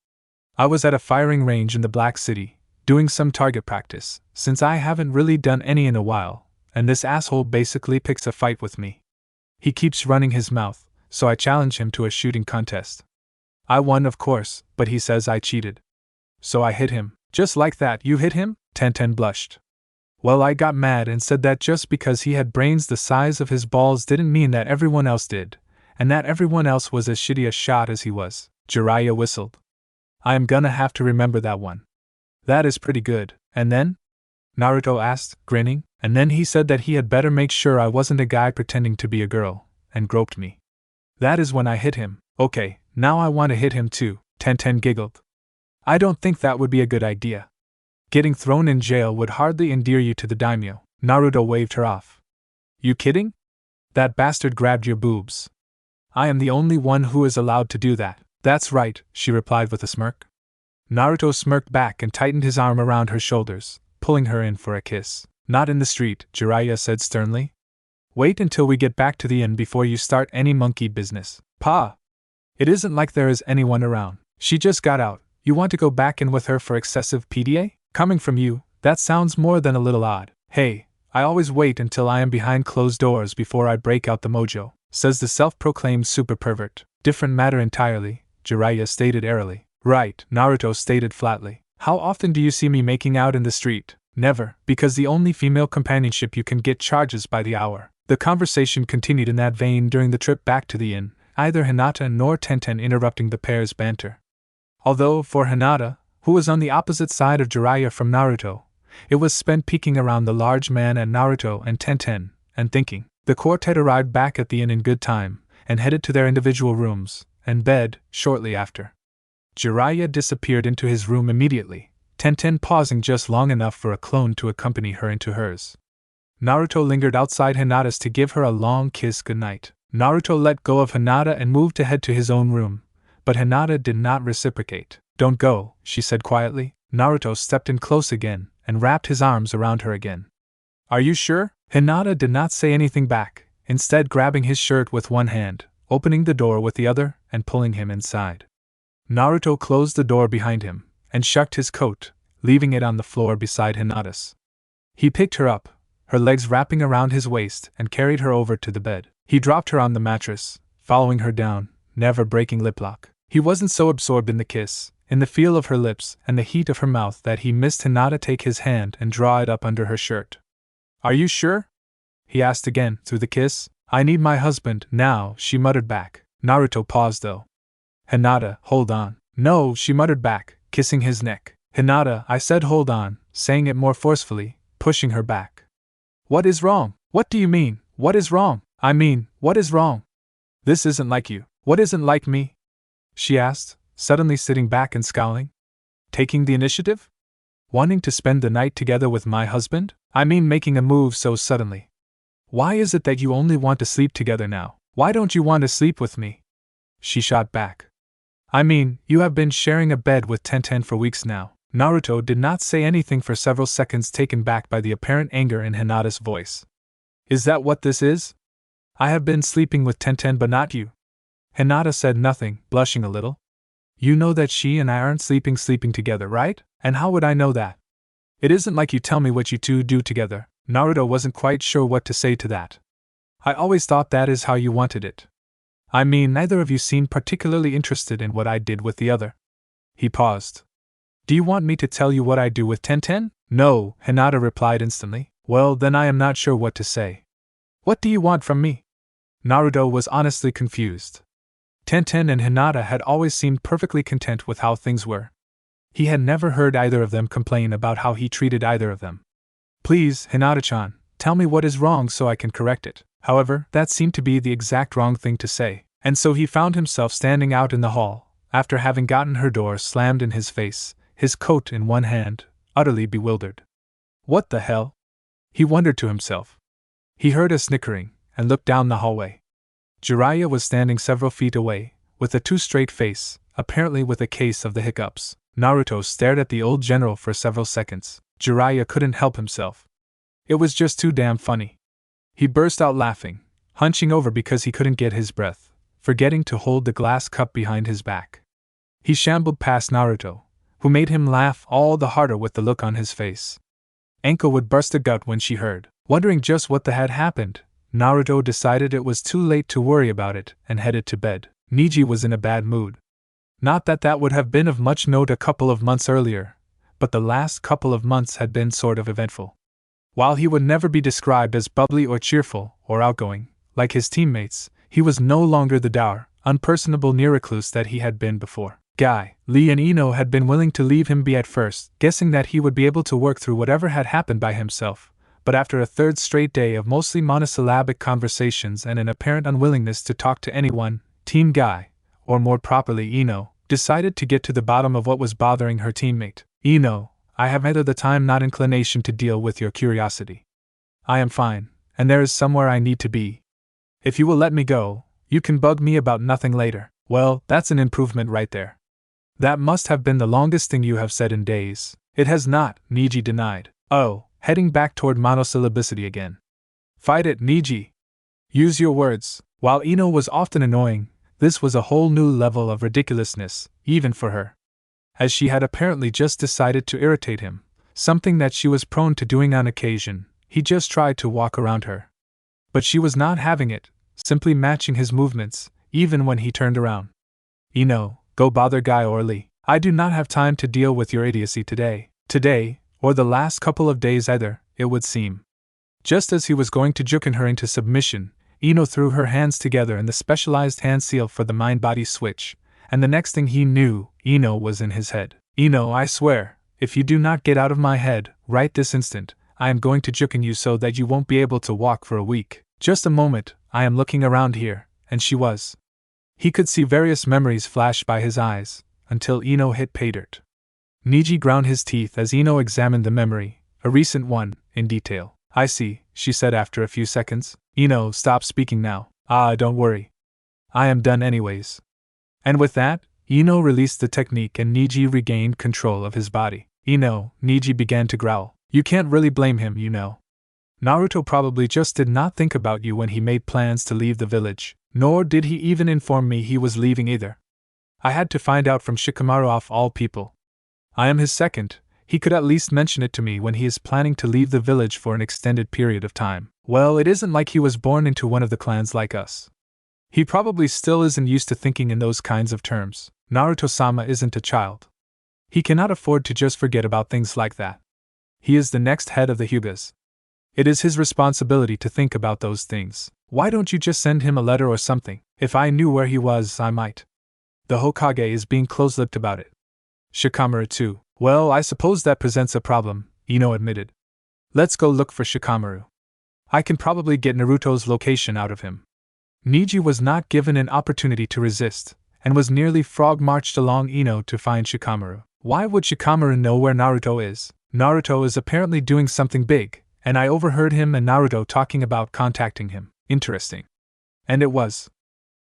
"I was at a firing range in the Black City, doing some target practice, since I haven't really done any in a while, and this asshole basically picks a fight with me. He keeps running his mouth, so I challenge him to a shooting contest. I won, of course, but he says I cheated. So I hit him." "Just like that, you hit him?" Tenten blushed. "Well, I got mad and said that just because he had brains the size of his balls didn't mean that everyone else did, and that everyone else was as shitty a shot as he was." Jiraiya whistled. "I am gonna have to remember that one." "That is pretty good. And then?" Naruto asked, grinning. "And then he said that he had better make sure I wasn't a guy pretending to be a girl, and groped me. That is when I hit him." "Okay, now I want to hit him too," Tenten giggled. "I don't think that would be a good idea. Getting thrown in jail would hardly endear you to the Daimyo." Naruto waved her off. "You kidding? That bastard grabbed your boobs. I am the only one who is allowed to do that." "That's right," she replied with a smirk. Naruto smirked back and tightened his arm around her shoulders, pulling her in for a kiss. "Not in the street," Jiraiya said sternly. "Wait until we get back to the inn before you start any monkey business." "Pa! It isn't like there is anyone around. She just got out. You want to go back in with her for excessive PDA? Coming from you, that sounds more than a little odd." "Hey, I always wait until I am behind closed doors before I break out the mojo," says the self-proclaimed super pervert. "Different matter entirely," Jiraiya stated airily. "Right," Naruto stated flatly. "How often do you see me making out in the street?" "Never, because the only female companionship you can get charges by the hour." The conversation continued in that vein during the trip back to the inn, neither Hinata nor Tenten interrupting the pair's banter. Although, for Hinata, who was on the opposite side of Jiraiya from Naruto, it was spent peeking around the large man at Naruto and Tenten, and thinking. The quartet arrived back at the inn in good time, and headed to their individual rooms, and bed, shortly after. Jiraiya disappeared into his room immediately, Tenten pausing just long enough for a clone to accompany her into hers. Naruto lingered outside Hinata's to give her a long kiss goodnight. Naruto let go of Hinata and moved to head to his own room, but Hinata did not reciprocate. "Don't go," she said quietly. Naruto stepped in close again, and wrapped his arms around her again. "Are you sure?" Hinata did not say anything back, instead grabbing his shirt with one hand, opening the door with the other, and pulling him inside. Naruto closed the door behind him, and shucked his coat, leaving it on the floor beside Hinata's. He picked her up, her legs wrapping around his waist, and carried her over to the bed. He dropped her on the mattress, following her down, never breaking lip lock. He wasn't so absorbed in the kiss, in the feel of her lips and the heat of her mouth that he missed Hinata take his hand and draw it up under her shirt. "Are you sure?" he asked again, through the kiss. "I need my husband now," she muttered back. Naruto paused though. "Hinata, hold on." "No," she muttered back, kissing his neck. "Hinata, I said hold on," saying it more forcefully, pushing her back. "What is wrong?" "What do you mean, what is wrong?" "I mean, what is wrong? This isn't like you." "What isn't like me?" she asked, suddenly sitting back and scowling. "Taking the initiative? Wanting to spend the night together with my husband? I mean making a move so suddenly. Why is it that you only want to sleep together now? Why don't you want to sleep with me?" She shot back. "I mean, you have been sharing a bed with Tenten for weeks now." Naruto did not say anything for several seconds, taken back by the apparent anger in Hinata's voice. "Is that what this is? I have been sleeping with Tenten but not you." Hinata said nothing, blushing a little. "You know that she and I aren't sleeping together, right? And how would I know that? It isn't like you tell me what you two do together." Naruto wasn't quite sure what to say to that. I always thought that is how you wanted it. I mean, neither of you seemed particularly interested in what I did with the other. He paused. Do you want me to tell you what I do with Tenten? No, Hinata replied instantly. Well, then I am not sure what to say. What do you want from me? Naruto was honestly confused. Tenten and Hinata had always seemed perfectly content with how things were. He had never heard either of them complain about how he treated either of them. Please, Hinata-chan, tell me what is wrong so I can correct it. However, that seemed to be the exact wrong thing to say, and so he found himself standing out in the hall, after having gotten her door slammed in his face, his coat in one hand, utterly bewildered. What the hell? He wondered to himself. He heard a snickering, and looked down the hallway. Jiraiya was standing several feet away, with a too straight face, apparently with a case of the hiccups. Naruto stared at the old general for several seconds. Jiraiya couldn't help himself. It was just too damn funny. He burst out laughing, hunching over because he couldn't get his breath, forgetting to hold the glass cup behind his back. He shambled past Naruto, who made him laugh all the harder with the look on his face. Anko would burst a gut when she heard. Wondering just what the had happened, Naruto decided it was too late to worry about it and headed to bed. Neji was in a bad mood. Not that that would have been of much note a couple of months earlier, but the last couple of months had been sort of eventful. While he would never be described as bubbly or cheerful or outgoing, like his teammates, he was no longer the dour, unpersonable near-recluse that he had been before. Guy, Lee and Ino had been willing to leave him be at first, guessing that he would be able to work through whatever had happened by himself, but after a third straight day of mostly monosyllabic conversations and an apparent unwillingness to talk to anyone, Team Guy, or more properly Ino, decided to get to the bottom of what was bothering her teammate. Ino, I have neither the time nor inclination to deal with your curiosity. I am fine, and there is somewhere I need to be. If you will let me go, you can bug me about nothing later. Well, that's an improvement right there. That must have been the longest thing you have said in days. It has not, Neji denied. Oh, heading back toward monosyllabicity again. Fight it, Neji. Use your words. While Ino was often annoying, this was a whole new level of ridiculousness, even for her. As she had apparently just decided to irritate him, something that she was prone to doing on occasion, he just tried to walk around her. But she was not having it, simply matching his movements, even when he turned around. Ino, go bother Guy or Lee. I do not have time to deal with your idiocy today. Today, or the last couple of days either, it would seem. Just as he was going to juken her into submission, Ino threw her hands together in the specialized hand seal for the mind-body switch, and the next thing he knew, Ino was in his head. Ino, I swear, if you do not get out of my head, right this instant, I am going to juken you so that you won't be able to walk for a week. Just a moment, I am looking around here, and she was. He could see various memories flash by his eyes, until Ino hit pay dirt. Neji ground his teeth as Ino examined the memory, a recent one, in detail. I see, she said after a few seconds. Ino, stop speaking now. Ah, don't worry. I am done anyways. And with that, Ino released the technique and Neji regained control of his body. Ino, Neji began to growl. You can't really blame him, you know. Naruto probably just did not think about you when he made plans to leave the village, nor did he even inform me he was leaving either. I had to find out from Shikamaru of all people. I am his second, he could at least mention it to me when he is planning to leave the village for an extended period of time. Well, it isn't like he was born into one of the clans like us. He probably still isn't used to thinking in those kinds of terms. Naruto-sama isn't a child. He cannot afford to just forget about things like that. He is the next head of the Hyugas. It is his responsibility to think about those things. Why don't you just send him a letter or something? If I knew where he was, I might. The Hokage is being close-lipped about it. Shikamaru too. Well, I suppose that presents a problem, Ino admitted. Let's go look for Shikamaru. I can probably get Naruto's location out of him. Neji was not given an opportunity to resist, and was nearly frog-marched along Ino to find Shikamaru. Why would Shikamaru know where Naruto is? Naruto is apparently doing something big, and I overheard him and Naruto talking about contacting him. Interesting. And it was.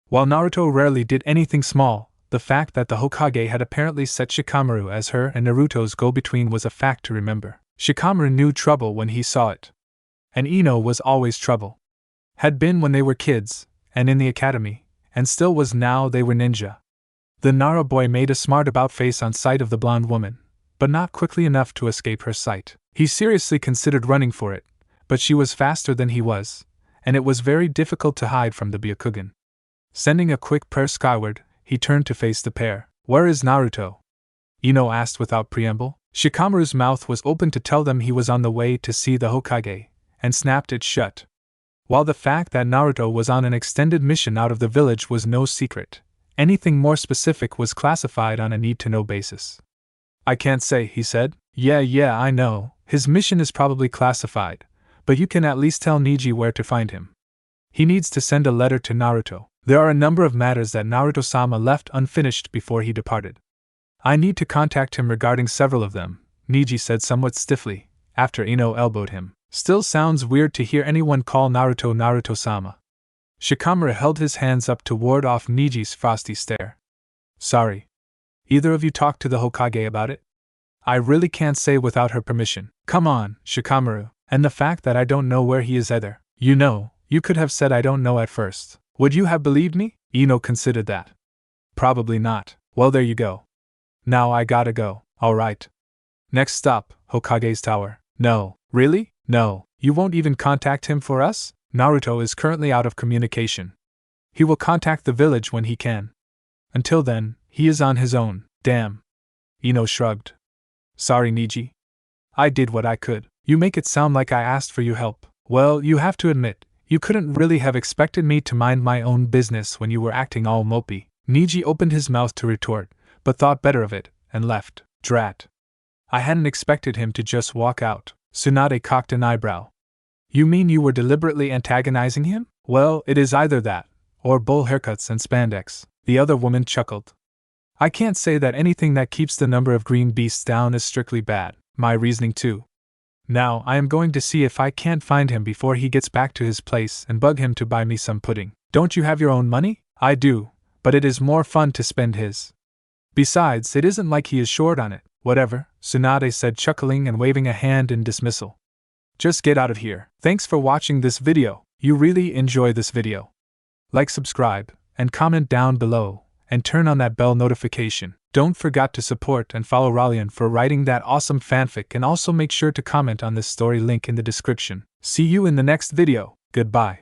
While Naruto rarely did anything small, the fact that the Hokage had apparently set Shikamaru as her and Naruto's go-between was a fact to remember. Shikamaru knew trouble when he saw it. And Ino was always trouble. Had been when they were kids, and in the academy, and still was now they were ninja. The Nara boy made a smart about face on sight of the blonde woman, but not quickly enough to escape her sight. He seriously considered running for it, but she was faster than he was, and it was very difficult to hide from the Byakugan. Sending a quick prayer skyward, he turned to face the pair. "Where is Naruto?" Ino asked without preamble. Shikamaru's mouth was open to tell them he was on the way to see the Hokage, and snapped it shut. While the fact that Naruto was on an extended mission out of the village was no secret, anything more specific was classified on a need-to-know basis. "I can't say," he said. Yeah, I know, his mission is probably classified, but you can at least tell Neji where to find him. He needs to send a letter to Naruto. There are a number of matters that Naruto-sama left unfinished before he departed. I need to contact him regarding several of them," Neji said somewhat stiffly, after Ino elbowed him. "Still sounds weird to hear anyone call Naruto Naruto-sama." Shikamaru held his hands up to ward off Neji's frosty stare. "Sorry. Either of you talked to the Hokage about it?" "I really can't say without her permission." "Come on, Shikamaru, and the fact that I don't know where he is either. You could have said I don't know at first. Would you have believed me?" Ino considered that. "Probably not. Well, there you go. Now I gotta go." "Alright. Next stop, Hokage's tower." "No. Really? No. You won't even contact him for us?" "Naruto is currently out of communication. He will contact the village when he can. Until then, he is on his own." "Damn." Ino shrugged. "Sorry, Neji. I did what I could." "You make it sound like I asked for your help." "Well, you have to admit, you couldn't really have expected me to mind my own business when you were acting all mopey." Neji opened his mouth to retort, but thought better of it, and left. Drat. I hadn't expected him to just walk out. Tsunade cocked an eyebrow. "You mean you were deliberately antagonizing him?" "Well, it is either that, or bowl haircuts and spandex." The other woman chuckled. "I can't say that anything that keeps the number of green beasts down is strictly bad. My reasoning too. Now I am going to see if I can't find him before he gets back to his place and bug him to buy me some pudding." "Don't you have your own money?" "I do, but it is more fun to spend his. Besides, it isn't like he is short on it." "Whatever," Tsunade said, chuckling and waving a hand in dismissal. "Just get out of here." Thanks for watching this video. You really enjoy this video. Like, subscribe, and comment down below, and turn on that bell notification. Don't forget to support and follow Ralian for writing that awesome fanfic, and also make sure to comment on this story, link in the description. See you in the next video. Goodbye.